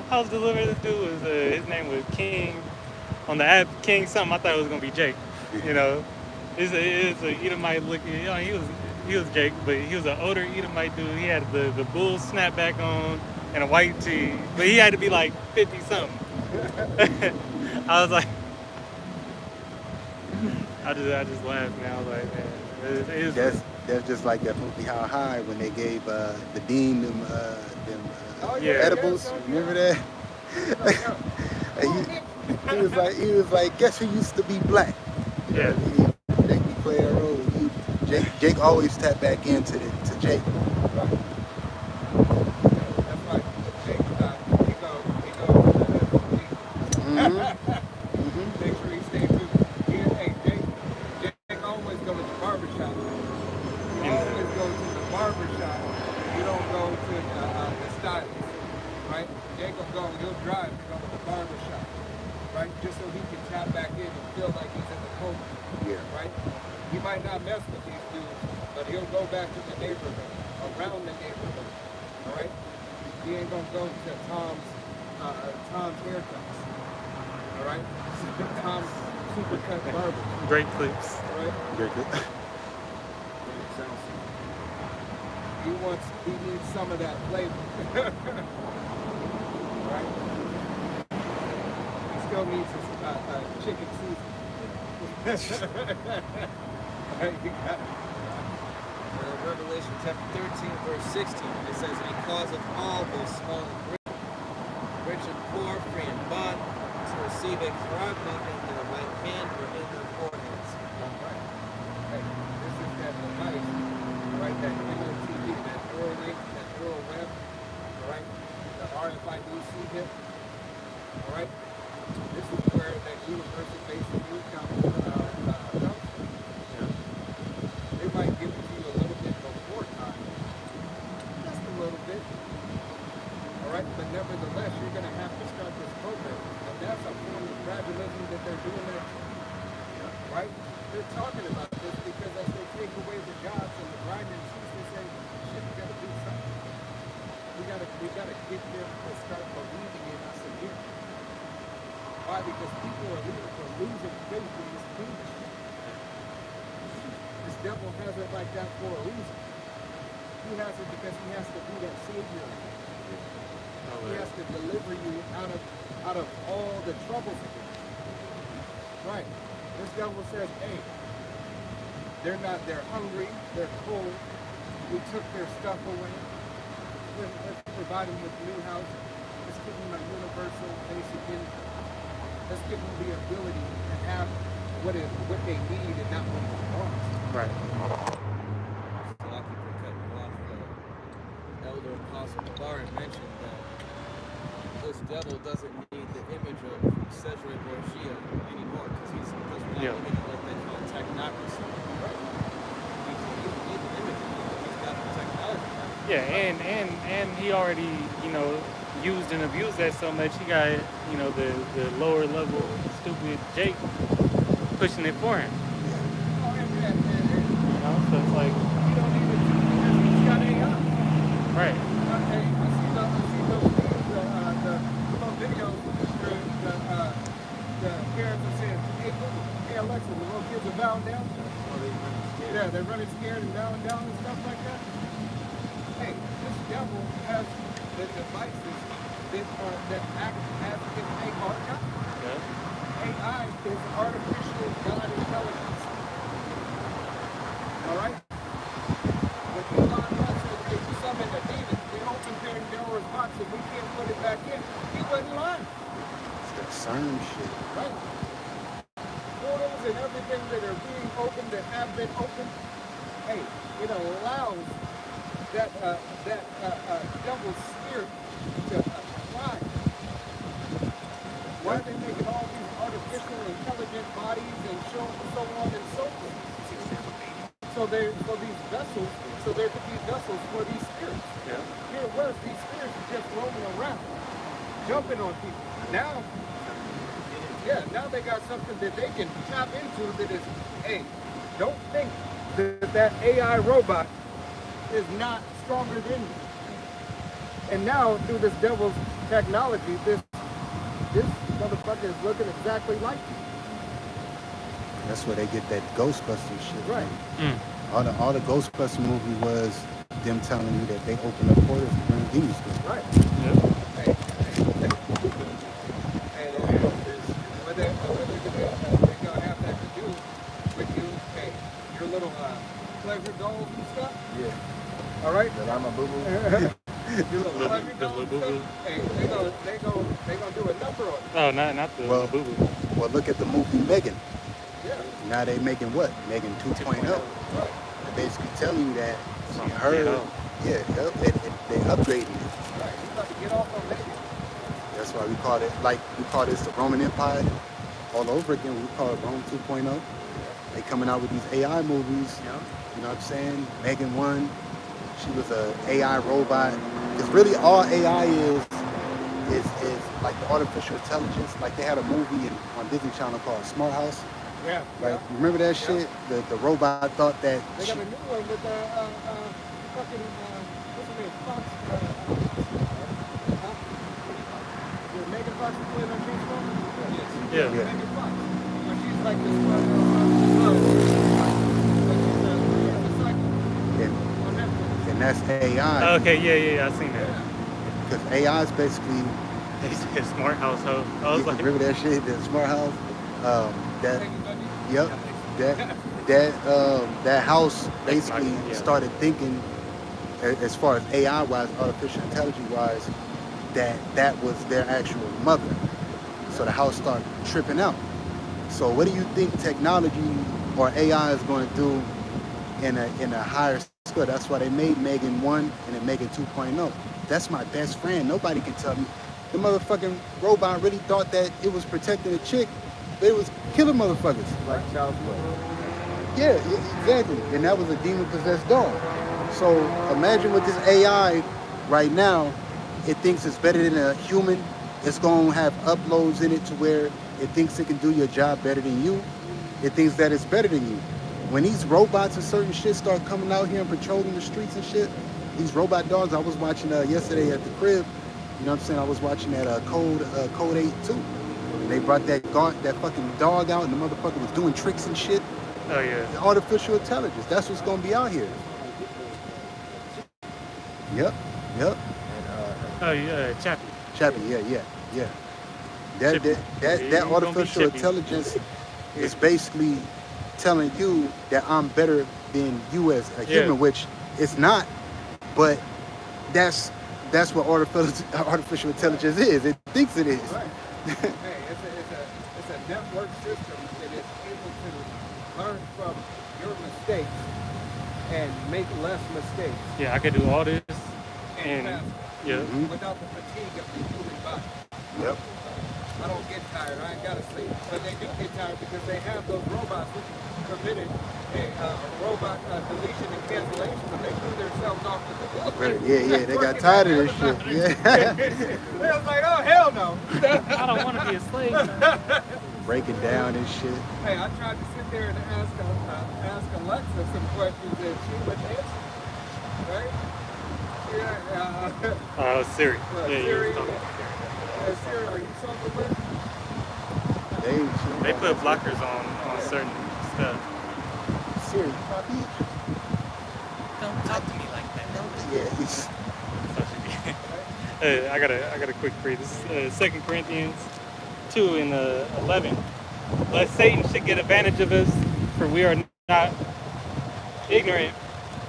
I was delivering this dude was his name was King on the app King something. I thought it was gonna be Jake. You know, it's a Edomite looking. You know, he was Jake, but he was an older Edomite dude. He had the bull snapback on and a white tee, but he had to be like 50 something. I was like, I just laughed, man. I was like, man, That's just like that movie How High when they gave the dean them edibles. Remember that? he was like, guess who used to be black? Yeah. Jake be playing a role. Jake always tap back into Jake. Right. That's right. Jake, he go. Make sure he stays true. Hey, Jake always go to the barbershop. You always go to the barbershop. You don't go to the stylist, right? Jake will go. He'll drive to go to the barbershop, right? Just so he can tap back in and feel like he's in the culture. Yeah. Right? He might not mess with these dudes, but he'll go back to the neighborhood, around the neighborhood. All right? He ain't gonna go to Tom's haircuts. All right? Tom's supercut barber. great clips. All right? Very good. He needs some of that flavor. Right? He still needs his chicken seasoning. Right, you got it. Revelation chapter 13, verse 16, it says, and he causeth all, both small and great, rich and poor, free and bond, receiving plasma in their right hand or in their foreheads. Right. Hey, this is that device, right? That MOTV, that neural link, that neural web, all right? The RFID chip, all right? This is where that universal basic income comes from. They might give it to you a little bit before time, just a little bit, all right? But nevertheless, you're going to have to start this program. And that's a form of gradualism that they're doing that, right? They're talking about this because as they take away the jobs and the grinding seats, they say, shit, we got to do something. We gotta get them to start believing in us again. Why? Because people are losing faith in this kingdom. This devil has it like that for a reason. He has it because he has to be that savior. He has to deliver you out of all the troubles. Right. This devil says, hey, they're hungry, they're cold, we took their stuff away. Let's provide them with new housing. Let's give them a universal basic income. Let's give them the ability to have what they need and not what they want. Right. Lucky for cutting you off. Elder Apostle Babar mentioned that this devil doesn't need the image of Cesare Borgia anymore because we're not living in what they call technocracy. Right. He doesn't need the image anymore. He's got the technology. Yeah, and he already, used and abused that so much. He got, the lower level stupid Jake pushing it for him. Oh, and So it's like, you don't need it because he's got AI. right. Hey, I see those videos, the parents are saying, hey Alexa, the little kids are bowing down. Yeah, they're running scared and bowing down and stuff like that. Hey, this devil has the devices that act as if they are God. Yeah. AI is artificial God intelligence. All right? When Elon Musk said, hey, you summoned a demon, we opened Pandora's box and we can't put it back in, he wasn't lying. It's that CERN shit. Right? Portals and everything that are being opened, that have been opened, hey, it allows that devil's spirit to thrive. Why are they making all these artificial intelligent bodies and so on and so forth? So there could be vessels for these spirits. Yeah. Here it was, these spirits are just roaming around, jumping on people. Now they got something that they can tap into that is, hey, don't think that AI robot is not stronger than you. And now through this devil's technology, this motherfucker is looking exactly like you. That's where they get that Ghostbusters shit. Right. All the Ghostbusters movie was them telling you that they opened up portals to bring demons to them. Right. Yeah. But they're gonna have that to do with you, hey, your little pleasure dolls and stuff. Yeah. All right. That I'm a boo-boo. Your little pleasure dolls and stuff. Hey, they gonna do a number on it. Oh, not the boo-boo. Well, look at the movie Megan. Yeah. Now they making what? Megan 2.0. Right. They're basically telling you that From her, here they upgrading it. Right. You got to get off on Megan. That's why we call this the Roman Empire all over again. We call it Rome 2.0. They coming out with these AI movies. Yeah. You know what I'm saying? Megan 1, she was a AI robot. Because really all AI is like the artificial intelligence. Like they had a movie on Disney Channel called Smart House. Yeah. Like remember that shit? The robot thought that They got a new one with fucking what's her name? Fox. Megan Fox is playing on Transformers? Yes. Yeah. Megan Fox. But she's like this on Netflix. and that's AI. Okay, yeah, I seen that. Because AI is basically They said smart household. I was like, remember that shit, the Smart House? That house basically started thinking, as far as AI wise, artificial intelligence wise, that was their actual mother. So the house start tripping out. So what do you think technology or AI is going to do in a higher scale? That's why they made Megan 1 and then Megan 2.0. That's my best friend. Nobody can tell me. The motherfucking robot really thought that it was protecting a chick, but it was killing motherfuckers. Like child's play. Yeah, exactly. And that was a demon-possessed dog. So imagine with this AI right now, it thinks it's better than a human. It's going to have uploads in it to where it thinks it can do your job better than you. It thinks that it's better than you. When these robots and certain shit start coming out here and patrolling the streets and shit, these robot dogs, I was watching yesterday at the crib, you know what I'm saying? I was watching that Code 8 too. And they brought that fucking dog out and the motherfucker was doing tricks and shit. Oh yeah. Artificial intelligence. That's what's gonna be out here. Yep. Oh yeah, Chappie. Chappie, yeah. That artificial intelligence is basically telling you that I'm better than you as a human, which it's not, but that's what artificial intelligence is. It thinks it is. Right. Hey, it's a network system that is able to learn from your mistakes and make less mistakes. Yeah, I could do all this And yeah. without the fatigue of the human body. Yep. I don't get tired. I ain't gotta sleep. But they do get tired because they have those robots which permitted a robot deletion and cancellation, but they threw themselves off the building. Yeah, they got tired of this shit. Yeah. They was like, oh hell no. I don't want to be a slave. Breaking down and shit. Hey, I tried to sit there and ask Alexa some questions and she would answer. Right? Yeah. Siri. Siri. Talking. Siri, are you something with? They put blockers on certain stuff. Siri, Poppy. Don't talk to me like that. Yeah. I got a quick read. This is 2 Corinthians 2 and 11. Lest Satan should get advantage of us, for we are not ignorant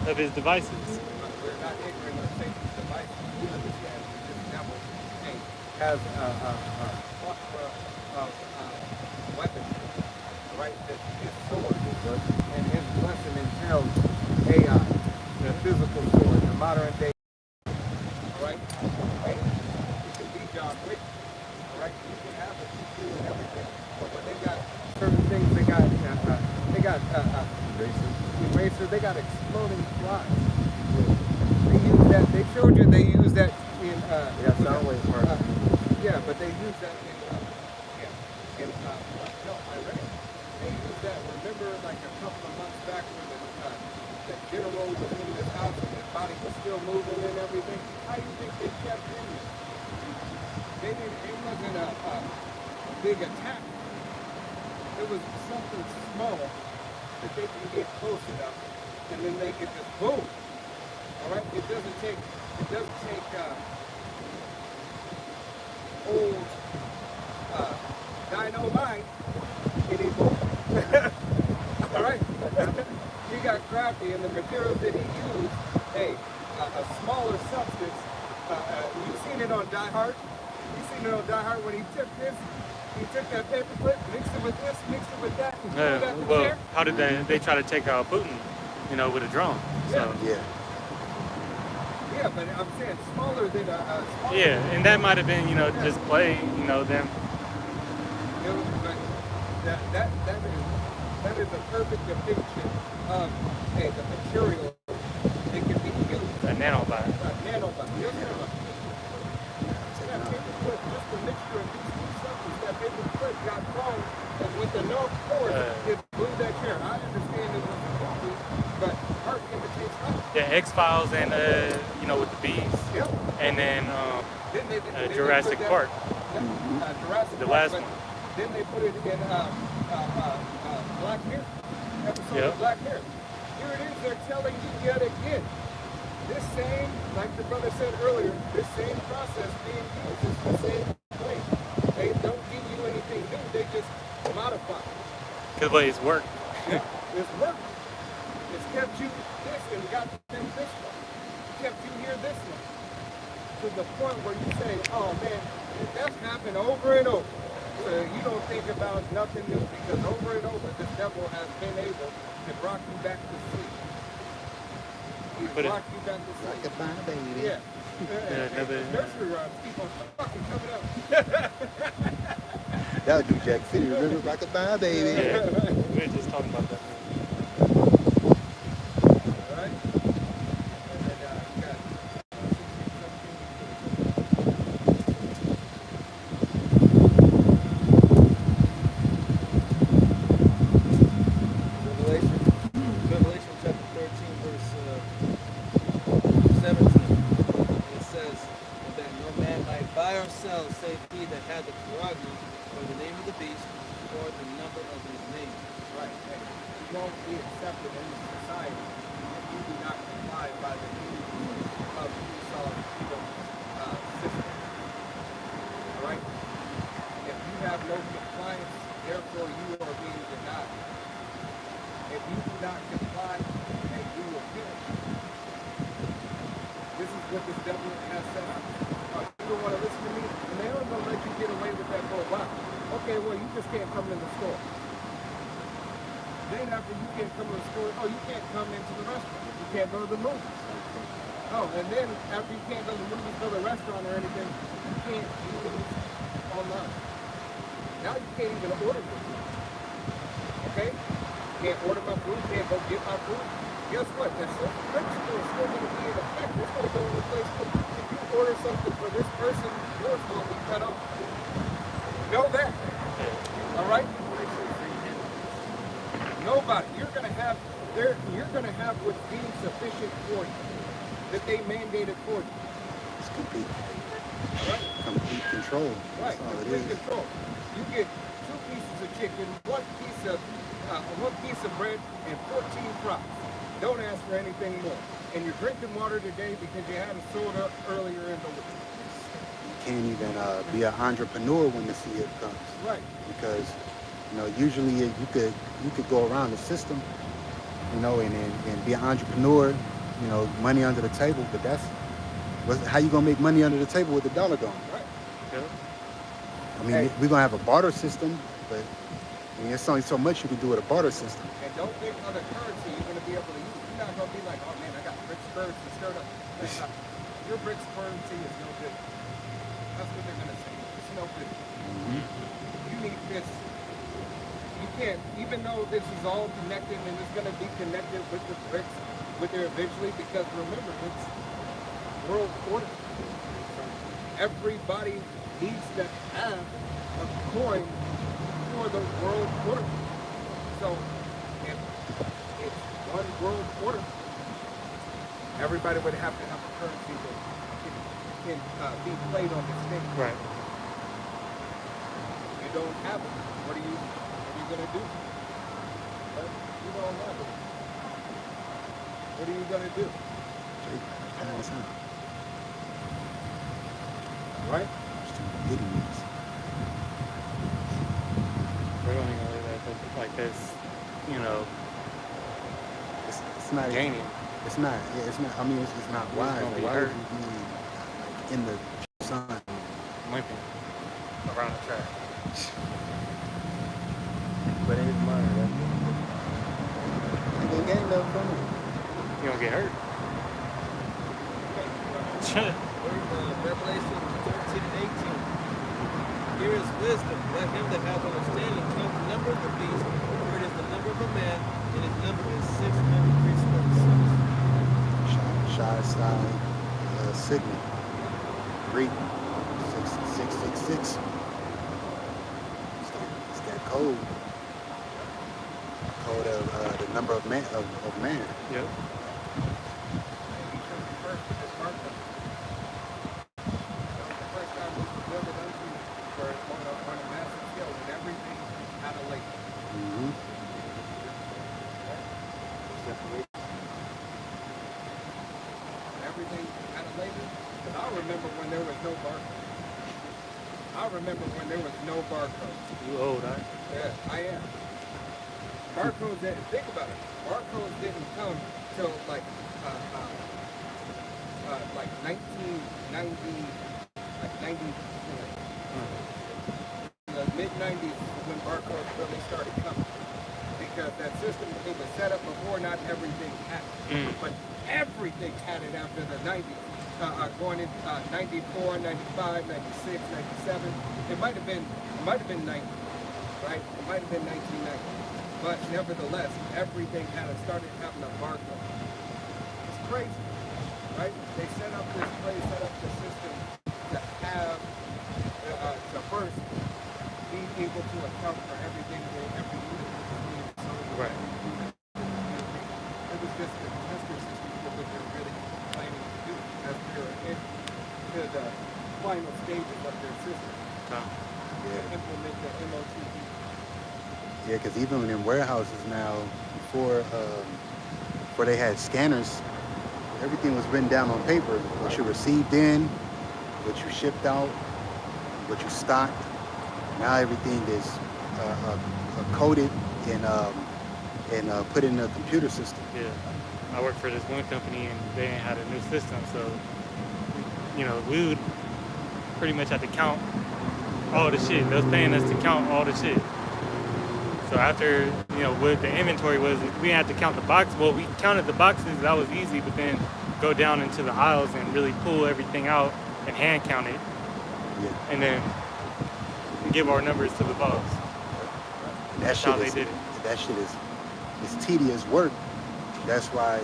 of his devices. We're not ignorant of Satan's devices. We understand this devil has a plethora of weapons, right? That his sword and his lesson entails AI, the physical sword, the modern day. All right? Hey, you can be John Wick. All right? You can have it, you do and everything. But they got certain things. They got erasers. They got exploding flies. They use that. They showed you they use that in sound wave mark. Yeah, but they use that in no, I read it. They use that. Remember, like a couple of months back when the general was in this house and his body was still moving and everything. How do you think they kept him there? They didn't. It wasn't a big attack. It was something small that they can get close enough, and then they can just boom. All right. It doesn't take old dynamite anymore. All right. He got crafty, and the materials that he used, a smaller substance. You've seen it on Die Hard. You've seen it on Die Hard when he took this. He took that paperclip, mixed it with this, mixed it with that, and threw it at the chair. How did they try to take out Putin? With a drone. So. Yeah, but I'm saying smaller than a smaller. Yeah, and that might have been, just play, them. But that is a perfect depiction of the material that can be used. A nanobot. That paperclip, just a mixture of these two substances, that paperclip got thrown, and with enough force, it blew that chair. I understand it was a movie, but art imitates art. Yeah, X-Files and, with the bees. Yep. And then Then Jurassic Park. Jurassic The Park, last but one. Then they put it in Black Mirror. Episode of Black Mirror. Here it is, they're telling you yet again. This same, like the brother said earlier, this same process being used is the same way. They don't give you anything new, they just modify. Because it's worked. Yeah, it's worked. It's kept you this and got them this one. Kept you here this one. To the point where you say, oh man, that's happened over and over. So you don't think about nothing new because over and over this devil has been able to rock you back to sleep. He's But rock you back to sleep. Rock-a-bye, baby. Yeah. another- Nursery rhymes keep on fucking coming up. That was New Jack City. Remember? Rock-a-bye, baby. Yeah, we were just talking about that. Right? And then you got 16, 17. Revelation chapter 13, verse 17. It says, and that no man might buy or sell, save he that had the prerogative, or the name of the beast, or the number of his name. Right. And you won't be accepted in society if you do not comply by the rules of Esau's system. All right? If you have no compliance, therefore you are being denied. If you do not comply, then you will perish. This is what this devil has set up. You don't want to listen to me, and they don't gonna let you get away with that for a while. Okay, well, you just can't come in the store. Then after you can't come to the store, oh, you can't come into the restaurant. You can't go to the movies. Oh, and then after you can't go to the movies, go to the restaurant or anything, you can't even online. Now you can't even order food. Okay? Can't order my food, can't go get my food. Guess what? That social principle is still going to be in effect. It's going to go into place. If you order something for this person, yours will be cut off. Know that. All right? Nobody. You're going to have what's deemed sufficient for you that they mandated for you. It's complete, Right? complete control. Right. That's all it Complete is. control. You get 2 pieces of chicken, one piece of bread, and 14 fries. Don't ask for anything more. And you're drinking water today because you had a soda earlier in the week. You can't even be an entrepreneur when the CF comes. Right. Because, usually you could go around the system, and be an entrepreneur, money under the table, but how you gonna make money under the table with the dollar gone? Right. Yep. I mean, we're gonna have a barter system, but it's only so much you can do with a barter system. And don't think other currency you're going to be able to use. You're not going to be like, oh man, I got BRICS currency stirred up. That's not, your BRICS currency is no good. That's what they're going to say. It's no good. You need this. You can't, even though this is all connected and it's going to be connected with the BRICS, with there eventually, because remember, it's world order. Everybody needs to have a coin for the world order. So if it's one world order, everybody would have to have a currency that can be played on the stage. Right. You don't have it. What are you gonna do? You don't have it. What are you gonna do? Right? Idiots. We're only gonna leave that like this, It's not gaining. It's not. Yeah, it's not. I mean, it's not It's wise. gonna be Why hurt. would you be in the sun? Limping around the track. But in his mind, right? You ain't getting nothing from it. You gonna get hurt. Revelation 13 and 18. Here is wisdom. Let him that hath understanding count the number of the beast, for it is the number of a man, and his number is 636. Shy side signal. Greek 6666. It's that code. Code of the number of man. Yep. Everything had a label. Because I remember when there was no barcode. You old, right? Yeah, I am. Barcodes didn't, think about it. Barcodes didn't come till like 1990, like 94. In the mid 90s is when barcodes really started coming. Because that system, it was set up before, not everything had it. But everything had it after the 90s. Going in 94, 95, 96, 97. It might have been 90, right? It might have been 1990. But nevertheless, everything started having a barcode. It's crazy, right? They set up this place, set up the system to have, to first be able to account for everything, every unit. Right. It was just a tester system for what they're really planning to do as they're into the final stages of their system. To implement the MOTP. Yeah, because even in warehouses now, before they had scanners, everything was written down on paper. What you received in, what you shipped out, what you stocked. Now everything is coded and put in a computer system. Yeah. I worked for this one company and they had a new system, so we would pretty much have to count all the shit. They was paying us to count all the shit. So after, what the inventory was, we had to count the box. Well, we counted the boxes, that was easy, but then go down into the aisles and really pull everything out and hand count it. Yeah. And then give our numbers to the boss. That's how they did it. That shit is tedious work. That's why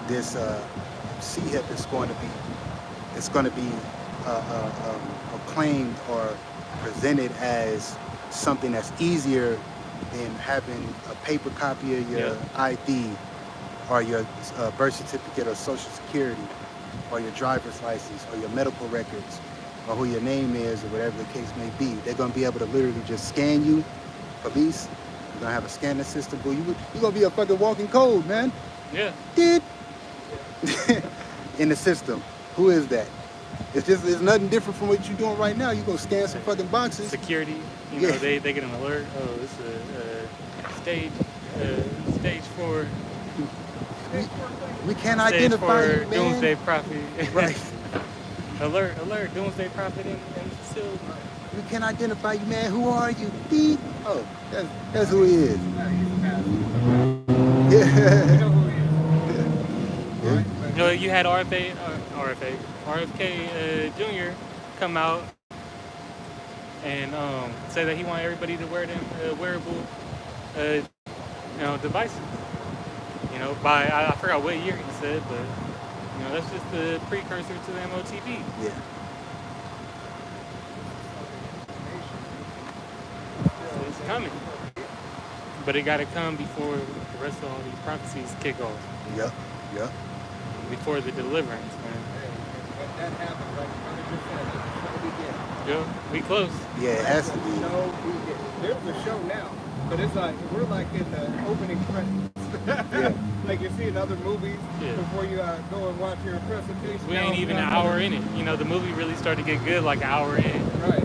this CHIP is going to be acclaimed or presented as something that's easier than having a paper copy of your ID or your birth certificate or social security or your driver's license or your medical records or who your name is or whatever the case may be. They're going to be able to literally just scan you. Police, you're going to have a scanning system. You're going to be a fucking walking code, man. Yeah. Did in the system. Who is that? It's nothing different from what you're doing right now. You're going to scan some fucking boxes. Security, they get an alert. Oh, it's a stage 4. We can't identify you, man. Doomsday Prophet. Right. alert, Doomsday Prophet in the facility. We can't identify you, man. Who are you? Beep. Oh, that's who he is. Yeah. You had RFK Jr. come out and say that he wanted everybody to wear them wearable devices. By I forgot what year he said, but that's just the precursor to the MOTP. Yeah. So it's coming, but it got to come before the rest of all these prophecies kick off. Yep. Before the deliverance, man. That happened, right? 100%. Yeah, we close. Yeah, it has to be. There's a show now, but it's like we're like in the opening credits. Yeah. Like you see in other movies before you go and watch your presentation. We ain't even an hour in it. The movie really started to get good like an hour in. Right.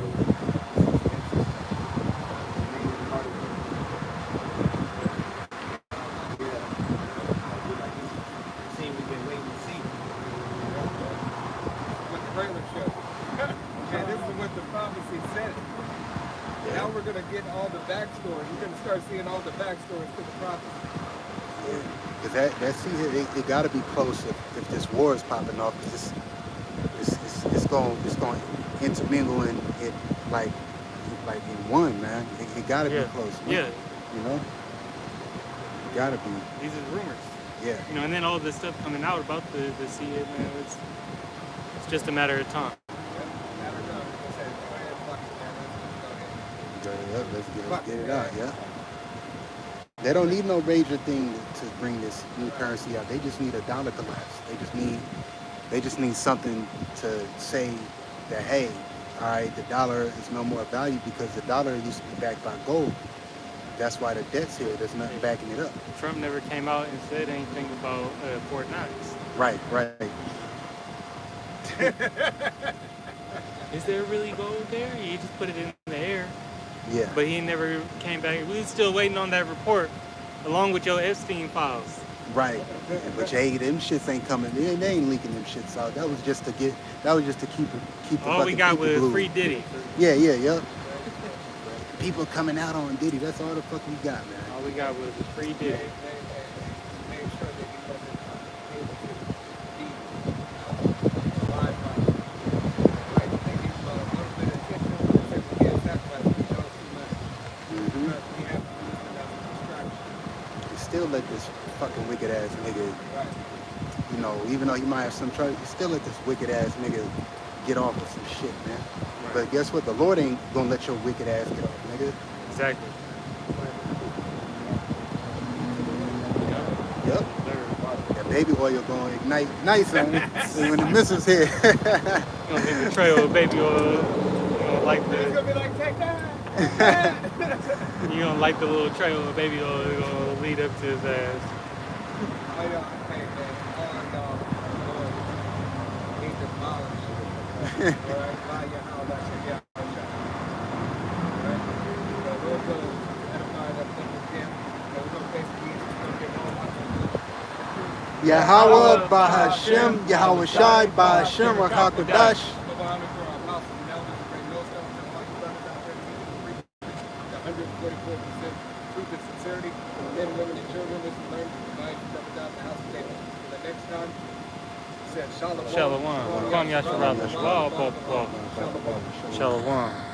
Seeing all the backstories to the prophecy. Yeah, because it got to be close if this war is popping off. Because it's going to intermingle in it like in one, man. It got to be close. Yeah. It got to be. These are rumors. Yeah. And then all this stuff coming out about the CHIP, man. It's just a matter of time. Let's get it out, yeah. They don't need no major thing to bring this new currency out. They just need a dollar collapse. They just need something to say that, hey, all right, the dollar is no more value because the dollar used to be backed by gold. That's why the debt's here. There's nothing backing it up. Trump never came out and said anything about Fort Knox. Right. Is there really gold there? He just put it in the air. Yeah. But he never came back. We were still waiting on that report, along with your Epstein files. Right. But hey, them shits ain't coming. They ain't leaking them shits out. That was just to keep All we got was glued. free Diddy. Yeah. people coming out on Diddy. That's all the fuck we got, man. All we got was a free They Diddy. made sure that he wasn't able to be alive by like maybe a little bit of attention since he had sacrificed. He chose too much. Mm-hmm. Because we have to use it as a distraction. You still let this fucking wicked ass nigga, Right. you know, even though he might have some trouble, you still let this wicked ass nigga get off with some shit, man. But guess what? The Lord ain't gonna let your wicked ass get off, nigga. Exactly. Yep. That baby oil gonna ignite nice on him. So when the missiles hit. You're gonna leave the trail of baby oil. You're gonna like He's the gonna be like, take that. you're gonna like the little trail of baby oil. You're gonna lead up to his ass. Oh yeah, hey man, Lord, he demolished you. Alright, buy your house, I said, yeah, I'll shut it. Alright? So we'll go edify that thing again. And we're gonna basically get home. Yahweh Bahashem, Yahweh Shai Bahashem, Rakakodash. Muhammad for our apostles and elders, and bring no stones to all you brothers out there to the 144% truth and sincerity. Men, women, and children, listen, learn, provide, brothers out the house of David. For the next time, he said, Shalom. Shalom. Kwam Yasharal. Shalom. Shalom. Shalom.